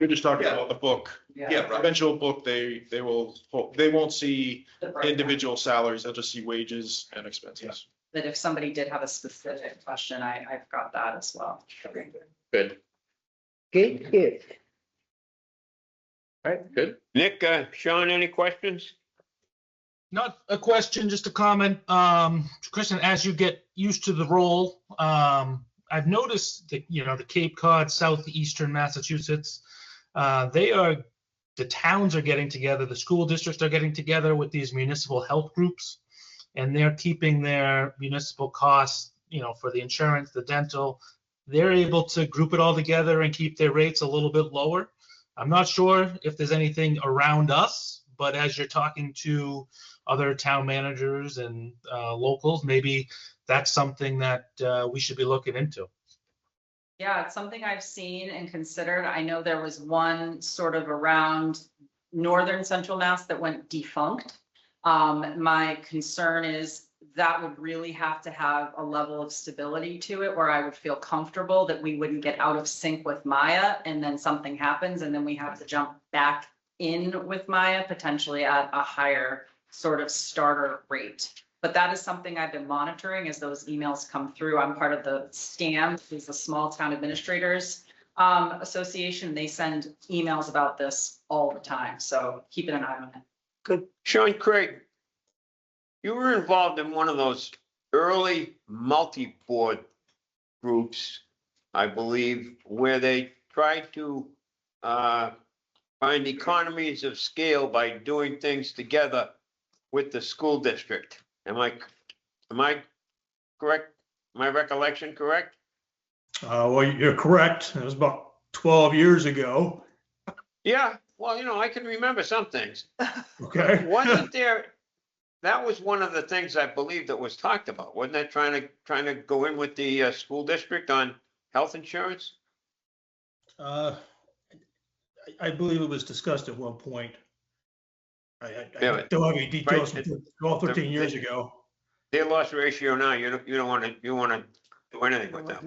We're just talking about the book.
Yeah.
Eventual book, they won't see
The breakdown.
individual salaries, they'll just see wages and expenses.
That if somebody did have a specific question, I've got that as well.
Good,
Good.
good.
Nick, Sean, any questions?
Not a question, just a comment. Kristen, as you get used to the role, I've noticed that, the Cape Cod, southeastern Massachusetts, the towns are getting together, the school districts are getting together with these municipal health groups, and they're keeping their municipal costs, for the insurance, the dental. They're able to group it all together and keep their rates a little bit lower. I'm not sure if there's anything around us, but as you're talking to other town managers and locals, maybe that's something that we should be looking into.
Yeah, it's something I've seen and considered. I know there was one sort of around northern central Mass that went defunct. My concern is that would really have to have a level of stability to it where I would feel comfortable that we wouldn't get out of sync with Maya and then something happens and then we have to jump back in with Maya, potentially at a higher sort of starter rate. But that is something I've been monitoring as those emails come through. I'm part of the STAM, which is the Small Town Administrators Association. They send emails about this all the time, so keeping an eye on it.
good.
Sean Craig, you were involved in one of those early multi-board groups, I believe, where they tried to find economies of scale by doing things together with the school district. Am I correct? My recollection correct?
Well, you're correct. It was about 12 years ago.
Yeah, well, I can remember some things.
Okay.
Wasn't there, that was one of the things I believe that was talked about, wasn't that trying to go in with the school district on health insurance?
I believe it was discussed at one point. I
Yeah,
don't have any details
right,
from 12, 13 years ago.
Their loss ratio now, you don't want to do anything with them.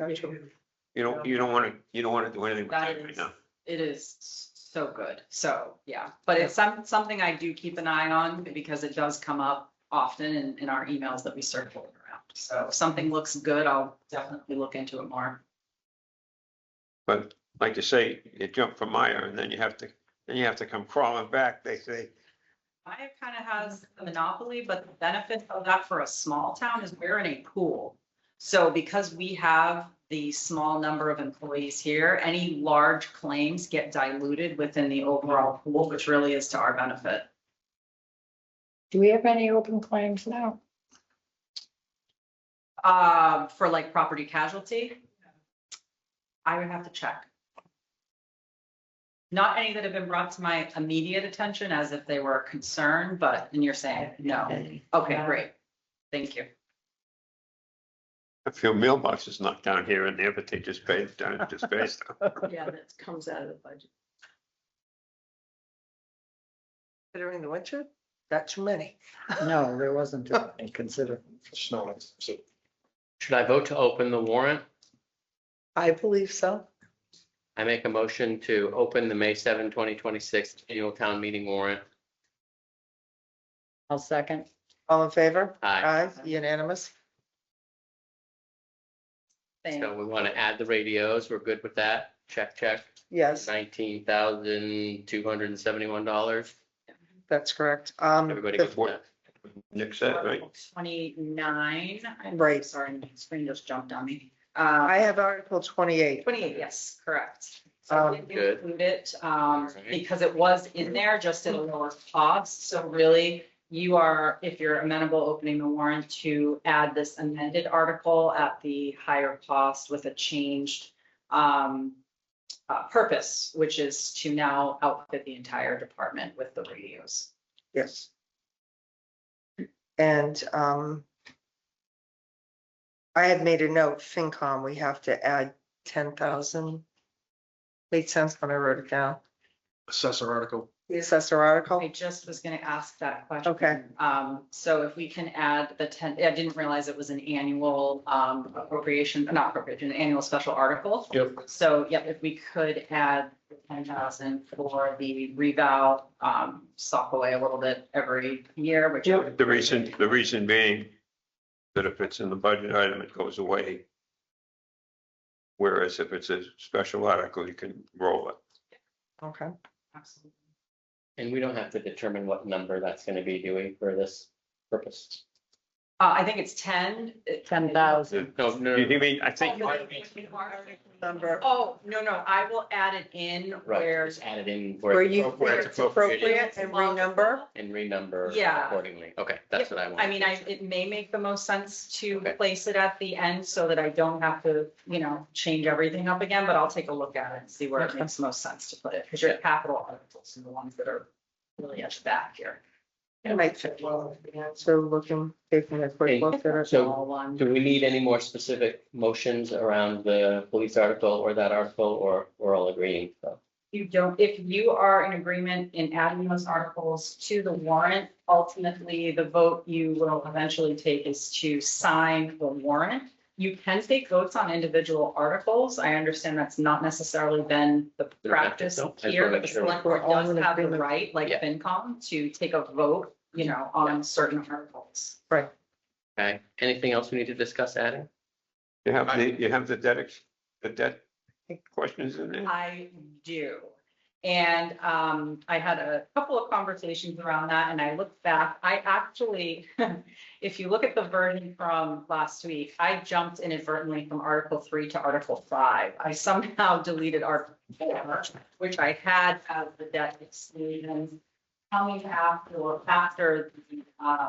You don't want to do anything with
That
them right
is,
now.
it is so good. So, yeah, but it's something I do keep an eye on because it does come up often in our emails that we circulate around. So if something looks good, I'll definitely look into it more.
But like you say, you jump from Maya and then you have to come crawling back, they say.
Maya kind of has the monopoly, but the benefit of that for a small town is we're in a pool. So because we have the small number of employees here, any large claims get diluted within the overall pool, which really is to our benefit.
Do we have any open claims now?
For like property casualty, I would have to check. Not any that have been brought to my immediate attention as if they were a concern, and you're saying no. Okay, great. Thank you.
A few mailboxes knocked down here and there, but they just paid stuff.
Yeah, that comes out of the budget. Considering the winter, not too many.
No, there wasn't any consider.
Snow. So
Should I vote to open the warrant?
I believe so.
I make a motion to open the May 7, 2026 annual town meeting warrant.
I'll second.
All in favor?
Aye.
Unanimous.
So we want to add the radios. We're good with that. Check.
Yes,
$19,271.
that's correct.
Everybody good with that?
Nick said, right?
29. I'm
Right.
Sorry, my screen just jumped on me.
I have Article 28.
28, yes, correct. So I didn't
Good.
include it because it was in there just at a lower cost. So really, if you're amenable opening the warrant to add this amended article at the higher cost with a changed purpose, which is to now outfit the entire department with the radios.
Yes. And I had made a note, FinCom, we have to add 10,000. Made sense when I wrote it down.
Assessor article.
The assessor article.
I just was gonna ask that question.
Okay.
So if we can add the 10, I didn't realize it was an annual, appropriation, not appropriation, an annual special article.
Yep.
So, yep, if we could add 10,000 for the reval, sock away a little bit every year, which.
The reason being that if it's in the budget item, it goes away. Whereas if it's a special article, you can roll it.
Okay.
Absolutely.
And we don't have to determine what number that's gonna be doing for this purpose.
I think it's 10.
10,000.
No,
You mean, I think.
Number.
Oh, no, I will add it in
Right,
where.
just add it in
Where you
where
think it's appropriate and renumber.
and renumber
Yeah.
accordingly. Okay, that's what I want.
I mean, it may make the most sense to
Okay.
place it at the end so that I don't have to, change everything up again, but I'll take a look at it and see where it
Okay.
makes most sense to put it. Because your
Yeah.
capital articles are the ones that are really at the back here.
It might fit well. So looking, taking a quick look at it.
So
All one.
do we need any more specific motions around the police article or that article, or we're all agreeing? So
You don't, if you are in agreement in adding those articles to the warrant, ultimately, the vote you will eventually take is to sign the warrant. You can take votes on individual articles. I understand that's not necessarily been the practice
No, I just
here,
wanna
but the
make sure.
select board
We're all
does
in
have the
agreement.
right, like
Yeah.
FinCom, to take a vote, on certain articles.
Right.
okay, anything else we need to discuss adding?
You have the debt questions in there?
I do. And I had a couple of conversations around that and I looked back, I actually, if you look at the version from last week, I jumped inadvertently from Article 3 to Article 5. I somehow deleted Article 4, which I had as the debt exclusion coming after the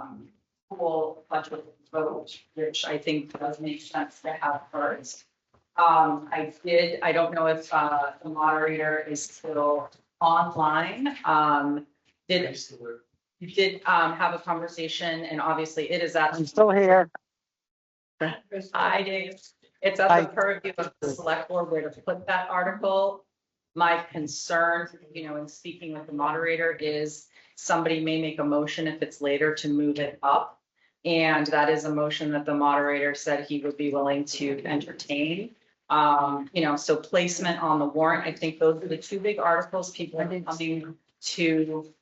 pool budget vote, which I think does make sense to have first. I don't know if the moderator is still online. Did have a conversation and obviously it is at.
I'm still here.
Hi, Dave. It's at the purview of the select board where to put that article. My concern, in speaking with the moderator is somebody may make a motion if it's later to move it up. And that is a motion that the moderator said he would be willing to entertain. So placement on the warrant, I think those are the two big articles people are coming to.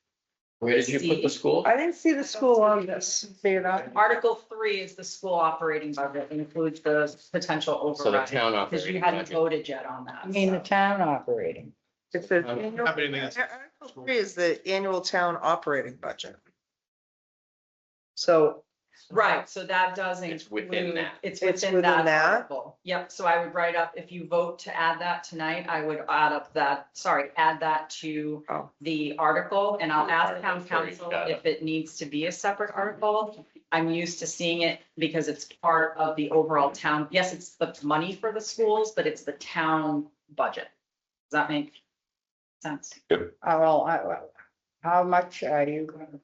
Where did you put the school?
I didn't see the school on this. See it on?
Article 3 is the school operating budget, includes the potential
So the
override.
town
Because you
operating
hadn't
budget.
voted yet on that.
I mean, the
so.
town operating.
It's the
Um,
annual-
Have anything else?
Article 3 is the annual town operating budget. So
Right, so that does
It's within
include,
that.
it's
It's
within
within
that
that?
article. Yep, so I would write up, if you vote to add that tonight, I would add that to
Oh.
the article, and I'll ask town
Article 3,
council
got it.
if it needs to be a separate article. I'm used to seeing it because it's part of the overall town, yes, it's the money for the schools, but it's the town budget. Does that make sense?
How much are you going to?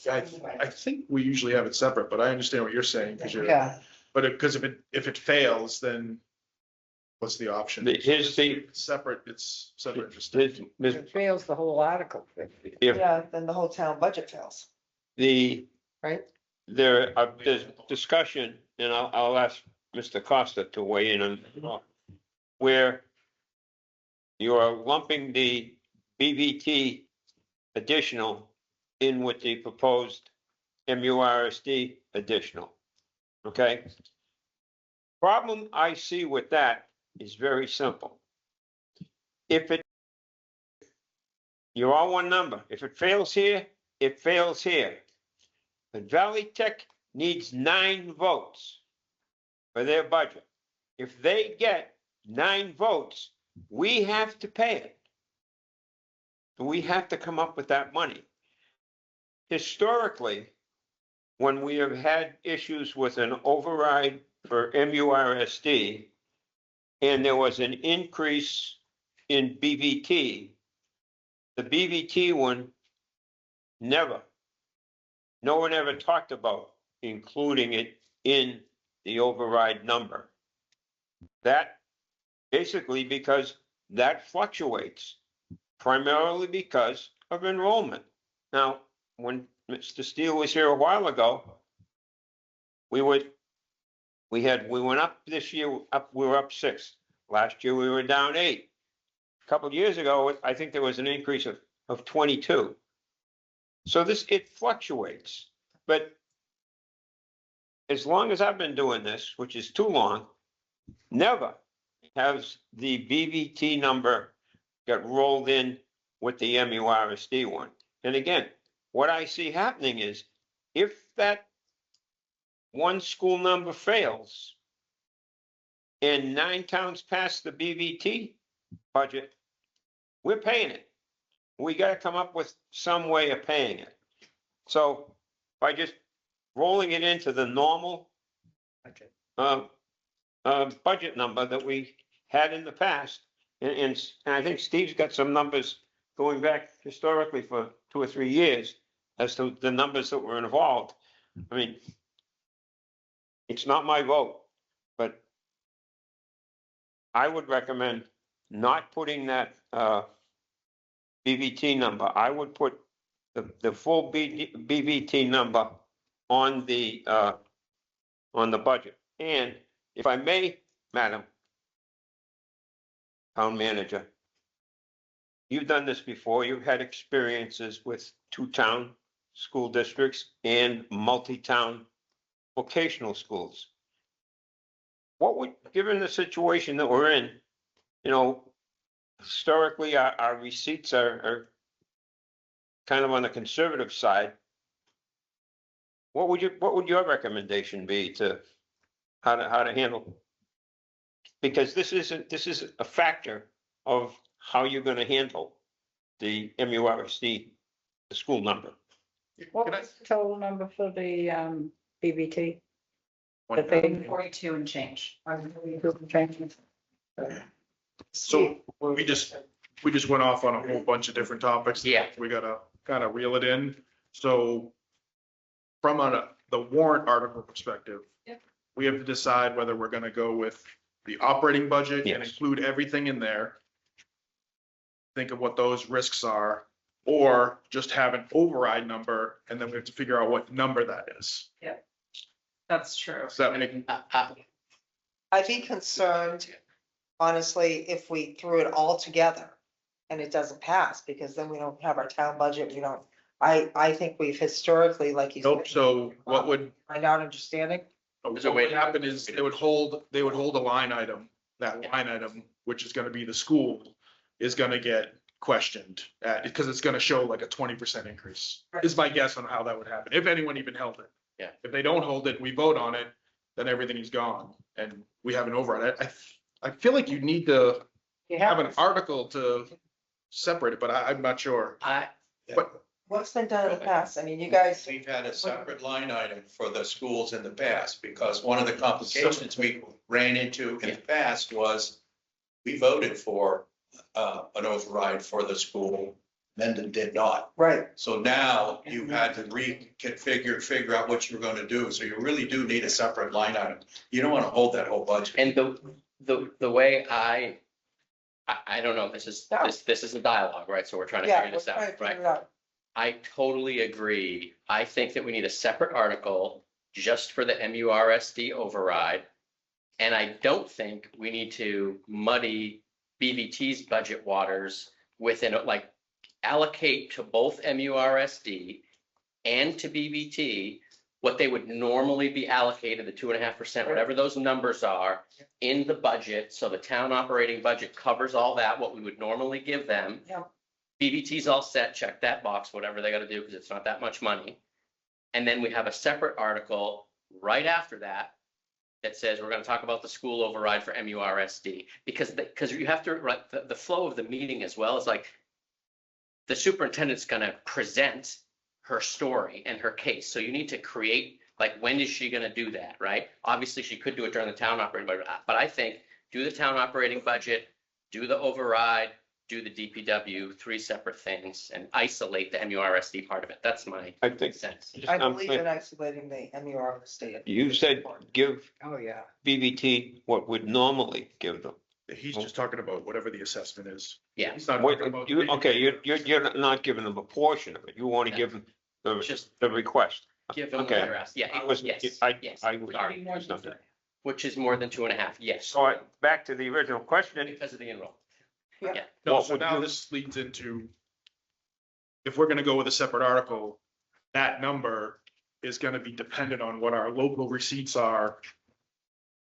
I think we usually have it separate, but I understand what you're saying, because
Yeah,
but because if it fails, then what's the option?
Here's the,
It's separate, it's separate.
it fails the whole article.
if
yeah, then the whole town budget fails,
the,
right?
there's discussion, and I'll ask Mr. Costa to weigh in on where you are lumping the BVT additional in with the proposed MURSD additional. Okay? Problem I see with that is very simple. You're all one number. If it fails here, it fails here. But Valley Tech needs 9 votes for their budget. If they get 9 votes, we have to pay it. We have to come up with that money. Historically, when we have had issues with an override for MURSD, and there was an increase in BVT, the BVT one never no one ever talked about including it in the override number. That basically because that fluctuates primarily because of enrollment. Now, when Mr. Steele was here a while ago, we went up this year, we were up 6. Last year, we were down 8. A couple of years ago, I think there was an increase of 22. So it fluctuates, but as long as I've been doing this, which is too long, never has the BVT number got rolled in with the MURSD one. And again, what I see happening is if that one school number fails and 9 towns pass the BVT budget, we're paying it. We got to come up with some way of paying it. So by just rolling it into the normal budget number that we had in the past, and I think Steve's got some numbers going back historically for 2 or 3 years as to the numbers that were involved. I mean, it's not my vote, but I would recommend not putting that BVT number. I would put the full BVT number on the budget. And if I may, Madam Town Manager, you've done this before. You've had experiences with 2-town school districts and multi-town vocational schools. What would, given the situation that we're in, you know, historically our receipts are kind of on the conservative side. What would your recommendation be to how to handle? Because this is a factor of how you're going to handle the MURSD, the school number.
What was the total number for the BVT? The
One-
thing,
42 and change.
So we just went off on a whole bunch of different topics.
Yeah.
We gotta kind of reel it in. So from the warrant article perspective,
Yep.
we have to decide whether we're gonna go with the operating budget and
Yes.
include everything in there. Think of what those risks are, or just have an override number, and then we have to figure out what number that is.
That's true.
Does that make,
I'd be concerned, honestly, if we threw it all together and it doesn't pass, because then we don't have our town budget, we don't, I think we've historically, like you
nope,
said,
so what would,
find out understanding.
There's a
what
way
would
to-
happen is they would hold a line item, that line item, which is gonna be the school, is gonna get questioned because it's gonna show like a 20% increase, is my guess on how that would happen, if anyone even held it.
Yeah.
If they don't hold it, we vote on it, then everything is gone and we have an override. I feel like you need to
You
have an
have,
article to separate it, but I'm not sure. But
what's been done in the past, I mean, you guys,
We've had a separate line item for the schools in the past, because one of the complications we ran into in the past was we voted for an override for the school, Mendon did not.
right,
So now you've had to figure out what you're gonna do. So you really do need a separate line item. You don't wanna hold that whole budget.
And the way I don't know, this is a dialogue, right? So we're trying to
yeah,
figure
we're
this
trying to
out, right?
figure it out.
I totally agree. I think that we need a separate article just for the MURSD override. And I don't think we need to muddy BVT's budget waters within, like, allocate to both MURSD and to BVT what they would normally be allocated, the 2.5%, whatever those numbers are, in the budget. So the town operating budget covers all that, what we would normally give them.
Yep.
BVT's all set, check that box, whatever they gotta do, because it's not that much money. And then we have a separate article right after that that says we're gonna talk about the school override for MURSD. Because you have to, right, the flow of the meeting as well is like, the superintendent's gonna present her story and her case. So you need to create, like, when is she gonna do that, right? Obviously, she could do it during the town operating budget, but I think do the town operating budget, do the override, do the DPW, 3 separate things, and isolate the MURSD part of it. That's my
I think,
sense.
I believe in isolating the MURSD.
you said give
Oh, yeah.
BBT what would normally give them.
He's just talking about whatever the assessment is.
Yeah.
He's not
What,
talking about.
okay, you're not giving them a portion of it. You want to give them the request.
Give them what
Okay.
they're asked. Yeah,
I was-
yes,
I-
yes.
I would-
Sorry.
it's not that.
Which is more than 2.5, yes,
So back to the original question,
because of the enrollment.
Yeah.
No,
What
so
would
now
you-
this leads into, if we're gonna go with a separate article, that number is gonna be dependent on what our local receipts are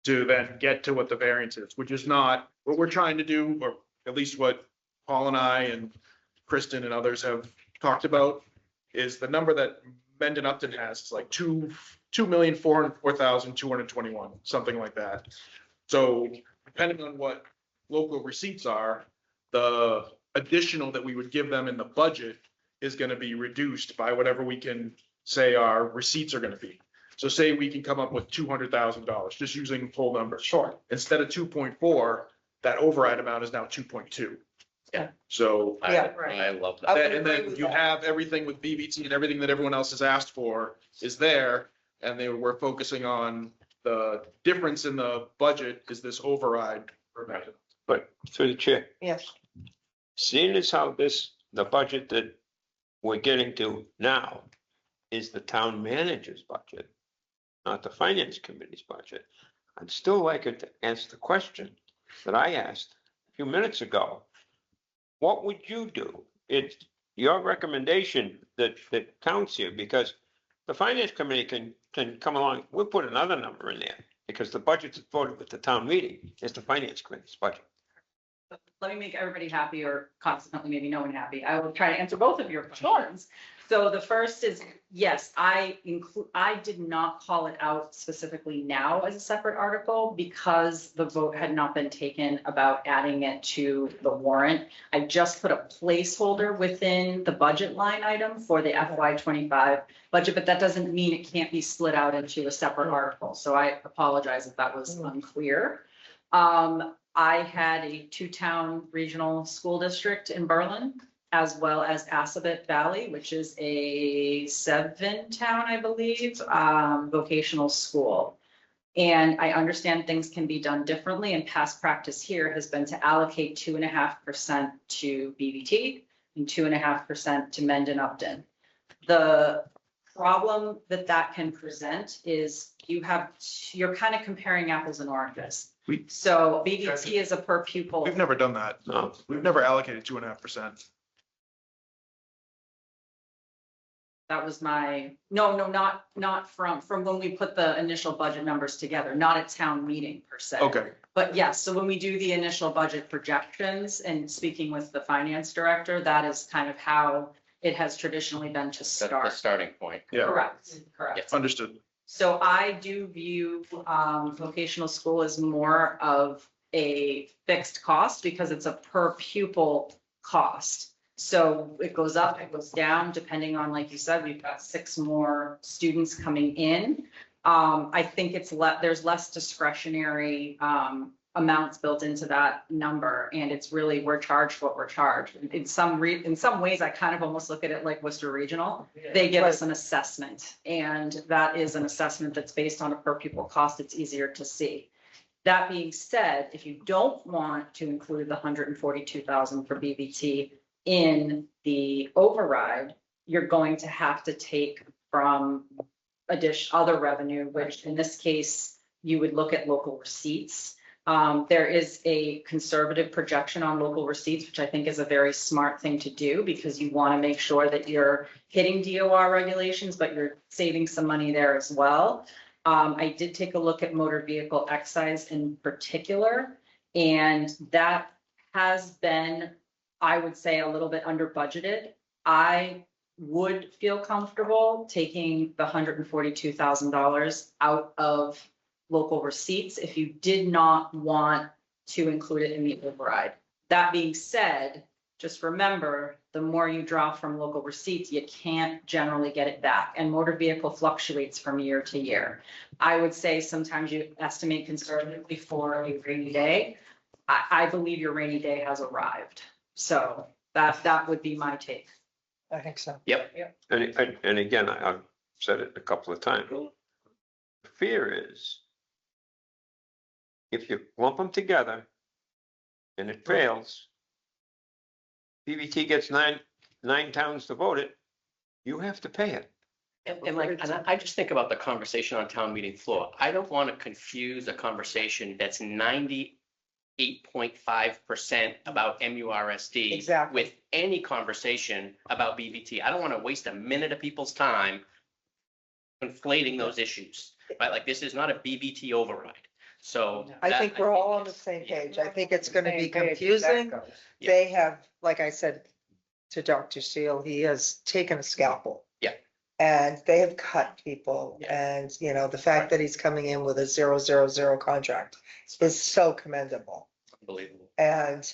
to then get to what the variance is, which is not what we're trying to do, or at least what Paul and I and Kristen and others have talked about, is the number that Mendon Upton has is like 2,404,221, something like that. So depending on what local receipts are, the additional that we would give them in the budget is gonna be reduced by whatever we can say our receipts are gonna be. So say we can come up with $200,000, just using whole numbers.
Sure.
Instead of 2.4, that override amount is now 2.2.
Yeah.
So,
Yeah.
I love
I
that.
would
and
agree
then
with
you
that.
have everything with BBT and everything that everyone else has asked for is there. And they were focusing on the difference in the budget is this override.
but through the chair,
Yes.
seeing as how the budget that we're getting to now is the town manager's budget, not the finance committee's budget, I'd still like it to answer the question that I asked a few minutes ago. What would you do? It's your recommendation that counts here, because the finance committee can come along, we'll put another number in there, because the budget that's voted with the town meeting is the finance committee's budget.
Let me make everybody happy, or consequently maybe no one happy. I will try to answer both of your questions. So the first is, yes, I did not call it out specifically now as a separate article because the vote had not been taken about adding it to the warrant. I just put a placeholder within the budget line item for the FY25 budget, but that doesn't mean it can't be split out into a separate article. So I apologize if that was unclear. I had a 2-town regional school district in Berlin, as well as Assabet Valley, which is a 7-town, I believe, vocational school. And I understand things can be done differently, and past practice here has been to allocate 2.5% to BBT and 2.5% to Mendon Upton. The problem that can present is you're kind of comparing apples and oranges. So BBT is a per pupil.
We've never done that.
No.
We've never allocated 2.5%.
That was not from when we put the initial budget numbers together, not at town meeting per se.
Okay.
But yes, so when we do the initial budget projections and speaking with the finance director, that is kind of how it has traditionally been to
That's the
start.
starting point.
Yeah.
Correct.
Understood.
So I do view vocational school as more of a fixed cost because it's a per pupil cost. So it goes up, it goes down, depending on, like you said, we've got 6 more students coming in. I think there's less discretionary amounts built into that number, and it's really, we're charged what we're charged. In some ways, I kind of almost look at it like Worcester Regional. They give us an assessment, and that is an assessment that's based on a per pupil cost. It's easier to see. That being said, if you don't want to include the 142,000 for BBT in the override, you're going to have to take from other revenue, which in this case, you would look at local receipts. There is a conservative projection on local receipts, which I think is a very smart thing to do because you want to make sure that you're hitting DOR regulations, but you're saving some money there as well. I did take a look at motor vehicle excise in particular, and that has been, I would say, a little bit under budgeted. I would feel comfortable taking the $142,000 out of local receipts if you did not want to include it in the override. That being said, just remember, the more you draw from local receipts, you can't generally get it back. And motor vehicle fluctuates from year to year. I would say sometimes you estimate conservatively for a rainy day. I believe your rainy day has arrived. So that would be my take.
I think so.
Yep.
And again, I've said it a couple of times. The fear is if you lump them together and it fails, PVT gets nine towns to vote it, you have to pay it.
And I just think about the conversation on town meeting floor. I don't want to confuse a conversation that's 98.5% about MURSD
Exactly.
with any conversation about BVT. I don't want to waste a minute of people's time conflating those issues, right? Like, this is not a BVT override. So
I think we're all on the same page. I think it's gonna be confusing. They have, like I said to Dr. Seal, he has taken a scalpel.
Yeah.
And they have cut people. And, the fact that he's coming in with a 000 contract is so commendable.
Unbelievable.
And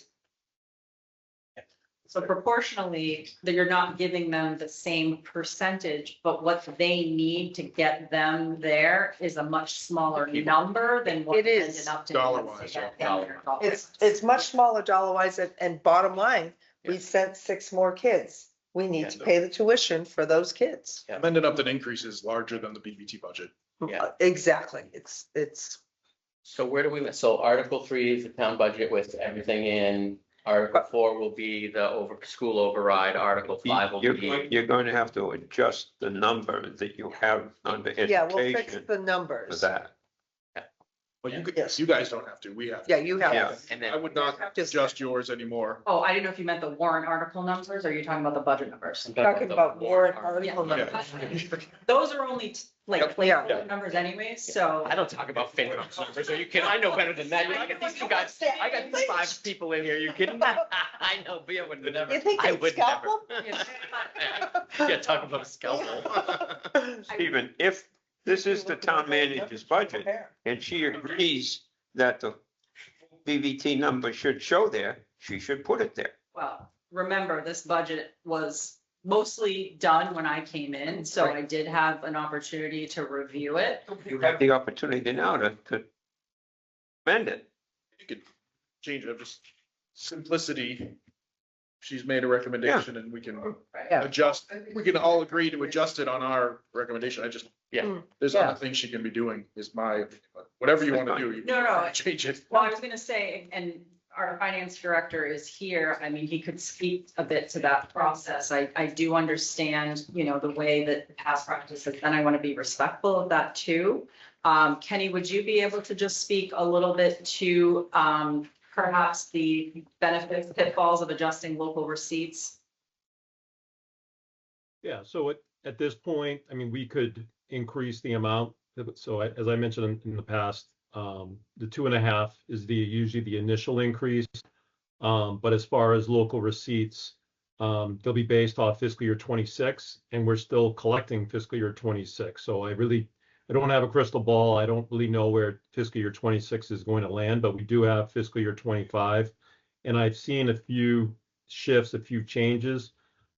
So proportionally, that you're not giving them the same percentage, but what they need to get them there is a much smaller number than what.
It is.
ended up to
Dollar-wise,
get them there.
it's much smaller dollar wise and bottom line, we sent 6 more kids. We need to pay the tuition for those kids.
I'm ending up that increase is larger than the BVT budget.
Yeah.
Exactly. It's.
So where do we, so Article 3 is the town budget with everything in. Article 4 will be the school override. Article 5 will be.
You're going to have to adjust the number that you have under
Yeah, we'll fix
education
the
for
numbers.
that.
But you
Yes.
guys don't have to, we have. to.
Yeah, you have.
Yeah.
to.
And then.
I would not adjust yours anymore.
Oh, I didn't know if you meant the warrant article numbers, or you're talking about the budget numbers?
Talking about warrant article
Yeah.
numbers.
Those are only
Yeah.
placeholder numbers anyways, so.
I don't talk about FinCom numbers. Are you kidding? I know better than that. I got these 2 guys. I got these 5 people in here. You kidding me? I know. Bia would never.
You think
I
they'd
would
scalp
never. Yeah, talk about a scalpel.
Stephen, if this is the town manager's budget and she agrees that the BVT number should show there, she should put it there.
Well, remember, this budget was mostly done when I came in, so I did have an opportunity to review it.
You have the opportunity now to amend it.
You could change it, just simplicity. She's made a recommendation and we can
Yeah.
adjust, we can all agree to adjust it on our recommendation.
Yeah.
There's
Yeah.
other things she can be doing is whatever you want to do. You
No,
Change it.
well, I was gonna say, and our finance director is here, I mean, he could speak a bit to that process. I do understand, the way that the past practice has been. I want to be respectful of that too. Kenny, would you be able to just speak a little bit to, perhaps the benefits, pitfalls of adjusting local receipts?
Yeah, so at this point, I mean, we could increase the amount. So as I mentioned in the past, the 2.5 is usually the initial increase. But as far as local receipts, they'll be based off fiscal year 26, and we're still collecting fiscal year 26. So I don't have a crystal ball. I don't really know where fiscal year 26 is going to land, but we do have fiscal year 25. And I've seen a few shifts, a few changes.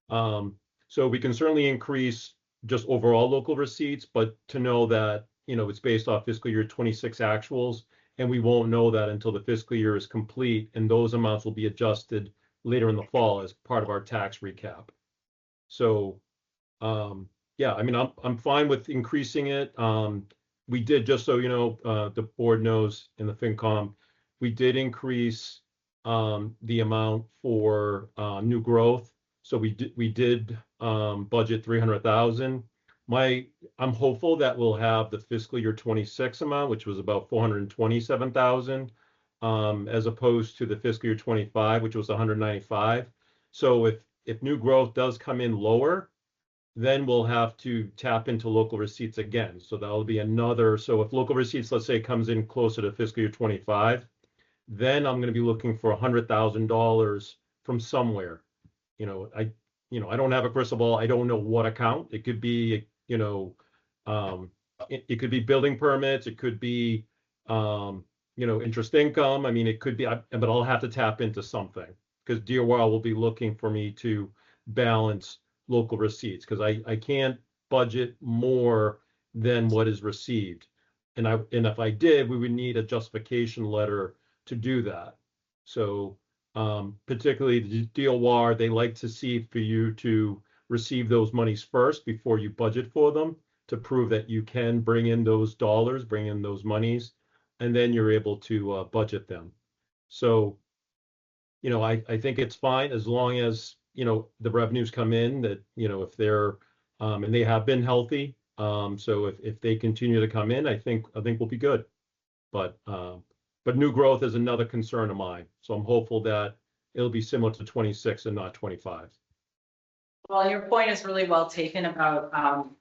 So we can certainly increase just overall local receipts, but to know that, it's based off fiscal year 26 actuals, and we won't know that until the fiscal year is complete, and those amounts will be adjusted later in the fall as part of our tax recap. So, yeah, I mean, I'm fine with increasing it. We did, just so the board knows in the FinCom, we did increase the amount for new growth. So we did budget 300,000. I'm hopeful that we'll have the fiscal year 26 amount, which was about 427,000, as opposed to the fiscal year 25, which was 195. So if new growth does come in lower, then we'll have to tap into local receipts again. So that'll be another. So if local receipts, let's say, comes in closer to fiscal year 25, then I'm going to be looking for $100,000 from somewhere. I don't have a crystal ball. I don't know what account. It could be, it could be building permits. It could be, interest income. I mean, it could be, but I'll have to tap into something because DOR will be looking for me to balance local receipts because I can't budget more than what is received. And if I did, we would need a justification letter to do that. So Particularly the DOR, they like to see for you to receive those monies first before you budget for them to prove that you can bring in those dollars, bring in those monies, and then you're able to budget them. So, I think it's fine as long as, the revenues come in that, if they're, and they have been healthy. So if they continue to come in, I think we'll be good. But new growth is another concern of mine. So I'm hopeful that it'll be similar to 26 and not 25.
Well, your point is really well taken about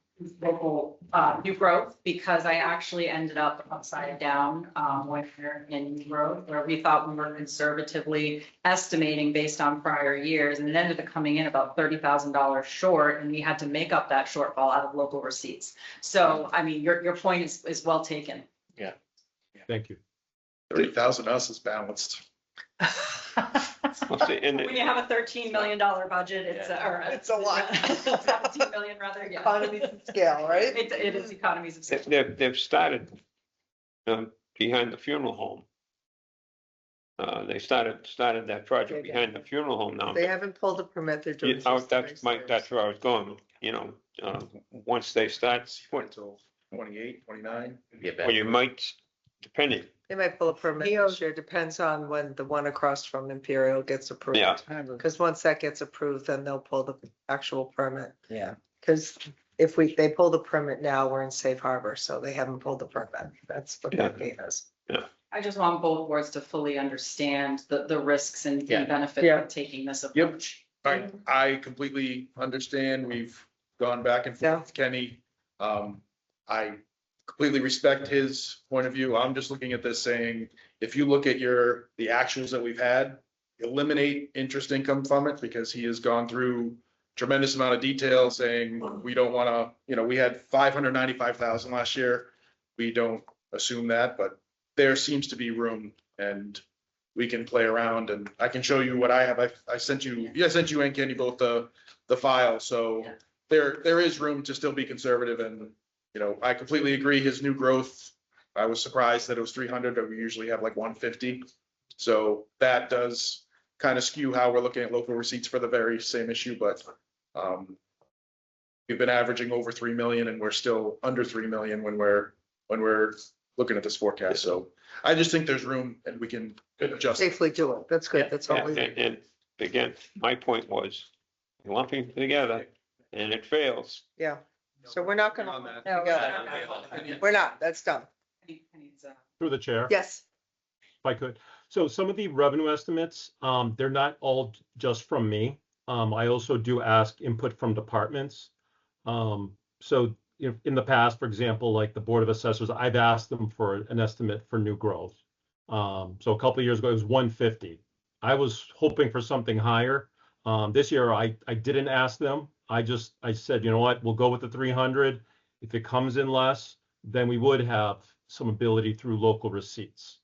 local new growth, because I actually ended up upside down when we're in new growth, where we thought we were conservatively estimating based on prior years, and it ended up coming in about $30,000 short, and we had to make up that shortfall out of local receipts. So, I mean, your point is well taken.
Yeah. Thank you.
30,000 us is balanced.
When you have a $13 million budget, it's
It's a lot.
17 million rather, yeah.
Economies of scale, right?
It is economies of scale.
They've started behind the funeral home. They started that project behind the funeral home now.
They haven't pulled a permit, they're doing.
That's where I was going, once they start,
Until 28, 29.
well, you might, depending.
They might pull a permit this year, depends on when the one across from Imperial gets approved.
Yeah.
Because once that gets approved, then they'll pull the actual permit.
Yeah.
Because if they pull the permit now, we're in safe harbor, so they haven't pulled the permit. That's what that means.
I just want both boards to fully understand the risks and
Yeah.
benefits of taking this approach.
I completely understand. We've gone back and forth with Kenny. I completely respect his point of view. I'm just looking at this saying, if you look at the actuals that we've had, eliminate interest income from it, because he has gone through tremendous amount of detail saying, we don't want to, we had 595,000 last year. We don't assume that, but there seems to be room, and we can play around, and I can show you what I have. I sent you and Kenny both the file. So there is room to still be conservative, and I completely agree. His new growth, I was surprised that it was 300, but we usually have like 150. So that does kind of skew how we're looking at local receipts for the very same issue, but we've been averaging over 3 million, and we're still under 3 million when we're looking at this forecast. So I just think there's room, and we can adjust.
Safely do it. That's good. That's all we need.
And again, my point was lumping together and it fails.
Yeah. So we're not gonna.
No,
We're not. That's done.
Through the chair.
Yes.
If I could. So some of the revenue estimates, they're not all just from me. I also do ask input from departments. So in the past, for example, like the Board of Assessors, I've asked them for an estimate for new growth. So a couple of years ago, it was 150. I was hoping for something higher. This year, I didn't ask them. I said, you know what, we'll go with the 300. If it comes in less, then we would have some ability through local receipts.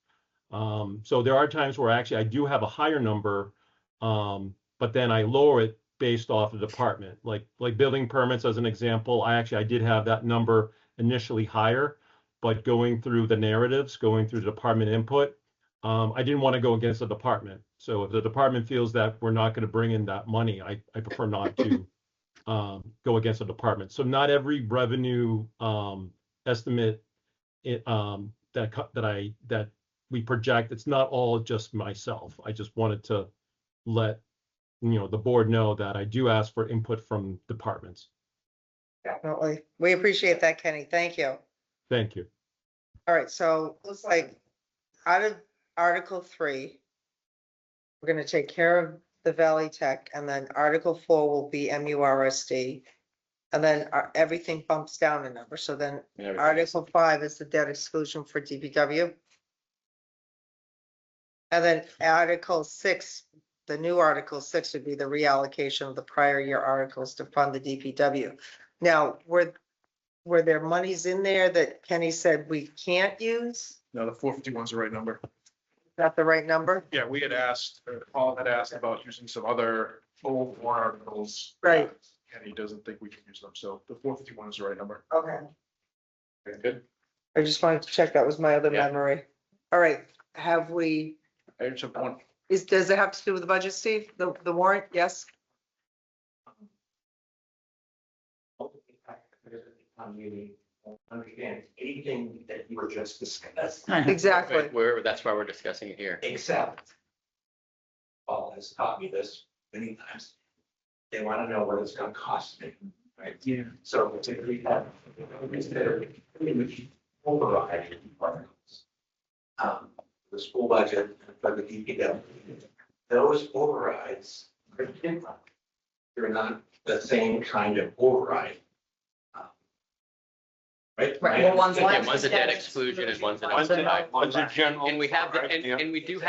So there are times where actually I do have a higher number, but then I lower it based off the department, like building permits as an example. I did have that number initially higher, but going through the narratives, going through the department input, I didn't want to go against the department. So if the department feels that we're not going to bring in that money, I prefer not to go against the department. So not every revenue estimate that we project, it's not all just myself. I just wanted to let the board know that I do ask for input from departments.
Definitely. We appreciate that, Kenny. Thank you.
Thank you.
All right, so looks like out of Article 3, we're gonna take care of the Valley Tech, and then Article 4 will be MURSD. And then everything bumps down a number. So then Article 5 is the debt exclusion for DPW. And then Article 6, the new Article 6 would be the reallocation of the prior year articles to fund the DPW. Now, were there monies in there that Kenny said we can't use?
No, the 451 is the right number.
Is that the right number?
Yeah, we had asked, Paul had asked about using some other old warrant articles.
Right.
And he doesn't think we can use them. So the 451 is the right number.
Okay.
Okay, good.
I just wanted to check. That was my other
Yeah.
memory. All right, have we?
I just have
does it have to do with the budget, Steve? The warrant? Yes?
Understand anything that you were just discussing.
Exactly.
That's why we're discussing it here.
Except, Paul has taught me this many times. They want to know what it's gonna cost me, right?
Yeah.
So if we have, consider override articles. The school budget for the DPW, those overrides are different. They're not the same kind of override. Right?
Right, well, one's
Yeah, one's a debt exclusion and one's an upside.
One's a general.
And we have,
right, yeah.
and we do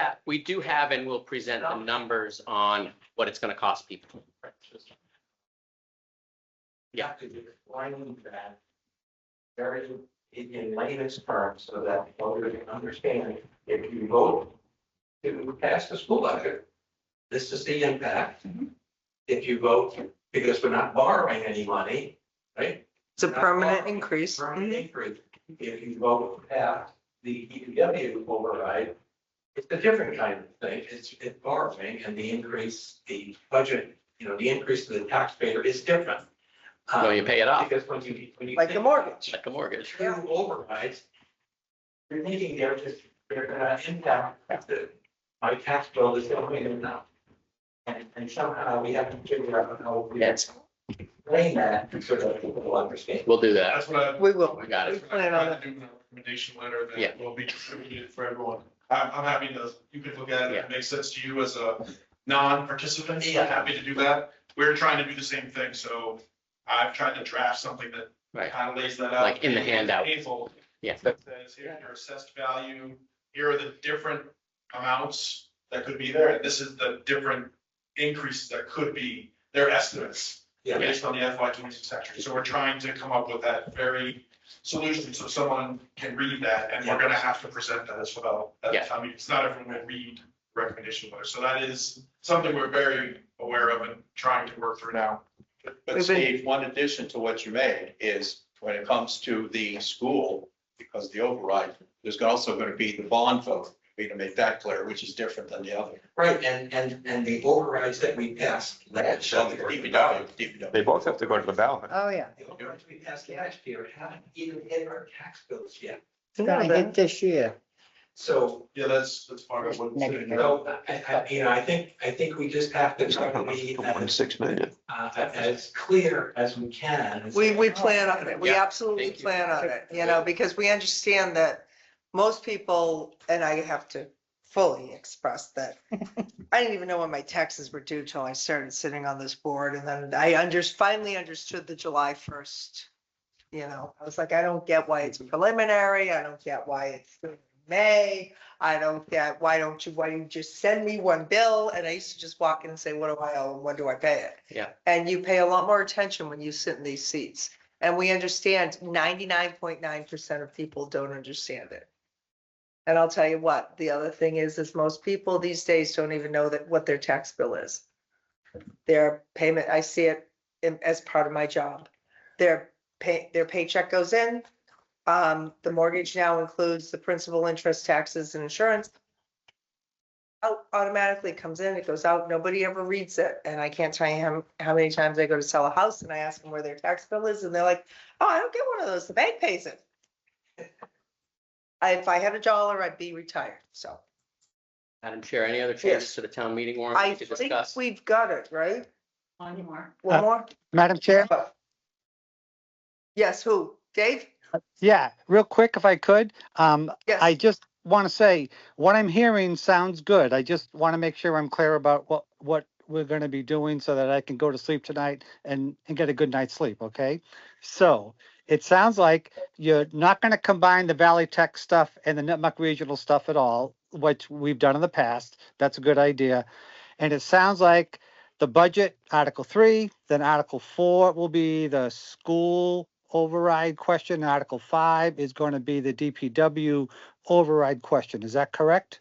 have, and we'll present the numbers on what it's gonna cost people.
Yeah. To explain that very in layman's terms so that voters can understand, if you vote to pass the school budget, this is the impact. If you vote, because we're not borrowing any money, right?
It's a permanent increase.
Permanent increase. If you vote to pass the DPW override, it's a different kind of thing. It's borrowing and the increase, the budget, the increase to the taxpayer is different.
No, you pay it off,
Because when you.
Like the mortgage.
like a mortgage.
Two overrides, you're thinking they're gonna impact my tax bill is going in now. And somehow we have to figure out how we explain that so that people will understand.
We'll do that.
That's what I.
We will.
We got
We
it.
plan on it.
Do a recommendation letter
Yeah.
that will be distributed for everyone. I'm happy to, you can look at it, if it makes sense to you as a non-participant, I'm happy to do that. We're trying to do the same thing, so I've tried to draft something that
Right.
kind of lays that out.
Like in the handout.
Painful.
Yeah.
That says, here's your assessed value, here are the different amounts that could be there, and this is the different increases that could be, their estimates.
Yeah.
Based on the FY 26 section, so we're trying to come up with that very solution, so someone can read that, and we're gonna have to present that as well.
Yeah.
I mean, it's not everyone will read recommendation letter, so that is something we're very aware of and trying to work through now.
But Steve, one addition to what you made is when it comes to the school, because the override, there's also going to be the bond vote. We to make that clear, which is different than the other.
Right, and the overrides that we passed last year.
DPW.
They both have to go to the ballot.
Oh, yeah.
The overrides we passed last year haven't even hit our tax bills yet.
It's gonna hit this year.
So,
Yeah, that's part of what.
Next year.
so I think we just have to try to be
1.6 million.
as clear as we can.
We plan on it. We
Yeah,
absolutely
thank you.
plan on it, because we understand that most people, and I have to fully express that. I didn't even know when my taxes were due till I started sitting on this board, and then I finally understood the July 1st. I was like, I don't get why it's preliminary. I don't get why it's due in May. I don't get, why you just send me one bill? And I used to just walk in and say, what do I owe and when do I pay it?
Yeah.
And you pay a lot more attention when you sit in these seats. And we understand 99.9% of people don't understand it. And I'll tell you what, the other thing is most people these days don't even know what their tax bill is. Their payment, I see it as part of my job. Their paycheck goes in. The mortgage now includes the principal, interest, taxes, and insurance. Automatically comes in, it goes out, nobody ever reads it. And I can't tell you how many times I go to sell a house and I ask them where their tax bill is, and they're like, oh, I don't get one of those, the bank pays it. If I had $1, I'd be retired, so.
Madam Chair, any other changes to the town meeting warrant
I
we could
think
discuss?
we've got it, right?
One more.
One more?
Madam Chair?
Yes, who? Dave?
Yeah, real quick, if I could.
Yes.
I just want to say, what I'm hearing sounds good. I just want to make sure I'm clear about what we're going to be doing so that I can go to sleep tonight and get a good night's sleep, okay? So it sounds like you're not going to combine the Valley Tech stuff and the Nutmeg Regional stuff at all, which we've done in the past. That's a good idea. And it sounds like the budget, Article 3, then Article 4 will be the school override question. Article 5 is going to be the DPW override question. Is that correct?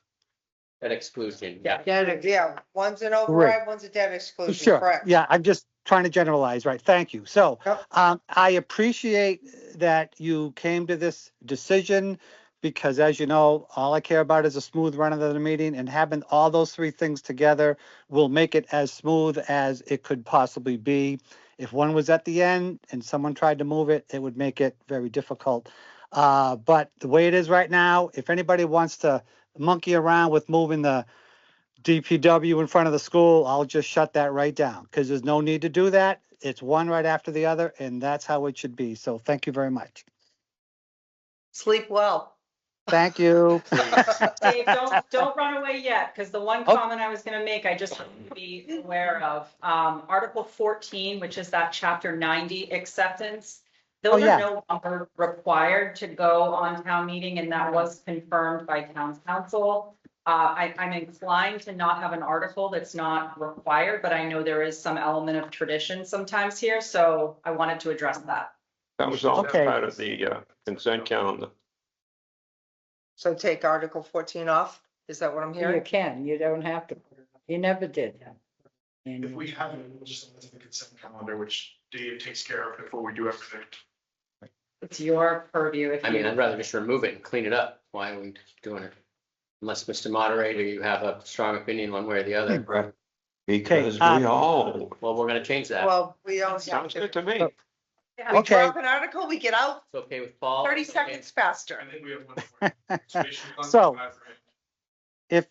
Debt exclusion, yeah.
Yeah, one's an override, one's a debt exclusion,
Sure.
correct?
Yeah, I'm just trying to generalize, right? Thank you. So
Yep.
I appreciate that you came to this decision because as you know, all I care about is a smooth run of the meeting, and having all those three things together will make it as smooth as it could possibly be. If one was at the end and someone tried to move it, it would make it very difficult. But the way it is right now, if anybody wants to monkey around with moving the DPW in front of the school, I'll just shut that right down, because there's no need to do that. It's one right after the other, and that's how it should be. So thank you very much.
Sleep well.
Thank you.
Dave, don't run away yet, because the one
Oh.
comment I was gonna make, I just want to be aware of, Article 14, which is that chapter 90 acceptance. Those
yeah.
are no longer required to go on town meeting, and that was confirmed by town council. I'm inclined to not have an article that's not required, but I know there is some element of tradition sometimes here, so I wanted to address that.
That was all
Okay.
part of the consent calendar.
So take Article 14 off? Is that what I'm
You
hearing?
can, you don't have to. You never did.
If we have it, we'll just add it to the consent calendar, which Dave takes care of before we do everything.
It's your purview if
I mean, I'd
you,
rather just remove it and clean it up. Why are we doing it? Unless, Mr. Moderator, you have a strong opinion one way or the other.
Because
Okay,
we all,
Well, we're gonna change that.
Well, we don't.
sounds good to me.
We
Okay.
drop an article, we get out
It's okay with Paul?
30
It's okay.
seconds faster.
I think we have one more. Conservation fund,
So-
we'll have-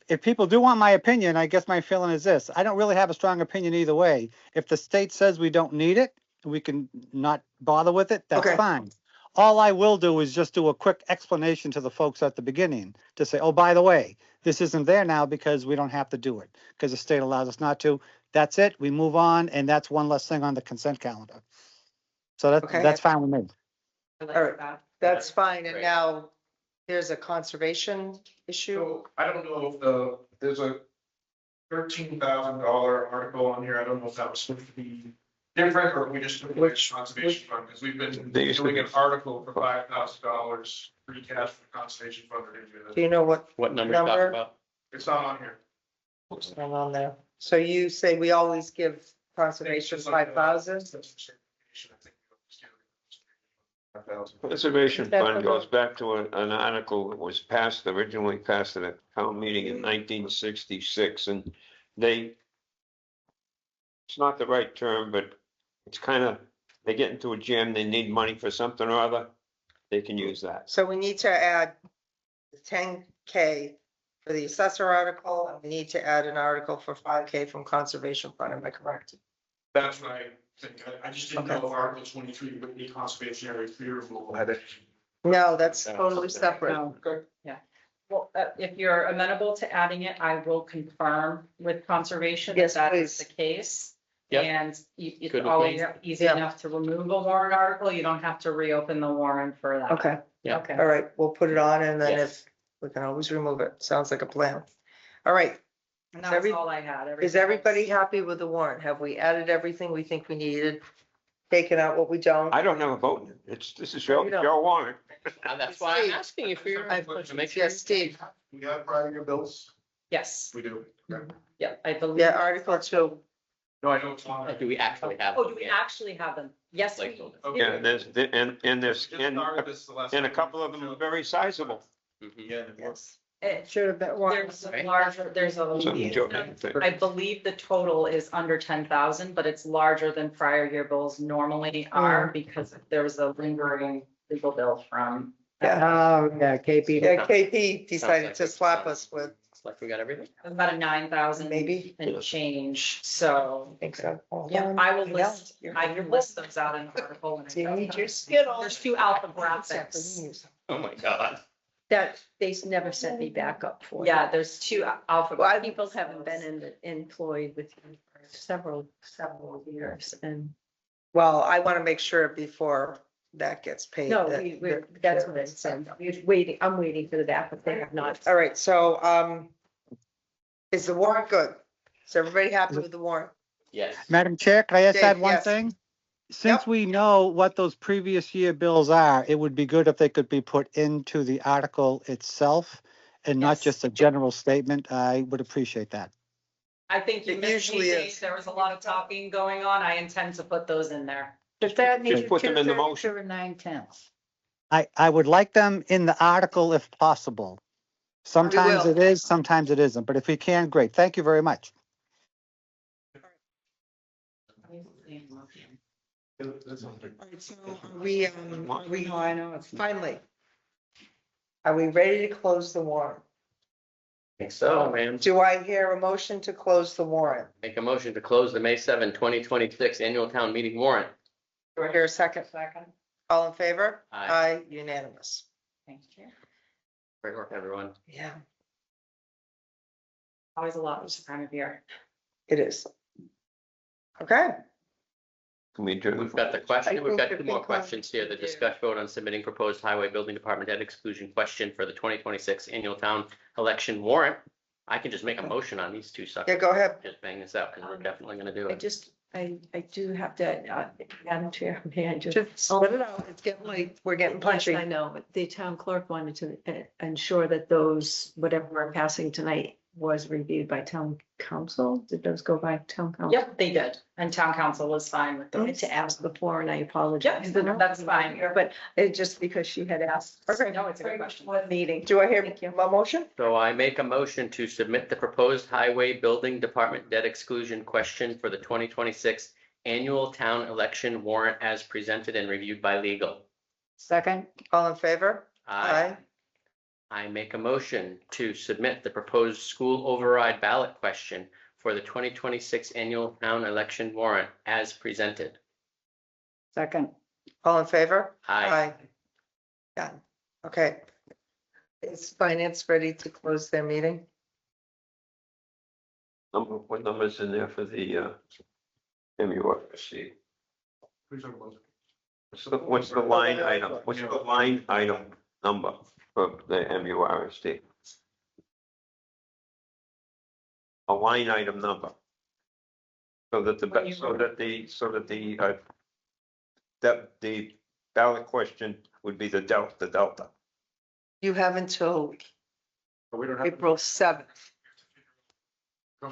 If people do want my opinion, I guess my feeling is this: I don't really have a strong opinion either way. If the state says we don't need it, we can not bother with it, that's
Okay.
fine. All I will do is just do a quick explanation to the folks at the beginning to say, oh, by the way, this isn't there now because we don't have to do it, because the state allows us not to. That's it, we move on, and that's one less thing on the consent calendar. So
Okay.
that's fine with me.
I like
All right.
that.
That's fine. And
Great.
now there's a conservation issue.
So I don't know if there's a $13,000 article on here. I don't know if that was supposed to be different or if we just took away the conservation fund, because we've been
They used to
doing
be-
an article for $5,000 free cash for the conservation fund. or anything like
Do
that.
you know what
What number you talking
Number?
about?
It's not on here.
What's going on there? So you say we always give conservation 5,000?
That's for certification, I think. we always give it 5,000.
Conservation
That's
Fund
what
goes back to an article that was passed, originally passed at a town meeting in 1966, and it's not the right term, but it's kind of, they get into a jam, they need money for something or other, they can use that.
So we need to add the 10K for the assessor article, and we need to add an article for 5K from conservation fund. Am I correct?
That's what I think. I just didn't know
Okay.
if Article 23 would be conservation area tree removal had it.
No, that's totally separate.
No.
Well, if you're amenable to adding it, I will confirm with conservation that
Yes,
that is
please.
the case.
Yep.
And it's
Good with
always
me.
easy
Yeah.
enough to remove a warrant article. You don't have to reopen the warrant for that.
Okay,
Yeah.
Okay.
all right, we'll put it on and then
Yes.
if, we can always remove it. Sounds like a plan. All right,
And that's all I had.
is
Everything
everybody
else-
happy with the warrant? Have we added everything we think we needed? Taken out what we don't?
I don't have a vote, in it. This is your,
You don't.
your warrant.
And that's why I'm
Steve.
asking you for your
I have
input, to make
questions.
sure.
Yes, Steve.
We have prior year bills?
Yes,
We do. Okay.
yeah, I believe.
Yeah, Article 2.
No, I know it's on.
Do we actually have?
Oh,
them
do we
yet?
actually have them? Yes, we
Like,
do.
Okay.
Yeah, there's, and there's,
Just
and
started this the last
a
time.
couple of them are very sizable.
Mhm.
Yeah. they were.
It-
Should have been one.
There's a larger, there's
So,
a,
Joe,
I believe the total is under 10,000, but it's larger than prior year bills normally are because there was a lingering legal bill from.
Oh, yeah, KP.
Yeah, KP decided
like
to
we-
slap us with,
It's like we got everything.
About a 9,000.
Maybe.
And change, so,
I think so. Hold
yeah,
on.
I will
know.
list,
You're-
I can list those out in an article. and
You need your Skittles.
There's two alphabetics.
Oh, my God.
That they never sent me back up for.
Yeah, there's two alphabet.
Well, people haven't been employed with you for several years and.
Well, I want to make sure before that gets paid.
No,
that-
that's what I said. I'm waiting for the back, but they have not.
All right, so, is the warrant good? Is everybody happy with the warrant?
Yes.
Madam Chair, can I just
Dave,
add one
yes.
thing? Since we know what those previous year bills are, it would be good if they could be put into the article itself and not
Yes.
just a general statement. I would appreciate that.
I think you
It
missed me,
usually
Dave.
is.
There was a lot of talking going on. I intend to put those in there.
But that needs
Just put them in the motion.
2/3 or 9/10.
I would like them in the article if possible. Sometimes
will.
it is, sometimes it isn't, but if we can, great. Thank you very much.
All right, so are we,
Oh, I know, it's
finally, are we ready to close the warrant?
I think so, ma'am.
Do I hear a motion to close the warrant?
Make a motion to close the May 7, 2026 annual town meeting warrant.
Do I hear a second?
second.
All in favor?
Aye.
Unanimous.
Thank you.
Great work, everyone.
Yeah,
Always a lot this time of year.
it is. Okay.
Can we adjourn?
We've got the
I
question, we've
think
got
we
two more
can
questions here. The
do.
discuss vote on submitting proposed highway building department debt exclusion question for the 2026 annual town election warrant. I can just make a motion on these two
Yeah,
suckers.
go ahead.
Just bang this out because we're definitely gonna do it.
I do have to, Madam Chair, may I just?
Just split it out. It's getting late. We're getting punchy.
Yes, I know, but the town clerk wanted to ensure that those, whatever we're passing tonight was reviewed by town council. Did those go by town council?
Yep, they did. And town council was fine with
I had
those.
to ask before and I apologize.
Yep, that's fine.
But it just because she had asked.
Okay.
No, it's a good question.
One meeting.
Do I hear
Thank you.
a motion?
So I make a motion to submit the proposed highway building department debt exclusion question for the 2026 annual town election warrant as presented and reviewed by legal.
Second.
All in favor?
I make a motion to submit the proposed school override ballot question for the 2026 annual town election warrant as presented.
Second.
All in favor?
Aye.
Done. Okay. Is finance ready to close their meeting?
What number's in there for the MURC? What's the line item? What's the line item number for the MURSD? A line item number. So that the ballot question would be the delta.
You have until April 7th.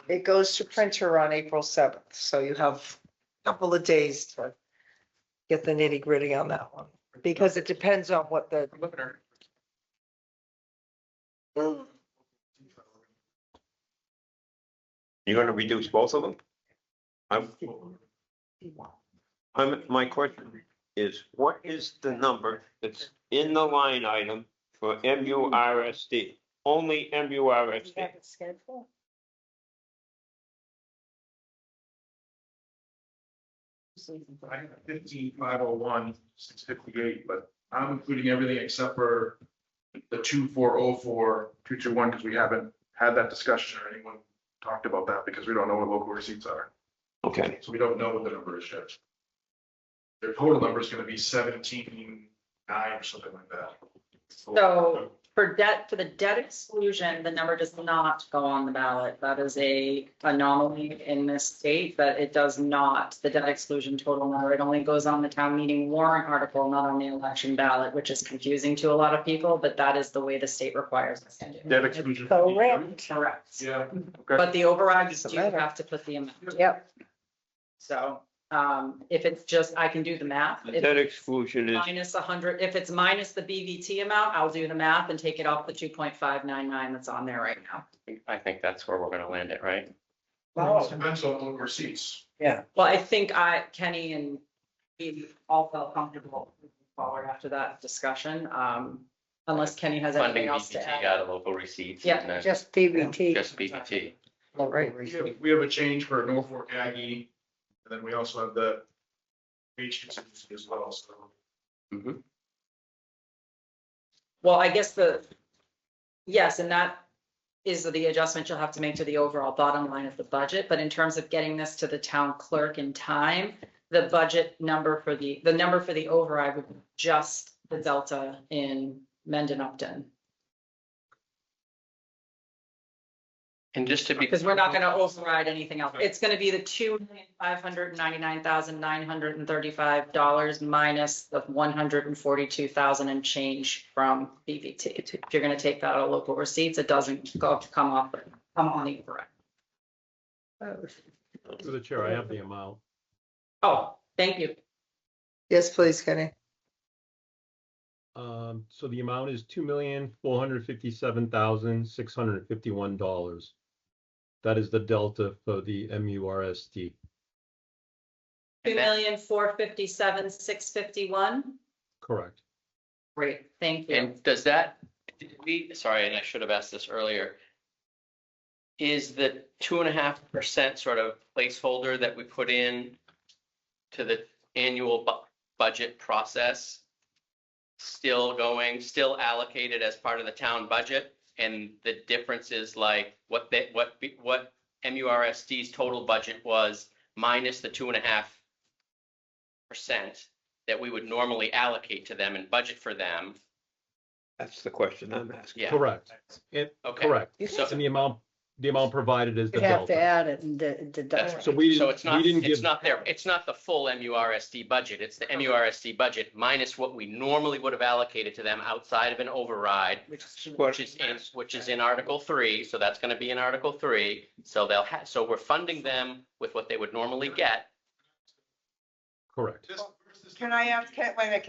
It goes to printer on April 7th, so you have a couple of days to get the nitty gritty on that one, because it depends on what the.
You're gonna reduce both of them? My question is, what is the number that's in the line item for MURSD? Only MURSD.
Schedule.
15501, 658, but I'm including everything except for the 2404, 221, because we haven't had that discussion or anyone talked about that because we don't know what local receipts are.
Okay.
So we don't know what the number is yet. Their total number is gonna be 17,900 or something like that.
So for the debt exclusion, the number does not go on the ballot. That is a anomaly in this state, that it does not, the debt exclusion total number, it only goes on the town meeting warrant article, not on the election ballot, which is confusing to a lot of people, but that is the way the state requires us to do.
Debt exclusion.
Correct.
Correct.
Yeah.
But the overrides
Doesn't
do
matter.
have to put the amount.
Yep.
So, if it's just, I can do the math.
The
If
debt
it's
exclusion is,
minus 100, if it's minus the BVT amount, I'll do the math and take it off the 2.599 that's on there right now.
I think that's where we're gonna land it, right?
Well, it depends on local receipts.
Yeah.
Well, I think Kenny and we all felt comfortable moving forward after that discussion. Unless Kenny has anything
Funding
else to
BBT
add.
out of local receipts.
Yeah,
and then
Just PVT.
Just BBT.
All right.
We have a change for Norfolk Aggie, and then we also have the beach contingency as well, so.
Mhm.
Well, I guess yes, and that is the adjustment you'll have to make to the overall bottom line of the budget. But in terms of getting this to the town clerk in time, the budget number for the number for the override would be just the delta in Mendon Upton.
And just to be.
Because we're not gonna override anything else. It's gonna be the $2,599,935 minus the 142,000 and change from BVT. If you're gonna take that out of local receipts, it doesn't come on the override.
To the chair, I have the amount.
Oh, thank you.
Yes, please, Kenny.
So the amount is $2,457,651. That is the delta for the MURSD.
2,457,651.
Correct.
Great, thank you.
And does that, sorry, and I should have asked this earlier. Is the 2.5% sort of placeholder that we put in to the annual budget process still going, still allocated as part of the town budget? And the difference is like what MURSD's total budget was minus the 2.5% that we would normally allocate to them and budget for them.
That's the question I'm asking.
Yeah.
Correct.
Okay.
Correct.
So-
And the amount provided is the
You have to
delta.
add it and deduct.
That's
So
right.
we
So
didn't,
it's not,
we didn't
it's
give,
not there, it's not the full MURSD budget, it's the MURSD budget minus what we normally would have allocated to them outside of an override, which is in Article 3, so that's gonna be in Article 3. So they'll have, so we're funding them with what they would normally get.
correct.
Can I ask, wait a minute,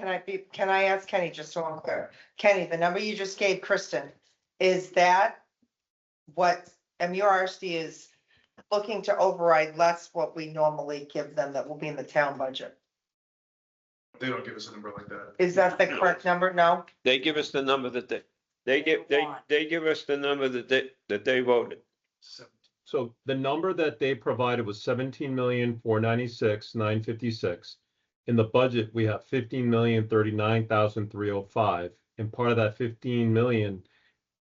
can I ask Kenny, just so I'm clear? Kenny, the number you just gave Kristen, is that what MURSD is looking to override less what we normally give them that will be in the town budget?
They don't give us a number like that.
Is that the correct number? No?
They give us the number that they give us the number that they voted.
So the number that they provided was 17,496,956. In the budget, we have 15,039,305, and part of that 15 million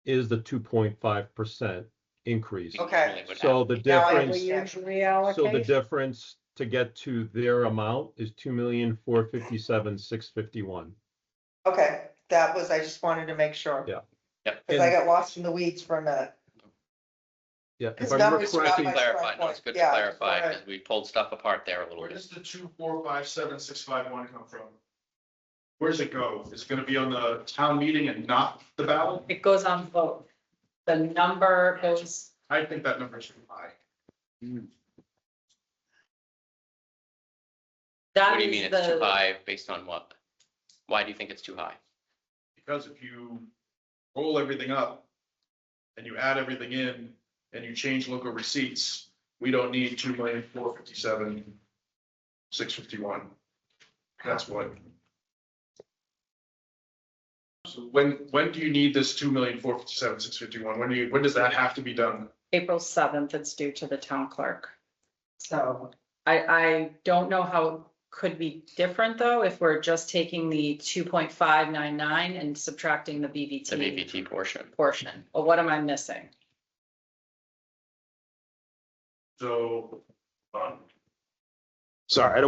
is the 2.5% increase.
Okay.
So the
Now I
difference,
Usually
so the
allocate.
difference to get to their amount is 2,457,651.
Okay, that was, I just wanted to make sure.
Yeah.
Yep.
Because I got lost in the weeds for a minute.
Yeah, if
Because
I remember
numbers are
correctly,
not
Clarify, no, it's good to
Yeah,
clarify,
alright.
because we pulled stuff apart there a little
Where
bit.
does the 2,457,651 come from? Where's it go? Is it gonna be on the town meeting and not the ballot?
It goes on both. The number goes,
I think that number is too high.
that
What do you
is
mean it's too
the,
high based on what? Why do you think it's too high?
Because if you roll everything up and you add everything in and you change local receipts, we don't need 2,457,651. That's what. So when do you need this 2,457,651? When does that have to be done?
April 7th, it's due to the town clerk. So I don't know how it could be different though, if we're just taking the 2.599 and subtracting the BVT.
The BVT portion.
Well, what am I missing?
So. Sorry,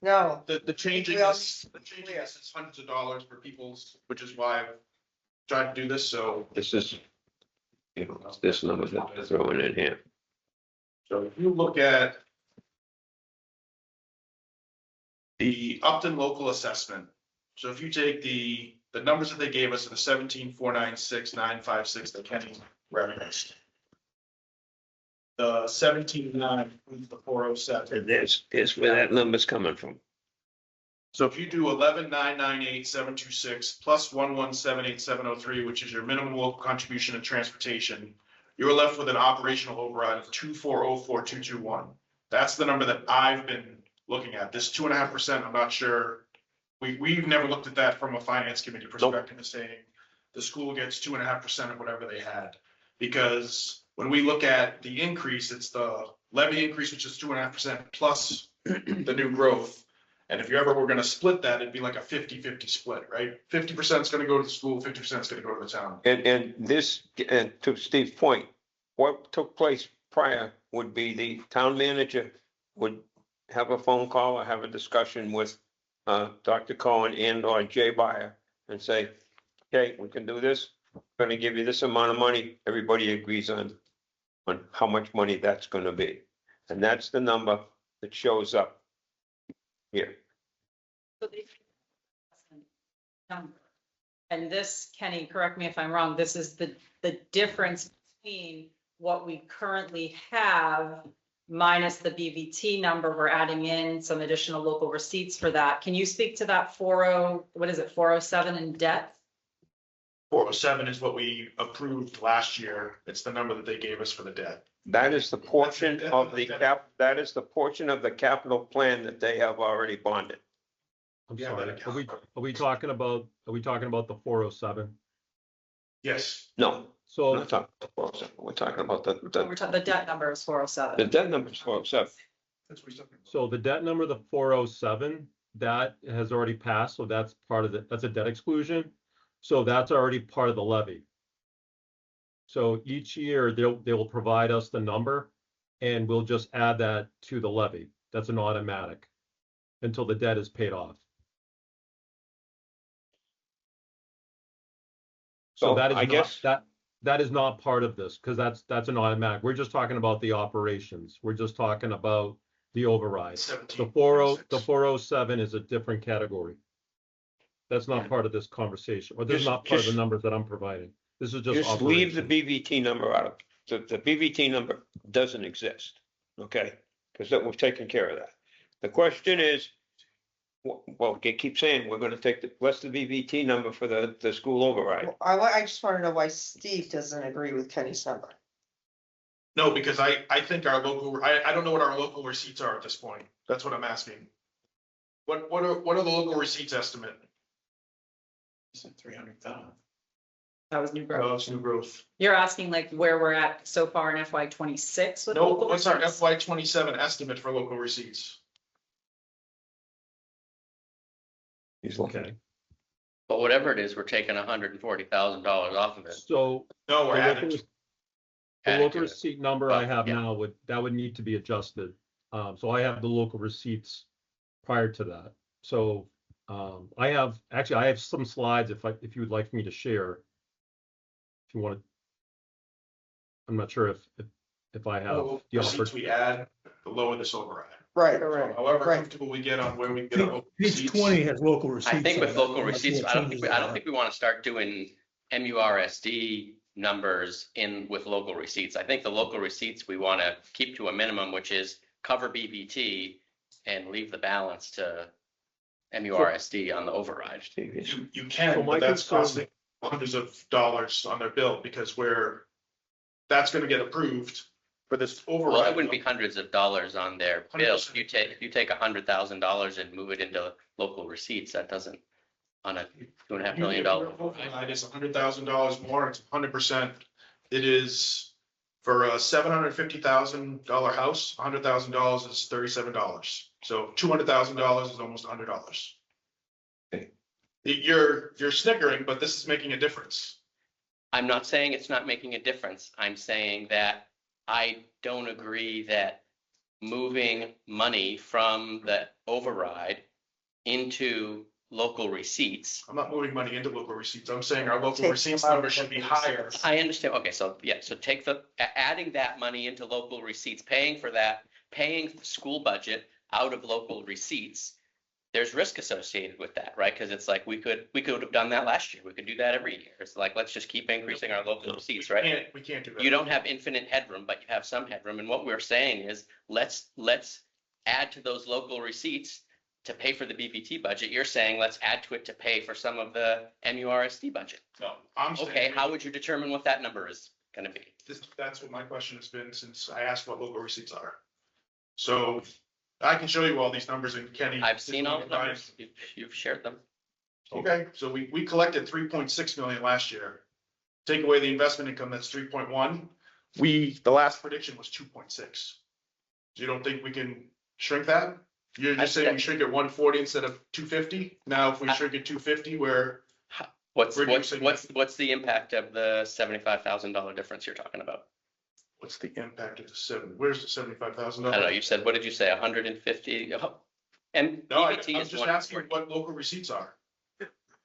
No.
the changing
We all-
this is hundreds of dollars for people's, which is why I've tried to do this, so.
This is, it's this number that they're throwing in here.
So if you look at the Upton local assessment, so if you take the numbers that they gave us, the 17,496,956 that Kenny referenced. The 17,9 includes the 407.
And there's where that number's coming from.
So if you do 11,998,726 plus 1,178,703, which is your minimum local contribution and transportation, you're left with an operational override of 2,404,221. That's the number that I've been looking at. This 2.5%, I'm not sure. We've never looked at that from a finance committee perspective of saying the school gets 2.5% of whatever they had. Because when we look at the increase, it's the levy increase, which is 2.5% plus the new growth. And if you ever were gonna split that, it'd be like a 50-50 split, right? 50% is gonna go to the school, 50% is gonna go to the town.
And this, and to Steve's point, what took place prior would be the town manager would have a phone call or have a discussion with Dr. Cohen and or Jay Buyer and say, okay, we can do this. We're gonna give you this amount of money. Everybody agrees on how much money that's gonna be. And that's the number that shows up here.
And this, Kenny, correct me if I'm wrong, this is the difference between what we currently have minus the BVT number, we're adding in some additional local receipts for that. Can you speak to that 407 in debt?
407 is what we approved last year. It's the number that they gave us for the debt.
That is the portion of the that is the portion of the capital plan that they have already bonded.
I'm
Yeah,
sorry,
that
are we talking about the 407?
Yes.
No, we're
So,
not talking about 407. We're talking about
The debt number is
the
407.
debt number is 407.
That's what he's talking about.
so the debt number, the 407, that has already passed, so that's part of that's a debt exclusion. So that's already part of the levy. So each year they will provide us the number and we'll just add that to the levy. That's an automatic until the debt is paid off. So
So
that is
I guess
that is not part of this because that's an automatic. We're just talking about the operations. We're just talking about the override. The 407 is a different category. That's not part of this conversation, or this is not part of the numbers that I'm providing. This is just
leave the
operations.
BVT number out of, the BVT number doesn't exist, okay? Because that, we've taken care of that. The question is, well, they keep saying we're gonna take what's the BVT number for the school override?
I just want to know why Steve doesn't agree with Kenny's number.
No, because I think our local, I don't know what our local receipts are at this point. That's what I'm asking. What are the local receipts estimate?
300,000.
That was new growth.
Oh, it's new growth.
You're asking like where we're at so far in FY 26 with
No,
local
what's our
receipts?
FY 27 estimate for local receipts?
He's looking.
Okay,
But whatever it is, we're taking $140,000 off of it.
so
No, we're
the
adding.
local, the
Adding
local
to it.
receipt number I
But,
have
yeah.
now would need to be adjusted. So I have the local receipts prior to that. So I have some slides if you would like me to share. If you want to. I'm not sure if I have
Local
the
receipts we add, the lower this override.
Right,
However comfortable we get on where we get our local
Page
receipts.
20 has local receipts.
I think with
on it.
local
Let's see
receipts,
what
I don't
changes
think we want to start doing MURSD numbers with local receipts. I think the local receipts we want to keep to a minimum, which is cover BBT and leave the balance to MURSD on the override.
You can,
So my
but that's
concern-
costing hundreds of dollars on their bill because that's gonna get approved for this override.
Well, it wouldn't be hundreds of dollars on their bill.
100%.
If you take $100,000 and move it into local receipts, that doesn't, on a $2.5 million.
Override is $100,000 more, it's 100%. It is for a $750,000 house, $100,000 is $37. So $200,000 is almost $100.
Okay.
You're snickering, but this is making a difference.
I'm not saying it's not making a difference. I'm saying that I don't agree that moving money from the override into local receipts.
I'm not moving money into local receipts. I'm saying our local
Take
receipts
them out
number
of
should be
local
higher.
receipts.
I understand. Okay, so yeah, so take adding that money into local receipts, paying for that, paying the school budget out of local receipts. There's risk associated with that, right? Because it's like we could have done that last year. We could do that every year. It's like, let's just keep increasing our local receipts, right?
We can't do that.
You don't have infinite headroom, but you have some headroom. And what we're saying is let's add to those local receipts to pay for the BBT budget. You're saying let's add to it to pay for some of the MURSD budget.
No, I'm saying.
Okay, how would you determine what that number is going to be?
That's what my question has been since I asked what local receipts are. So I can show you all these numbers and Kenny.
I've seen all the numbers. You've shared them.
Okay, so we collected 3.6 million last year. Take away the investment income, that's 3.1. The last prediction was 2.6. So you don't think we can shrink that? You're just saying we shrink it 140 instead of 250? Now, if we shrink it 250,
What's
reducing
what's the impact of the $75,000 difference you're talking about?
what's the impact of where's the $75,000?
I don't know. You said, what did you say? 150? And
No, I'm
BBT is
just asking
140.
what local receipts are.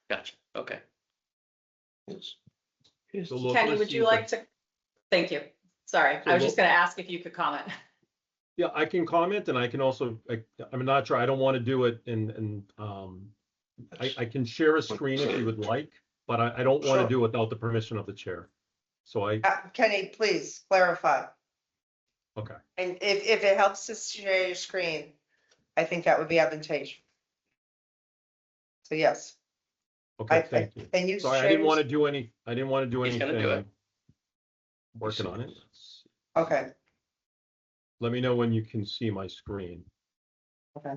Gotcha. Okay.
The local
Kenny, would you
receipts
like to? Thank you. Sorry, I was just gonna ask if you could comment.
Yeah, I can comment and I can also, I'm not sure, I don't want to do it I can share a screen if you would like, but I don't want to
Sure.
do it without the permission of the chair. So
Kenny, please clarify.
Okay.
And if it helps to share your screen, I think that would be advantageous. So yes.
Okay, thank you.
Can you
Sorry, I
share
didn't
your-
want to do any, I didn't want to do
He's gonna do
anything. Working on it.
Okay,
Let me know when you can see my screen.
okay.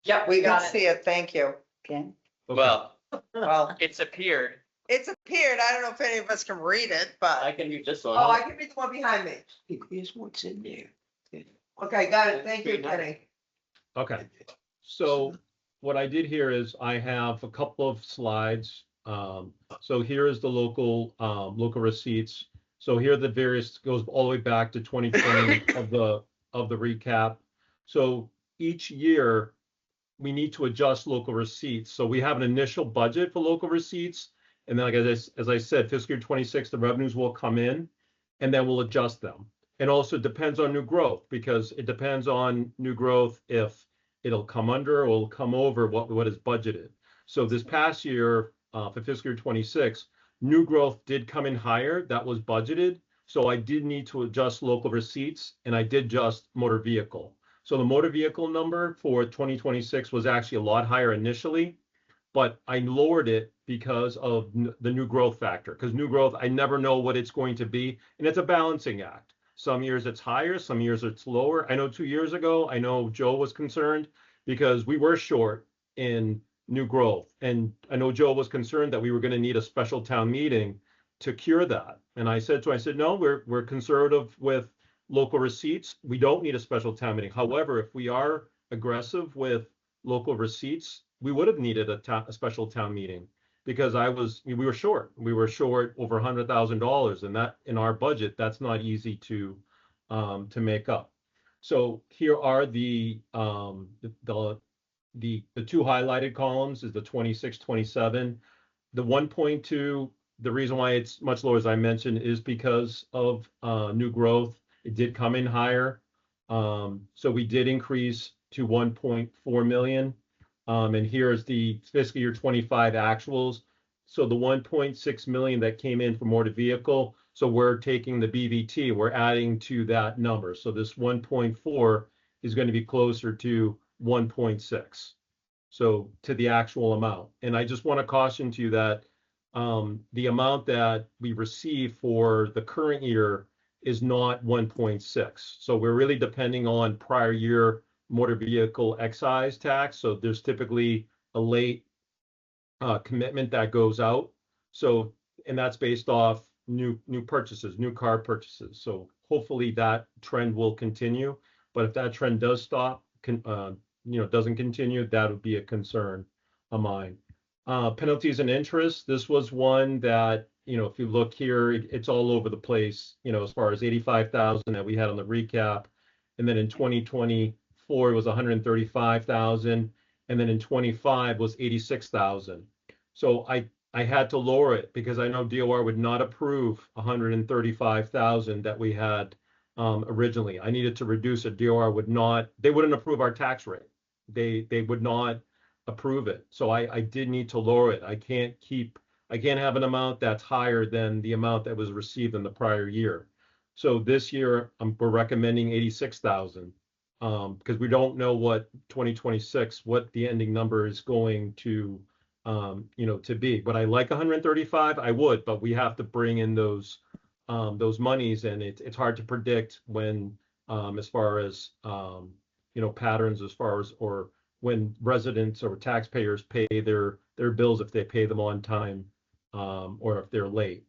Yep,
We can
got it.
see it, thank you.
Okay.
Okay.
Well,
Well,
it's appeared.
it's appeared, I don't know if any of us can read it,
I
but,
can read this one.
oh, I can read the one behind me.
Here's what's in there.
Okay, got it, thank you, Kenny.
Okay, so what I did here is I have a couple of slides. So here is the local receipts. So here are the various, goes all the way back to 2020 of the recap. So each year we need to adjust local receipts. So we have an initial budget for local receipts. And then, like as I said, fiscal year 26, the revenues will come in and then we'll adjust them. And also depends on new growth, because it depends on new growth if it'll come under or it'll come over what is budgeted. So this past year, for fiscal year 26, new growth did come in higher. That was budgeted. So I did need to adjust local receipts, and I did adjust motor vehicle. So the motor vehicle number for 2026 was actually a lot higher initially, but I lowered it because of the new growth factor. Because new growth, I never know what it's going to be, and it's a balancing act. Some years it's higher, some years it's lower. I know 2 years ago, I know Joe was concerned because we were short in new growth. And I know Joe was concerned that we were going to need a special town meeting to cure that. And I said no, we're conservative with local receipts. We don't need a special town meeting. However, if we are aggressive with local receipts, we would have needed a special town meeting, because we were short. We were short over $100,000, and that in our budget, that's not easy to make up. So here are the two highlighted columns is the 26, 27. The 1.2, the reason why it's much lower, as I mentioned, is because of new growth. It did come in higher. So we did increase to 1.4 million. And here's the fiscal year 25 actuals. So the 1.6 million that came in for motor vehicle. So we're taking the BVT, we're adding to that number. So this 1.4 is going to be closer to 1.6. So to the actual amount. And I just want to caution to you that the amount that we receive for the current year is not 1.6. So we're really depending on prior year motor vehicle excise tax. So there's typically a late commitment that goes out. So, and that's based off new purchases, new car purchases. So hopefully that trend will continue. But if that trend does stop, doesn't continue, that would be a concern of mine. Penalties and interest. This was one that, if you look here, it's all over the place, as far as 85,000 that we had on the recap. And then in 2024, it was 135,000. And then in 25 was 86,000. So I had to lower it because I know DOR would not approve 135,000 that we had originally. I needed to reduce it. DOR would not, they wouldn't approve our tax rate. They would not approve it. So I did need to lower it. I can't have an amount that's higher than the amount that was received in the prior year. So this year we're recommending 86,000 because we don't know what 2026, what the ending number is going to, to be. But I like 135, I would, but we have to bring in those monies, and it's hard to predict when, as far as, patterns as far as, or when residents or taxpayers pay their bills, if they pay them on time, or if they're late.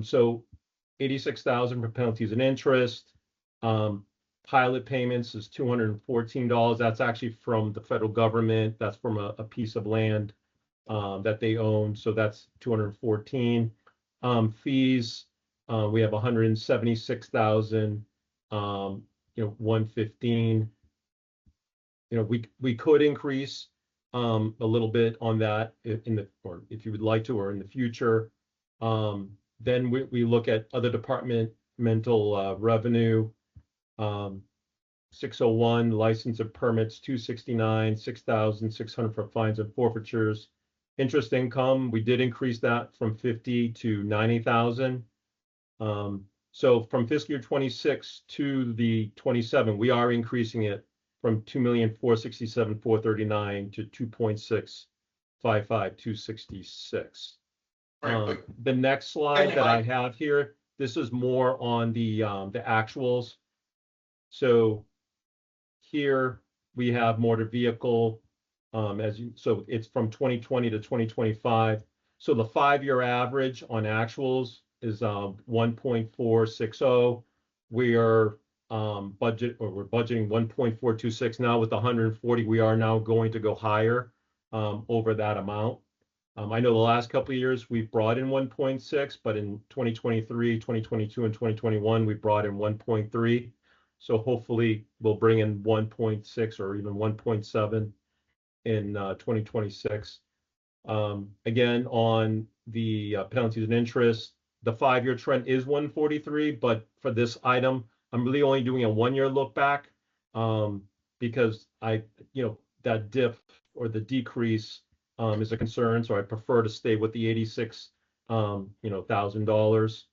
So 86,000 for penalties and interest. Pilot payments is $214. That's actually from the federal government. That's from a piece of land that they own. So that's 214. Fees, we have 176,000, 115. We could increase a little bit on that or if you would like to, or in the future. Then we look at other departmental revenue. 601 license and permits, 269, 6,600 for fines and forfeitures. Interest income, we did increase that from 50 to 90,000. So from fiscal year 26 to the 27, we are increasing it from 2,467,439 to 2.655,266. The next slide that I have here, this is more on the actuals. So here we have motor vehicle, so it's from 2020 to 2025. So the 5-year average on actuals is 1.460. We're budgeting 1.426 now. With 140, we are now going to go higher over that amount. I know the last couple of years we've brought in 1.6, but in 2023, 2022, and 2021, we brought in 1.3. So hopefully we'll bring in 1.6 or even 1.7 in 2026. Again, on the penalties and interest, the 5-year trend is 143, but for this item, I'm really only doing a 1-year look back because that dip or the decrease is a concern. So I prefer to stay with the $86,000.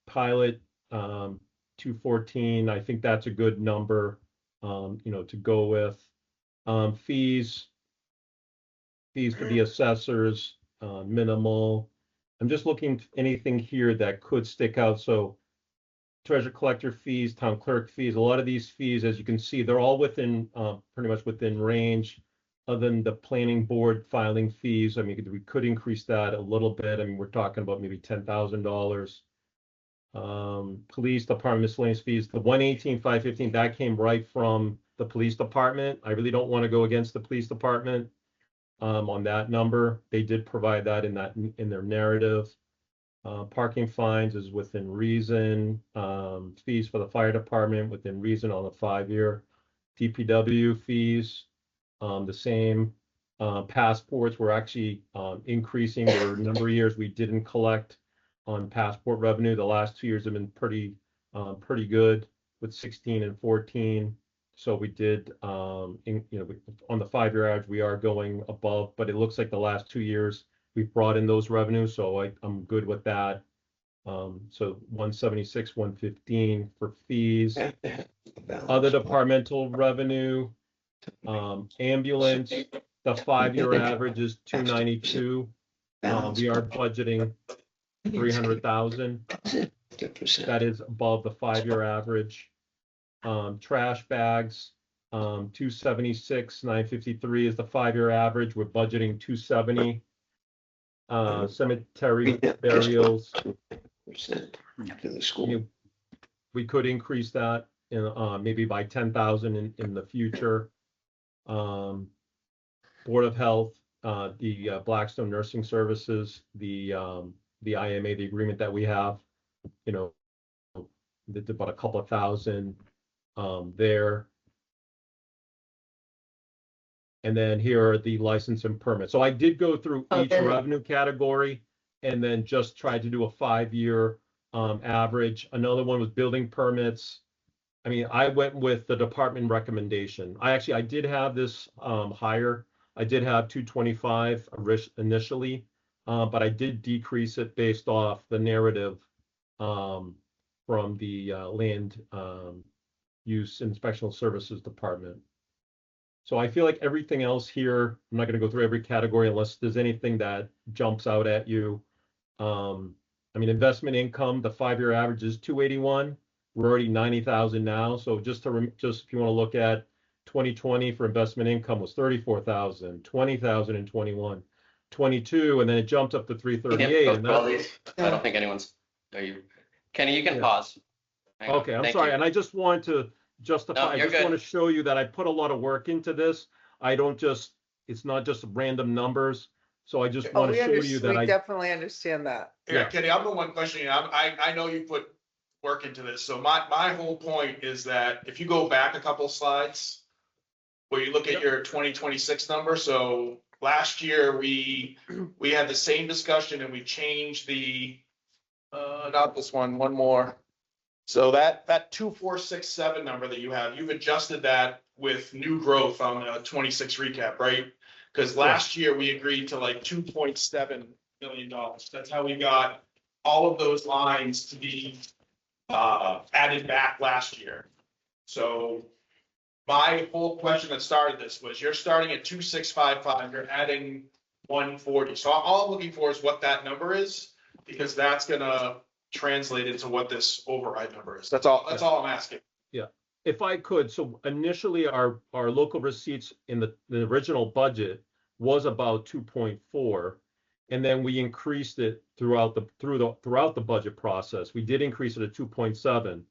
Pilot 214, I think that's a good number, to go with. Fees for the assessors, minimal. I'm just looking for anything here that could stick out. So treasure collector fees, town clerk fees, a lot of these fees, as you can see, they're all within pretty much within range, other than the planning board filing fees. I mean, we could increase that a little bit. I mean, we're talking about maybe $10,000. Police department miscellaneous fees, the 118,515, that came right from the police department. I really don't want to go against the police department on that number. They did provide that in their narrative. Parking fines is within reason. Fees for the fire department within reason on the 5-year. DPW fees, the same. Passports were actually increasing. There were a number of years we didn't collect on passport revenue. The last 2 years have been pretty good with 16 and 14. So we did, on the 5-year average, we are going above, but it looks like the last 2 years we've brought in those revenues. So I'm good with that. So 176, 115 for fees. Other departmental revenue, ambulance, the 5-year average is 292. We are budgeting 300,000. That is above the 5-year average. Trash bags, 276, 953 is the 5-year average. We're budgeting 270. Cemetery burials. We could increase that maybe by 10,000 in the future. Board of Health, the Blackstone Nursing Services, the IMA, the agreement that we have, it's about a couple of thousand there. And then here are the license and permit. So I did go through each revenue category and then just tried to do a 5-year average. Another one was building permits. I mean, I went with the department recommendation. I did have this higher. I did have 225 initially, but I did decrease it based off the narrative from the land use inspectional services department. So I feel like everything else here, I'm not going to go through every category unless there's anything that jumps out at you. I mean, investment income, the 5-year average is 281. We're already 90,000 now. So just if you want to look at 2020 for investment income was 34,000, 20,000 in 21, 22, and then it jumped up to 338.
I don't think anyone's. Kenny, you can pause.
Okay, I'm sorry. And I just want to justify, I just want to show you that I put a lot of work into this. It's not just random numbers. So I just want to show you that
we definitely understand that.
Yeah, Kenny, I'm the one questioning. I know you put work into this. So my whole point is that if you go back a couple slides where you look at your 2026 number, so last year we had the same discussion and we changed the not this one more. So that 2467 number that you have, you've adjusted that with new growth on the 26 recap, right? Because last year we agreed to like $2.7 million. That's how we got all of those lines to be added back last year. So my whole question that started this was you're starting at 2655, you're adding 140. So all I'm looking for is what that number is, because that's gonna translate into what this override number is. That's all I'm asking.
Yeah, if I could, so initially our local receipts in the original budget was about 2.4. And then we increased it throughout the budget process. We did increase it to 2.7.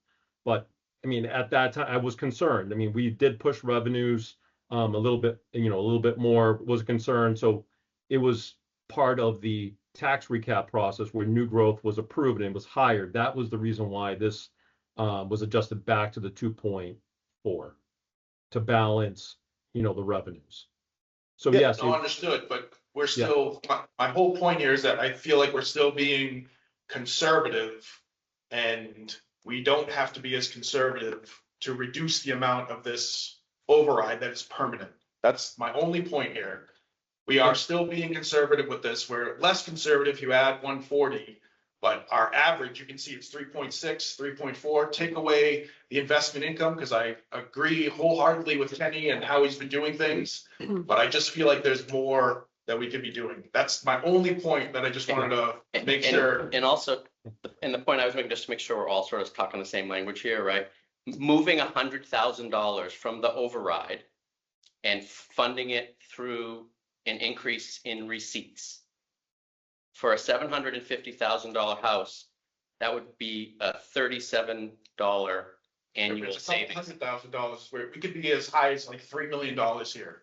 But I mean, at that time, I was concerned. I mean, we did push revenues a little bit, a little bit more was a concern. So it was part of the tax recap process where new growth was approved and it was higher. That was the reason why this was adjusted back to the 2.4 to balance, the revenues. So
Yeah,
yes.
no, understood, but we're still, my whole point here is that I feel like we're still being conservative, and we don't have to be as conservative to reduce the amount of this override that is permanent. That's my only point here. We are still being conservative with this. We're less conservative if you add 140, but our average, you can see it's 3.6, 3.4. Take away the investment income, because I agree wholeheartedly with Kenny and how he's been doing things, but I just feel like there's more that we could be doing. That's my only point that I just wanted to make sure.
And also, and the point I was making, just to make sure we're all sort of talking the same language here, right? Moving $100,000 from the override and funding it through an increase in receipts. For a $750,000 house, that would be a $37 annual savings.
$100,000 where we could be as high as like $3 million here.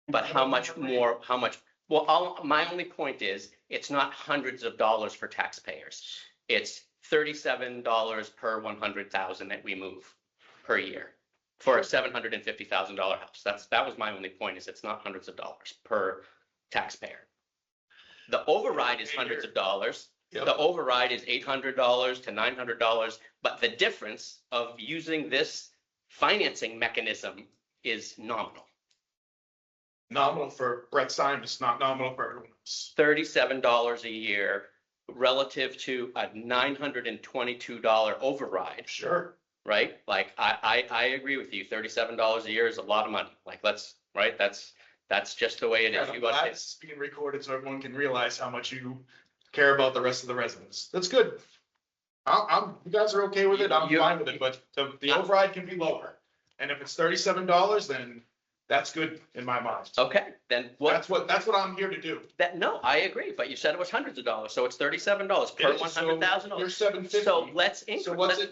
But how much more, well, my only point is, it's not hundreds of dollars for taxpayers. It's $37 per 100,000 that we move per year for a $750,000 house. That was my only point, is it's not hundreds of dollars per taxpayer. The override is hundreds of dollars.
Yep.
The override is $800 to $900, but the difference of using this financing mechanism is nominal.
Nominal for Brett Simons, not nominal for everyone else.
$37 a year relative to a $922 override.
Sure.
Right? Like, I agree with you. $37 a year is a lot of money. Like, that's just the way it is.
I'm glad it's being recorded so everyone can realize how much you care about the rest of the residents. That's good. You guys are okay with it? I'm fine with it, but the override can be lower. And if it's $37, then that's good in my mind.
Okay, then
That's what I'm here to do.
No, I agree, but you said it was hundreds of dollars, so it's $37 per
It is, so
$100,000.
you're $750.
So let's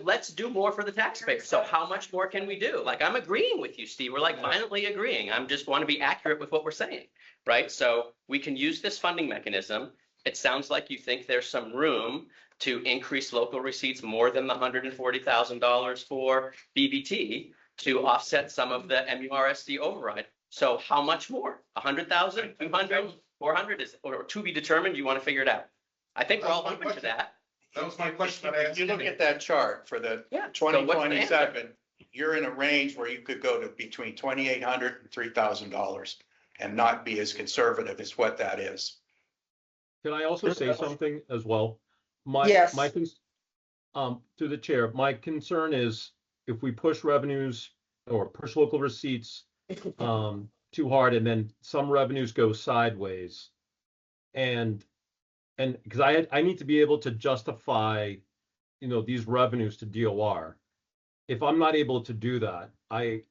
what's
do more for the taxpayer. So how much more can we do? Like, I'm agreeing with you, Steve. We're like violently agreeing. I'm just want to be accurate with what we're saying, right? So we can use this funding mechanism. It sounds like you think there's some room to increase local receipts more than the $140,000 for BBT to offset some of the MURSD override. So how much more? 100,000, 200, 400 is, or to be determined? You want to figure it out? I think we're all open to that.
That was my question that I asked.
If you look at that chart for the
Yeah. So what's the
2027, you're in a range where you could go to between $2,800 and $3,000 and not be as conservative as what that is.
Can I also say something as well?
Yes.
To the chair, my concern is if we push revenues or push local receipts too hard, and then some revenues go sideways, and because I need to be able to justify, these revenues to DOR. If I'm not able to do that, I'm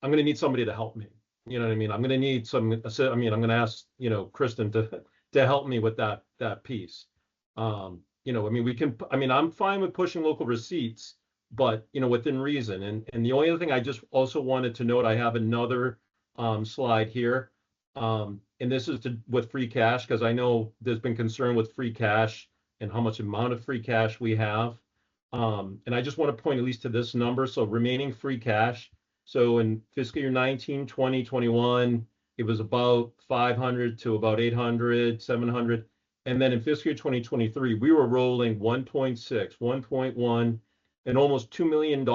going to need somebody to help me. You know what I mean? I'm going to need I'm going to ask, Kristen to help me with that piece. I'm fine with pushing local receipts, but, within reason. And the only other thing I just also wanted to note, I have another slide here. And this is with free cash, because I know there's been concern with free cash and how much amount of free cash we have. And I just want to point at least to this number. So remaining free cash. So in fiscal year 19, 20, 21, it was about 500 to about 800, 700. And then in fiscal year 2023, we were rolling 1.6, 1.1, and almost $2 million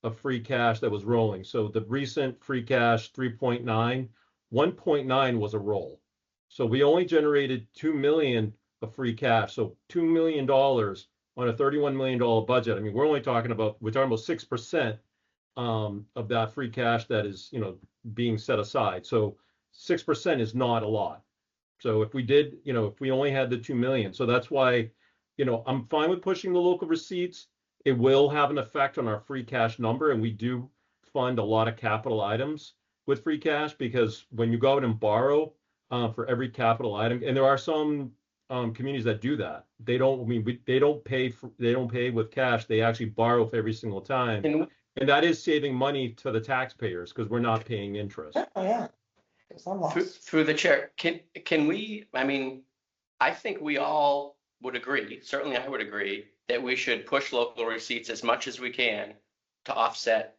of free cash that was rolling. So the recent free cash, 3.9, 1.9 was a roll. So we only generated 2 million of free cash. So $2 million on a $31 million budget. I mean, we're talking about 6% of that free cash that is, being set aside. So 6% is not a lot. So if we did, if we only had the 2 million, so that's why, I'm fine with pushing the local receipts. It will have an effect on our free cash number, and we do fund a lot of capital items with free cash, because when you go out and borrow for every capital item, and there are some communities that do that. They don't they don't pay with cash. They actually borrow for every single time. And that is saving money to the taxpayers because we're not paying interest.
Oh, yeah.
Through the chair, can we, I mean, I think we all would agree, certainly I would agree, that we should push local receipts as much as we can to offset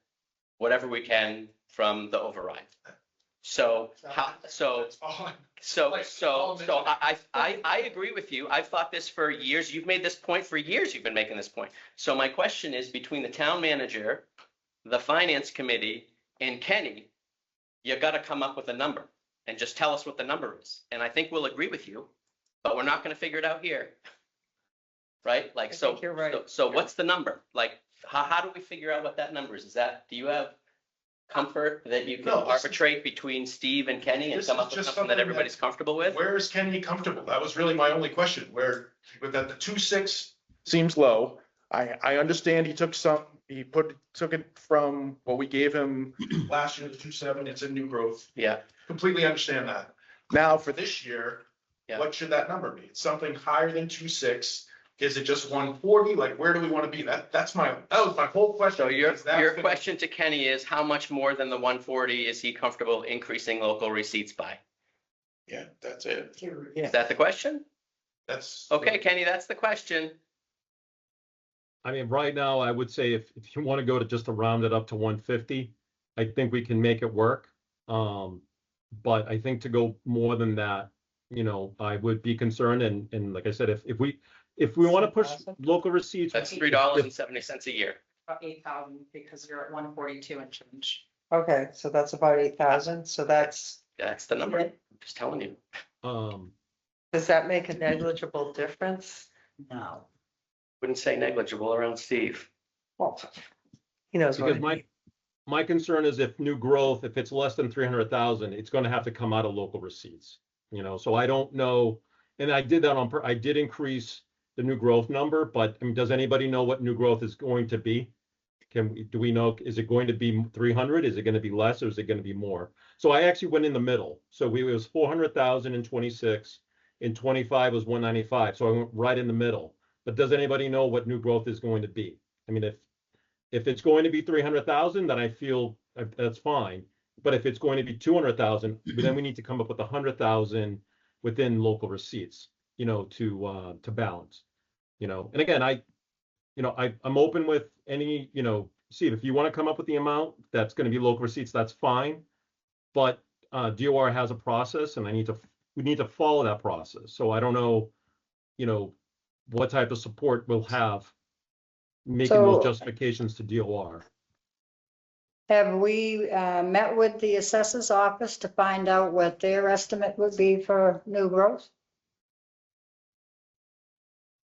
whatever we can from the override. So I agree with you. I've thought this for years. You've made this point for years. You've been making this point. So my question is, between the town manager, the finance committee, and Kenny, you got to come up with a number and just tell us what the number is. And I think we'll agree with you, but we're not going to figure it out here. Right? Like, so,
you're right.
So what's the number? Like, how do we figure out what that number is? Do you have comfort that you can arbitrate between Steve and Kenny and come up with something that everybody's comfortable with?
Where is Kenny comfortable? That was really my only question, where with that, the 2.6 seems low. I understand he took it from what we gave him last year, the 2.7, it's a new growth.
Yeah.
Completely understand that. Now for this year,
Yeah.
what should that number be? It's something higher than 2.6. Is it just 140? Like, where do we want to be? That was my whole question.
So your question to Kenny is, how much more than the 140 is he comfortable increasing local receipts by?
Yeah, that's it.
Is that the question?
That's
okay, Kenny, that's the question.
I mean, right now, I would say if you want to go to just to round it up to 150, I think we can make it work. But I think to go more than that, I would be concerned. And like I said, if we want to push local receipts,
that's $3.70 a year.
About 8,000 because you're at 142 and change.
Okay, so that's about 8,000. So that's
the number. I'm just telling you.
Does that make a negligible difference?
No.
Wouldn't say negligible around Steve.
Well, he knows what.
Because my concern is if new growth, if it's less than 300,000, it's going to have to come out of local receipts. So I don't know. And I did that I did increase the new growth number, but I mean, does anybody know what new growth is going to be? Do we know, is it going to be 300? Is it going to be less, or is it going to be more? So I actually went in the middle. So it was 400,000 in 26, in 25 was 195. So I went right in the middle. But does anybody know what new growth is going to be? I mean, if it's going to be 300,000, then I feel that's fine. But if it's going to be 200,000, then we need to come up with 100,000 within local receipts, to balance, And again, I'm open with any, Steve, if you want to come up with the amount that's going to be local receipts, that's fine. But DOR has a process, and we need to follow that process. So I don't know, what type of support we'll have making those justifications to DOR.
Have we met with the assessor's office to find out what their estimate would be for new growth?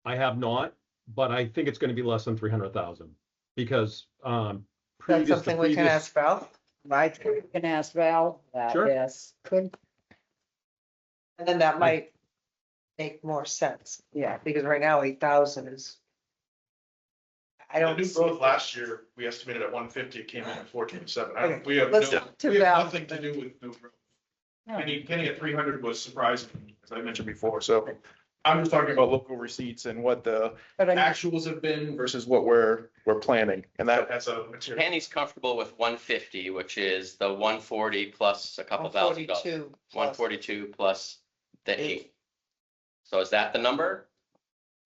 I have not, but I think it's going to be less than 300,000 because
that's something we can ask Val. Right.
We can ask Val.
Sure.
Yes, could.
And then that might make more sense. Yeah, because right now 8,000 is. I don't.
The new growth last year, we estimated at 150, it came in at 427.
Okay,
We have
let's talk to Val.
nothing to do with new growth. Getting at 300 was surprising, as I mentioned before, so I'm just talking about local receipts and what the actuals have been versus what we're planning, and that has a material.
Kenny's comfortable with 150, which is the 140 plus a couple $1,000. 142 plus the 8. So is that the number?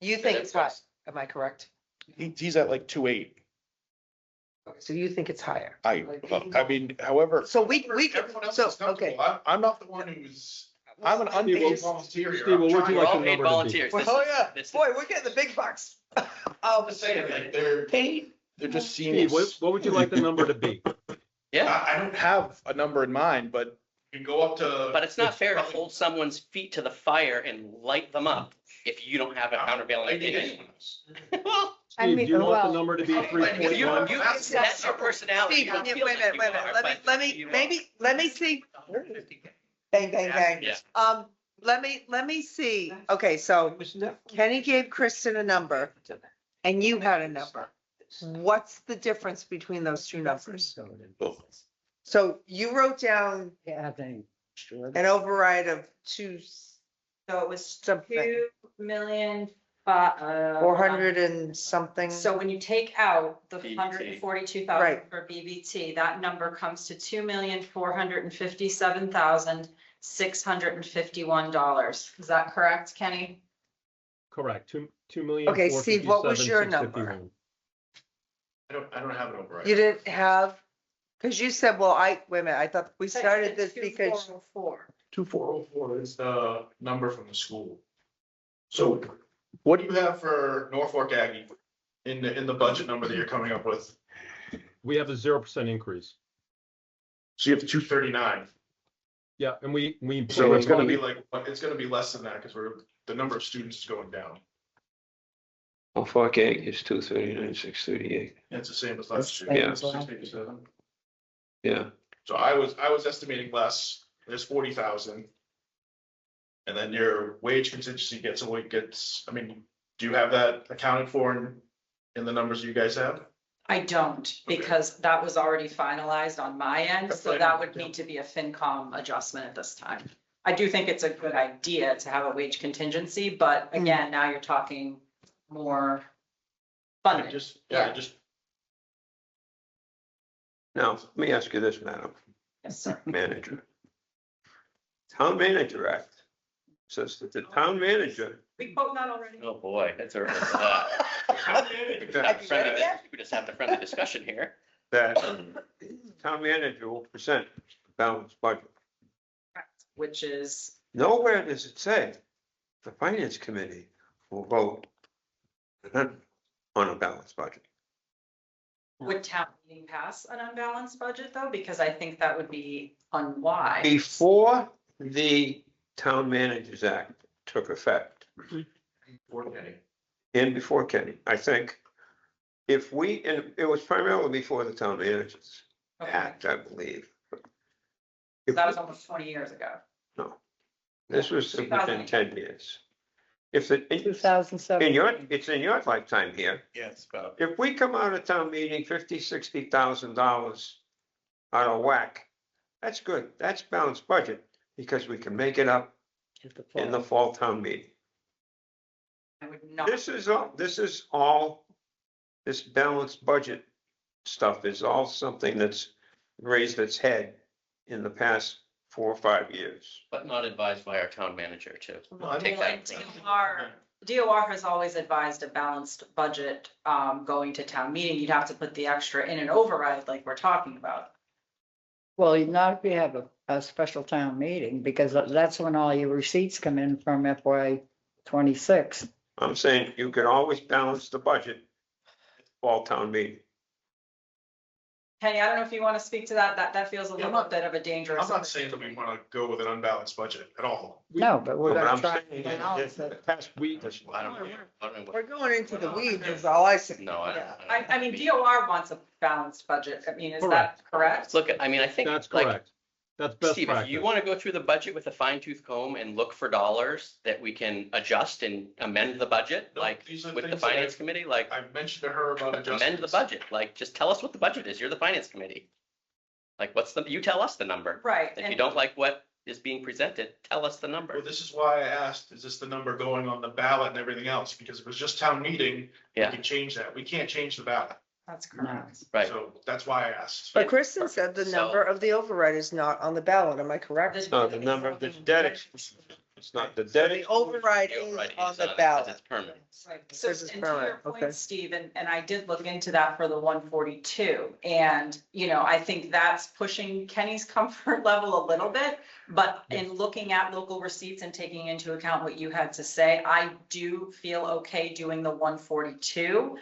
You think it's high? Am I correct?
He's at like 2.8.
So you think it's higher?
I mean, however.
So we can, so, okay.
I'm not the one who's, I'm an unpaid volunteer here.
Steve, what would you like the number to be?
Volunteers.
Oh, yeah, boy, we're getting the big bucks.
I'm just saying, like, they're just seeing.
Steve, what would you like the number to be?
Yeah.
I don't have a number in mind, but You can go up to.
But it's not fair to hold someone's feet to the fire and light them up if you don't have a countervailing opinion. Well,
I
Steve,
mean,
do you want the
well-
number to be three
you,
point one?
that's your personality.
Steve,
You
wait a
feel
minute,
like
wait a
you
minute,
are,
let me,
but
let me,
you are.
maybe, let me see. Bang, bang, bang.
Yeah.
Let me see. Okay, so Kenny gave Kristen a number and you had a number. What's the difference between those two numbers? So you wrote down
Yeah, they. Sure.
an override of two,
So it was
something,
2,000,000.
400 and something.
So when you take out the
BBT.
142,000
Right.
for BBT, that number comes to $2,457,651. Is that correct, Kenny?
Correct, 2 million.
Okay, Steve, what was your number?
457,651.
I don't have it over.
You didn't have, because you said, well, wait a minute, I thought we started this because.
2404.
2404 is the number from the school. So what do you have for Norfolk Aggie in the budget number that you're coming up with?
We have a 0% increase.
So you have 239.
Yeah, and we.
So it's gonna be like, it's gonna be less than that because the number of students is going down.
Norfolk Ag is 239, 638.
It's the same as last year.
Yeah.
687.
Yeah,
So I was estimating less, there's 40,000. And then your wage contingency I mean, do you have that accounted for in the numbers you guys have?
I don't, because that was already finalized on my end, so that would need to be a FinCom adjustment at this time. I do think it's a good idea to have a wage contingency, but again, now you're talking more funding.
Just
now, let me ask you this, Madam
Yes, sir.
Manager. Town Manager Act says that the town manager.
We quote that already.
Oh, boy, that's early for that. We just have the friendly discussion here.
That town manager will present a balanced budget.
Which is,
Nowhere does it say the finance committee will vote on a balanced budget.
would town meeting pass an unbalanced budget though? Because I think that would be unwise.
Before the Town Managers Act took effect, and before Kenny, I think, and it was primarily before the Town Managers Act, I believe.
That was almost 20 years ago.
No, this was within 10 years. If
2007.
it's in your lifetime here,
Yeah, it's about.
if we come out of town meeting $50,000-$60,000 out of whack, that's good. That's balanced budget because we can make it up in the fall town meeting.
I would not.
This balanced budget stuff is all something that's raised its head in the past 4 or 5 years.
But not advised by our town manager too. Take
Well,
that.
DOR has always advised a balanced budget going to town meeting. You'd have to put the extra in an override like we're talking about.
Well, not if you have a special town meeting, because that's when all your receipts come in from FY 26.
I'm saying you can always balance the budget at the fall town meeting.
Kenny, I don't know if you want to speak to that. That feels a
Yeah, I'm
little
not-
bit of a dangerous.
I'm not saying that we want to go with an unbalanced budget at all.
No, but we're
But
gonna
I'm
try.
saying
to balance
in
it.
the past week,
I don't know what.
We're going into the weeds is all I see.
No, I don't.
I mean, DOR wants a balanced budget. I mean, is that
Correct.
correct?
Look, I mean, I think.
That's
like,
correct. That's best
Steve, if
practice.
you want to go through the budget with a fine tooth comb and look for dollars that we can adjust and amend the budget,
No,
like
these are
with the
things that
finance committee, like
I mentioned to her about adjustments.
amend the budget, like just tell us what the budget is. You're the finance committee. Like you tell us the number.
Right.
If you don't like what is being presented, tell us the number.
Well, this is why I asked, is this the number going on the ballot and everything else? Because if it was just town meeting, we
Yeah.
can change that. We can't change the ballot.
That's correct.
Right.
So that's why I asked.
But Kristen said the
So-
number of the override is not on the ballot. Am I correct?
no, the number of the debt, it's not the debt.
The override
The
is
override
on
is
the
on it 'cause
ballot.
It's permanent.
Right. So,
This is
and to your
permanent, okay.
point, Steve, and I did look into that for the 142. And, I think that's pushing Kenny's comfort level a little bit. But in looking at local receipts and taking into account what you had to say, I do feel okay doing the 142.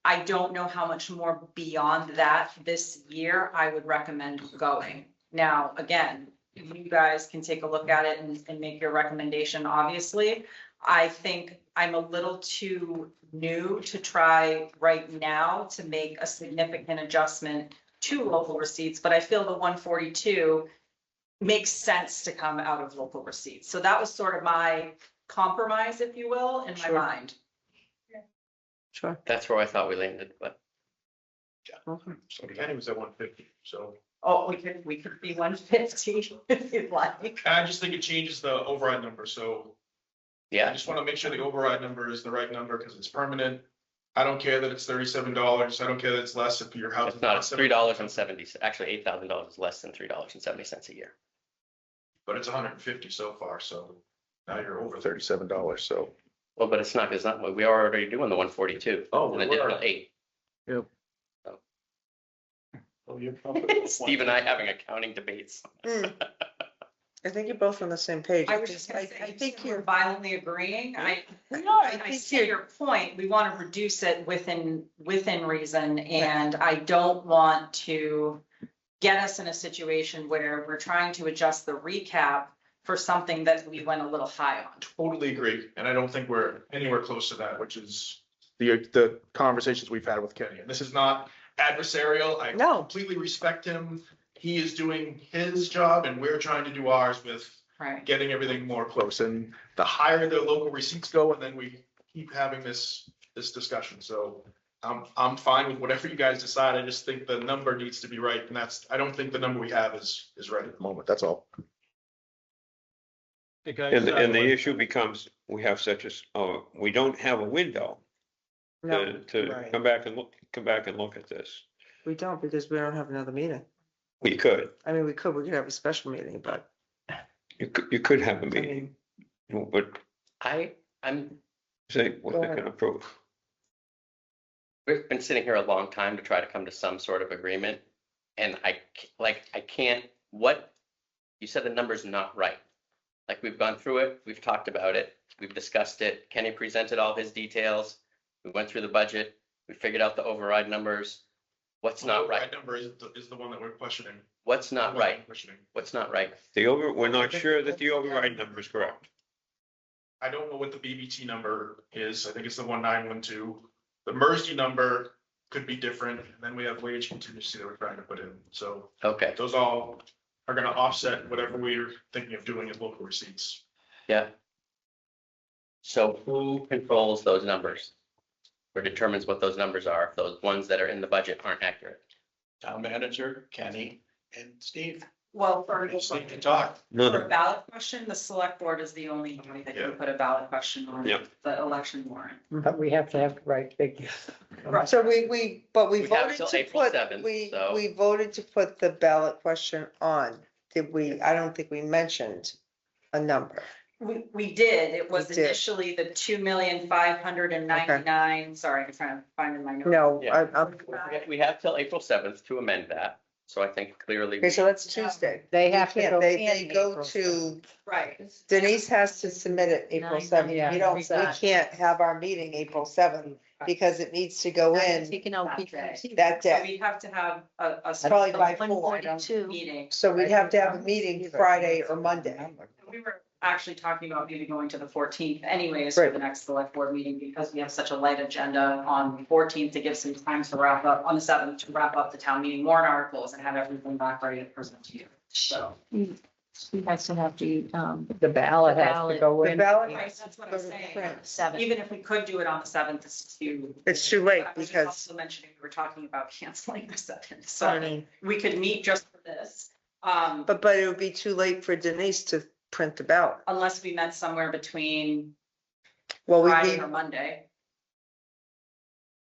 I don't know how much more beyond that this year I would recommend going. Now, again, you guys can take a look at it and make your recommendation, obviously. I think I'm a little too new to try right now to make a significant adjustment to local receipts, but I feel the 142 makes sense to come out of local receipts. So that was sort of my compromise, if you will, in my
Sure.
mind.
Sure.
That's where I thought we landed, but
Okay.
So Kenny was at 150, so.
Oh, we could be 150 if you'd like.
I just think it changes the override number, so I
yeah,
just want to make sure the override number is the right number because it's permanent. I don't care that it's $37. I don't care that it's less if your house.
it's not, it's $3.70, actually $8,000 is less than $3.70 a year.
But it's 150 so far, so now you're over $37, so.
Well, but it's not, we are already doing the 142.
Oh,
An
we
additional
were.
8.
Yep.
So,
Oh, you're probably-
Steve and I having accounting debates.
I think you're both on the same page.
I was just gonna say,
I think
you're
you're,
violently agreeing. I
think
see
you're-
your point. We want to reduce it within reason, and I don't want to get us in a situation where we're trying to adjust the recap for something that we went a little high on.
Totally agree, and I don't think we're anywhere close to that, which is the conversations we've had with Kenny. And this is not adversarial. I
No.
completely respect him. He is doing his job and we're trying to do ours with
Right.
getting everything more close. And the higher the local receipts go, and then we keep having this discussion. So I'm fine with whatever you guys decide. I just think the number needs to be right. And I don't think the number we have is right at the moment. That's all.
Hey, guys,
And the issue becomes, we have we don't have a window
no,
to
right.
come back and look at this.
We don't because we don't have another meeting.
We could,
I mean, we could have a special meeting, but
you could have a
I
meeting,
mean,
but
I'm
say what
Go
they
ahead.
can approve.
we've been sitting here a long time to try to come to some sort of agreement. And I can't, you said the number's not right. Like, we've gone through it, we've talked about it, we've discussed it. Kenny presented all his details. We went through the budget, we figured out the override numbers. What's not right?
That number is the one that we're questioning.
What's not right?
Questioning.
What's not right?
We're not sure that the override number is correct.
I don't know what the BBT number is. I think it's the 1912. The MERSD number could be different, and then we have wage contingency that we're trying to put in. So
Okay,
those all are gonna offset whatever we're thinking of doing as local receipts.
yeah. So who controls those numbers? Or determines what those numbers are, if those ones that are in the budget aren't accurate?
Town manager, Kenny, and Steve.
Well, for
Just need to talk.
a ballot question, the select board is the only body that can
Yeah.
put a ballot question on
Yeah.
the election warrant.
But we have to have the right figures.
so we
We have
voted
till
to
April
put,
7th, so-
we voted to put the ballot question on. Did we, I don't think we mentioned a number.
We did, it was
We did.
initially the 2,599,000, sorry, I'm trying to find in my notes.
No,
Yeah.
I'm,
We have till April 7th to amend that, so I think clearly.
okay, so that's Tuesday.
They
You
have to
can't-
go
They
in
go
April
to,
Right,
Denise has to submit it April 7th.
Yeah,
We don't, we
exactly.
can't have our meeting April 7th because it needs to go in
Taking out
That
people.
day.
that
so
day.
we have to have a
Probably by
special
4.
142.
meeting.
So we'd have to have a meeting Friday or Monday.
We were actually talking about maybe going to the 14th anyways for
Right.
the next select board meeting because we have such a light agenda on the 14th to give some time to wrap up, on the 7th, to wrap up the town meeting warrant articles and have everything back ready to present to you. So.
You guys still have to,
The ballot
The
has to
ballot.
go
The
in.
ballot
Right,
has to
that's what
go
I'm
to
saying.
print.
7.
Even if we could do it on the 7th, it's too.
It's too late
I was
because,
Also mentioning, we were talking about canceling the 7th,
I
so
mean,
we could meet just for this.
but it would be too late for Denise to print the ballot.
Unless we met somewhere between
Well, we
Friday
need,
or Monday.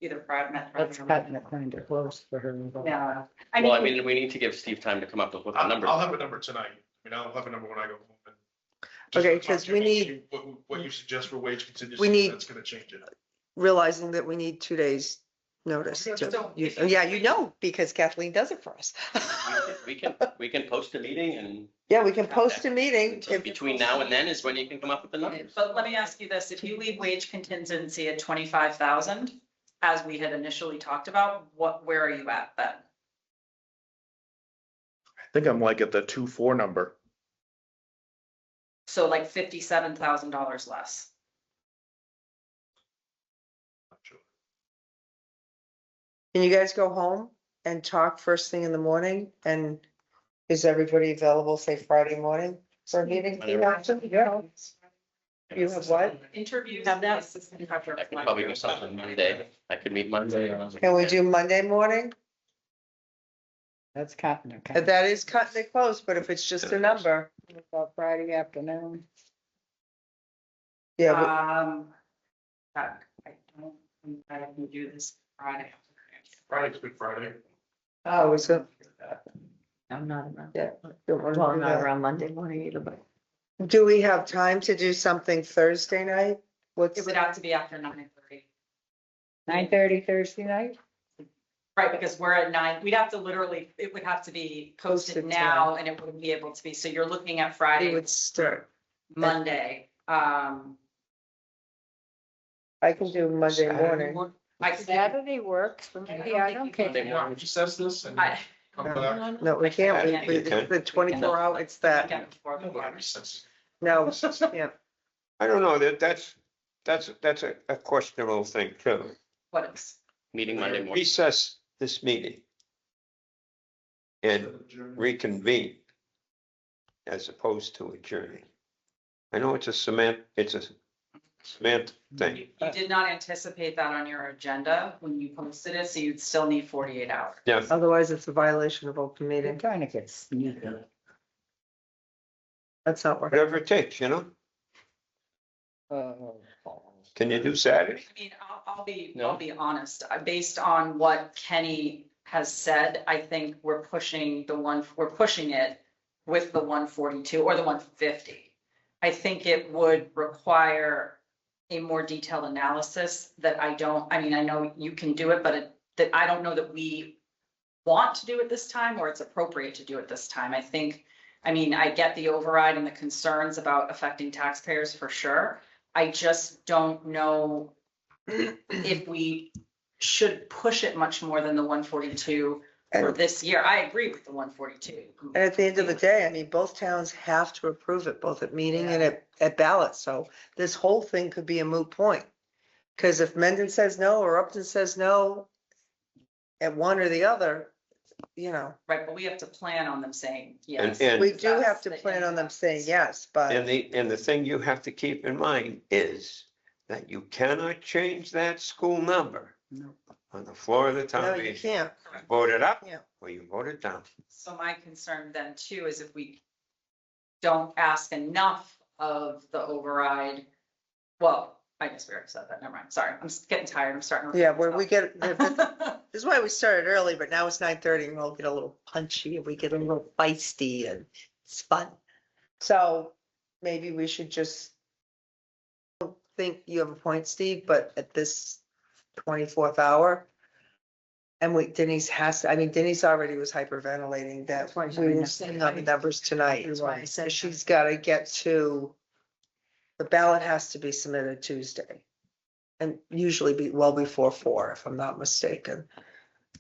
Either Friday, met Friday
That's
or
cutting
Monday.
it kind of close for her.
Yeah.
Well, I mean, we need to give Steve time to come up with what the numbers.
I'll have a number tonight. I mean, I'll have a number when I go home. and just
Okay,
talk
'cause
to
we
you
need-
What you suggest for wage contingency.
We need-
That's gonna change it.
realizing that we need 2 days notice.
So
to-
if
you- Yeah, you know, because Kathleen does it for us.
We can post a meeting and
Yeah, we can post a meeting. if-
between now and then is when you can come up with the numbers.
But let me ask you this, if you leave wage contingency at 25,000, as we had initially talked about, where are you at then?
I think I'm like at the 2.4 number.
So like $57,000 less.
Can you guys go home and talk first thing in the morning? And is everybody available, say Friday morning for a meeting?
Whenever.
Yeah. You have what?
Interviews.
Have that.
Assistant director of
I could probably do something Monday. I could meet Monday.
Can we do Monday morning?
That's cutting it.
That is cutting it close, but if it's just a number,
About Friday afternoon.
yeah,
I don't think I can do this Friday.
Friday's Good Friday.
oh, is it?
I'm not around.
Yeah. don't wanna
Well,
do
not
that.
around Monday morning either, but.
Do we have time to do something Thursday night? What's,
It would have to be after 9:30.
9:30 Thursday night?
Right, because we're at 9, we'd have to literally, it would have to be posted
Posted
now and it wouldn't be able to be, so you're looking at
we
Friday,
would start,
Monday.
I can do Monday morning.
I could,
Saturday works for me. I don't care.
Monday morning.
Recess this and
I,
come back.
No, we can't,
Yeah, you
it's
can.
the 24 hour, it's that,
get before the board.
Recess.
no, yeah.
I don't know, that's a questionable thing too.
What is?
Meeting Monday morning.
Recess this meeting and reconvene as opposed to adjourning. I know it's a cement thing.
You did not anticipate that on your agenda when you posted it, so you'd still need 48 hours.
Yeah,
Otherwise, it's a violation of open
They're
meeting.
trying to get sneaky.
That's not working.
whatever it takes, you know? Can you do Saturday?
I mean, I'll be,
No.
I'll be honest, based on what Kenny has said, I think we're pushing it with the 142 or the 150. I think it would require a more detailed analysis that I know you can do it, but that I don't know that we want to do it this time or it's appropriate to do it this time. I get the override and the concerns about affecting taxpayers for sure. I just don't know if we should push it much more than the 142 for this year. I agree with the 142.
And at the end of the day, I mean, both towns have to approve it, both at meeting and at ballot. So this whole thing could be a moot point. Because if Mendon says no or Upton says no at one or the other, you know,
Right, but we have to plan on them saying yes.
And-
we do have
That's
to
the
plan on them
impact.
saying yes, but
And the thing you have to keep in mind is that you cannot change that school number on the floor of the
no,
town
you
meeting.
can't.
Vote it up
Yeah.
or you vote it down.
So my concern then too is if we don't ask enough of the override, well, I guess we already said that, never mind, sorry, I'm just getting tired, I'm starting. to
Yeah, where we get,
myself.
this is why we started early, but now it's 9:30 and we'll get a little punchy and we get a little feisty and it's fun. So maybe we should just, I don't think you have a point, Steve, but at this 24th hour, and Denise Denise already was hyperventilating that we were sitting on the numbers tonight.
That's why I said
She's got to get to, the ballot has to be submitted Tuesday. And usually be well before 4, if I'm not mistaken.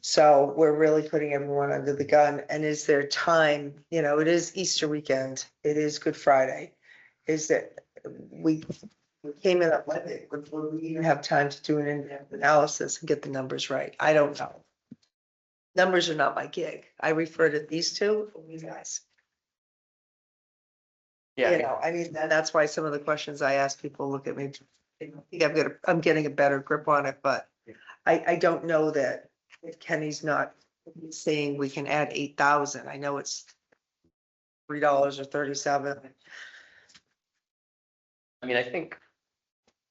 So we're really putting everyone under the gun. And is there time, it is Easter weekend, it is Good Friday. Is that we came in on Monday, would we even have time to do an in-depth analysis and get the numbers right? I don't know. Numbers are not my gig. I refer to these two, you guys.
Yeah,
That's why some of the questions I ask people look at me. I think I'm getting a better grip on it, but I don't know that if Kenny's not saying we can add 8,000, I know it's $3 or 37.
I think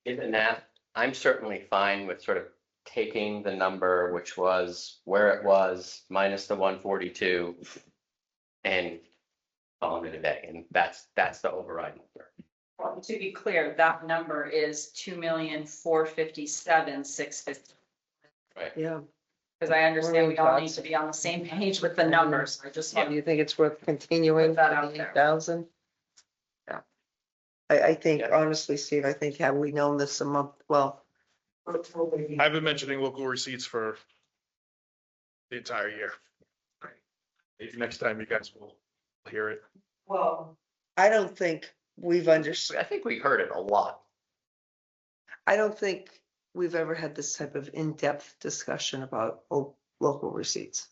in that, I'm certainly fine with sort of taking the number, which was where it was minus the 142 and calling it a day. And that's the override number.
Well, to be clear, that number is 2,457,650.
Right.
Yeah.
Because I understand we all need to be on the same page with the numbers. I just
Do
want
you think it's worth continuing
Put that
for
out
the
there.
8,000? Yeah. I think
Yeah.
honestly, Steve, I think had we known this a month, well.
I've been mentioning local receipts for the entire year. Maybe next time you guys will hear it.
Well, I don't think we've understood.
I think we heard it a lot.
I don't think we've ever had this type of in-depth discussion about local receipts.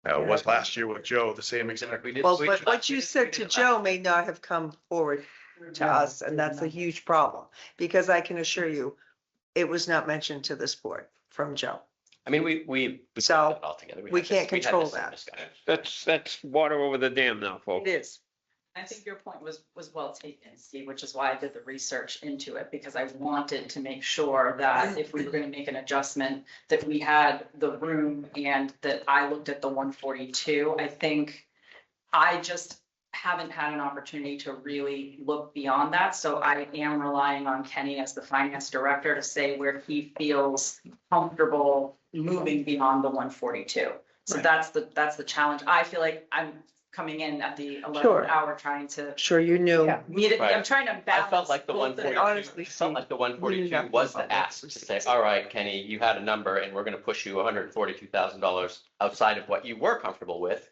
It was last year with Joe, the same exact.
Well, but what you said to Joe may not have come forward to us, and that's a huge problem. Because I can assure you, it was not mentioned to this board from Joe.
I mean, we
So,
put it all together.
we
had this-
can't
we had
control
this same
that.
discussion.
That's water over the dam now, folks.
It is.
I think your point was well taken, Steve, which is why I did the research into it, because I wanted to make sure that if we were gonna make an adjustment, that we had the room and that I looked at the 142. I think I just haven't had an opportunity to really look beyond that, so I am relying on Kenny as the finance director to say where he feels comfortable moving beyond the 142. So that's the challenge. I feel like I'm coming in at the 11th hour trying to
Sure, you knew.
meet it. I'm
Right.
trying to balance.
I felt like the
both of them.
142, felt like the 142 was the ask to say, all right, Kenny, you had a number and we're gonna push you $142,000 outside of what you were comfortable with.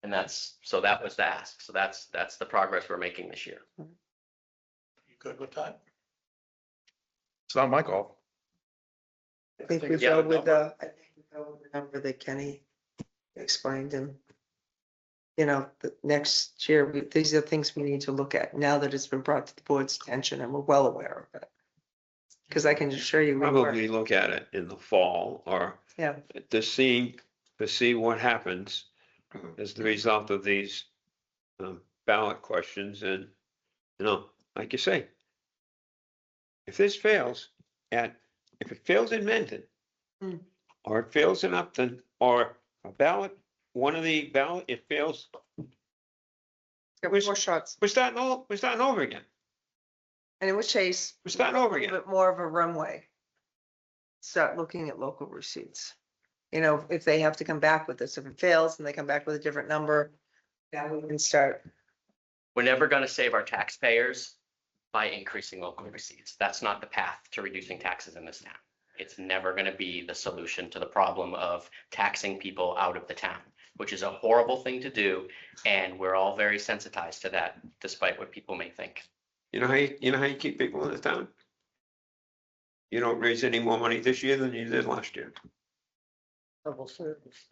And that was the ask. So that's the progress we're making this year.
You good with that?
It's not my call.
I think we
Yeah,
go
the
with the number that Kenny explained, and the next year, these are things we need to look at now that it's been brought to the board's attention and we're well aware of it. Because I can assure you, we were.
Probably look at it in the fall or
Yeah.
to see what happens as the result of these ballot questions and, like you say, if this fails if it fails in Mendon or it fails in Upton or a ballot, it fails.
More shots.
We're starting over again.
And in which case.
We're starting over again.
A bit more of a runway. Start looking at local receipts. If they have to come back with this, if it fails and they come back with a different number, now we can start.
We're never gonna save our taxpayers by increasing local receipts. That's not the path to reducing taxes in this town. It's never gonna be the solution to the problem of taxing people out of the town, which is a horrible thing to do. And we're all very sensitized to that, despite what people may think.
You know how you keep people in the town? You don't raise any more money this year than you did last year.
Level service.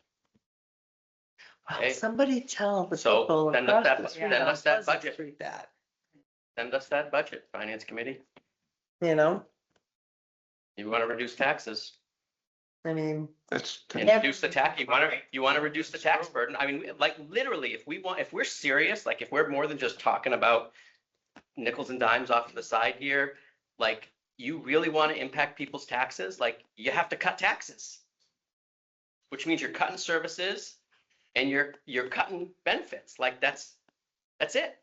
Okay.
Somebody tell the
So
people
send
across
us
the
that,
street
send
how
us that
Pleasant
budget.
Street that,
Send us that budget, finance committee.
I
You wanna reduce taxes
mean,
That's.
and reduce the tax, you wanna reduce the tax burden. I mean, like literally, if we're serious, like if we're more than just talking about nickels and dimes off to the side here, like you really wanna impact people's taxes, like you have to cut taxes. Which means you're cutting services and you're cutting benefits. Like that's it.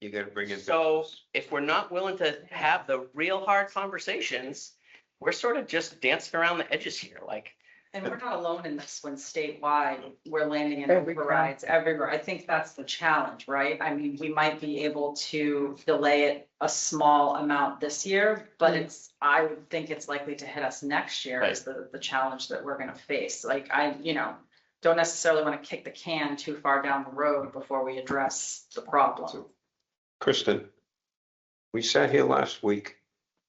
You gotta bring in.
So if we're not willing to have the real hard conversations, we're sort of just dancing around the edges here, like.
And we're not alone in this when statewide, we're landing in
Every
overrides everywhere. I think that's the challenge, right? I mean, we might be able to delay it a small amount this year, but I would think it's likely to hit us next year is the challenge that we're gonna face. Like don't necessarily want to kick the can too far down the road before we address the problem.
Kristen, we sat here last week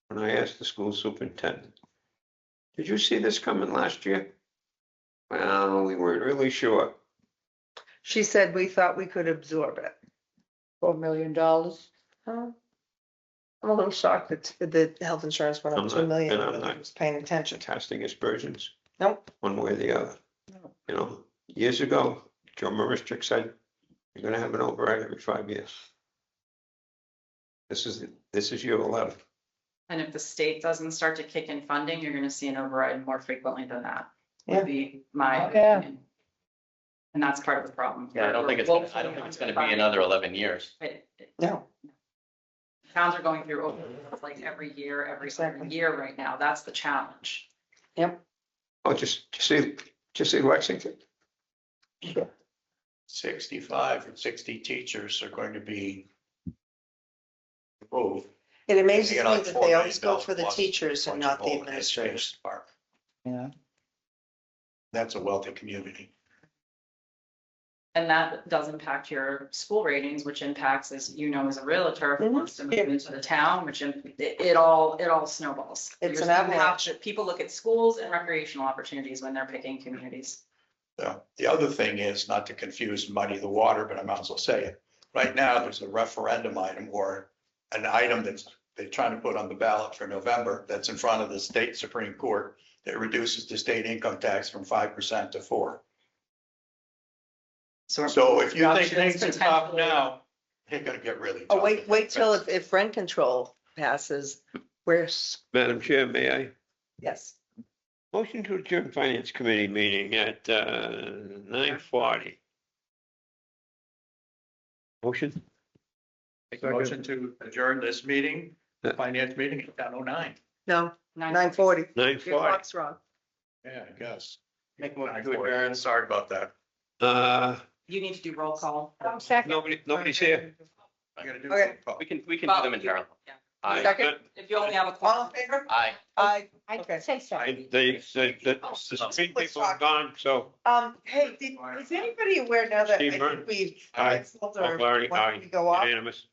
when I asked the school superintendent, did you see this coming last year? Well, we weren't really sure.
she said we thought we could absorb it.
$4 million.
I'm a little shocked that the health insurance went up
I'm
2
not-
million.
and I'm
and I
not-
was paying attention.
Casting aspersions.
Nope.
One way or the other. Years ago, Joe Marischuk said, you're gonna have an override every 5 years. This is year 11.
And if the state doesn't start to kick in funding, you're gonna see an override more frequently than that.
Yeah.
Would be my
Yeah.
opinion. And that's part of the problem.
Yeah, I don't think it's gonna be another 11 years.
No.
Towns are going through overrides like every year, every second year right now. That's the challenge.
Yep.
Oh, just see Lexington.
65 and 60 teachers are going to be approved.
It amazes
You
me
get like
that
$4
they always
million
go for the
plus
teachers and not the
budget
administrators.
part.
Yeah.
That's a wealthy community.
And that does impact your school ratings, which impacts, as you know, as a realtor, if it wants to move into the town, which it all snowballs.
It's an
You have
avalanche.
to- People look at schools and recreational opportunities when they're picking communities.
The other thing is, not to confuse and muddy the water, but I might as well say it. Right now, there's a referendum item or an item that's they're trying to put on the ballot for November that's in front of the state Supreme Court that reduces the state income tax from 5% to 4%. So if you think things are tough now, they're gonna get really
Oh,
tough.
wait till if rent control passes, where's,
Madam Chair, may I?
yes.
Motion to adjourn Finance Committee meeting at 9:40. Motion?
Make a motion to adjourn this meeting,
Yeah.
finance meeting at 10:09.
No, 9:40.
9:40.
Your clock's wrong.
Yeah, I guess.
Make one.
9:40. Sorry about that.
You need to do roll call.
Nobody's here.
I gotta do.
Okay.
roll call.
We can do
Well,
them in parallel.
yeah.
Aye.
Second,
If you only have a
all
call.
in favor?
Aye.
Aye.
I
Okay.
did say so.
The Supreme people are gone, so.
Hey, is anybody aware now that I
Steve
think
Byrne?
we've,
Aye.
canceled
Oh,
or
Barney,
when
aye.
we go off?
Unanimous.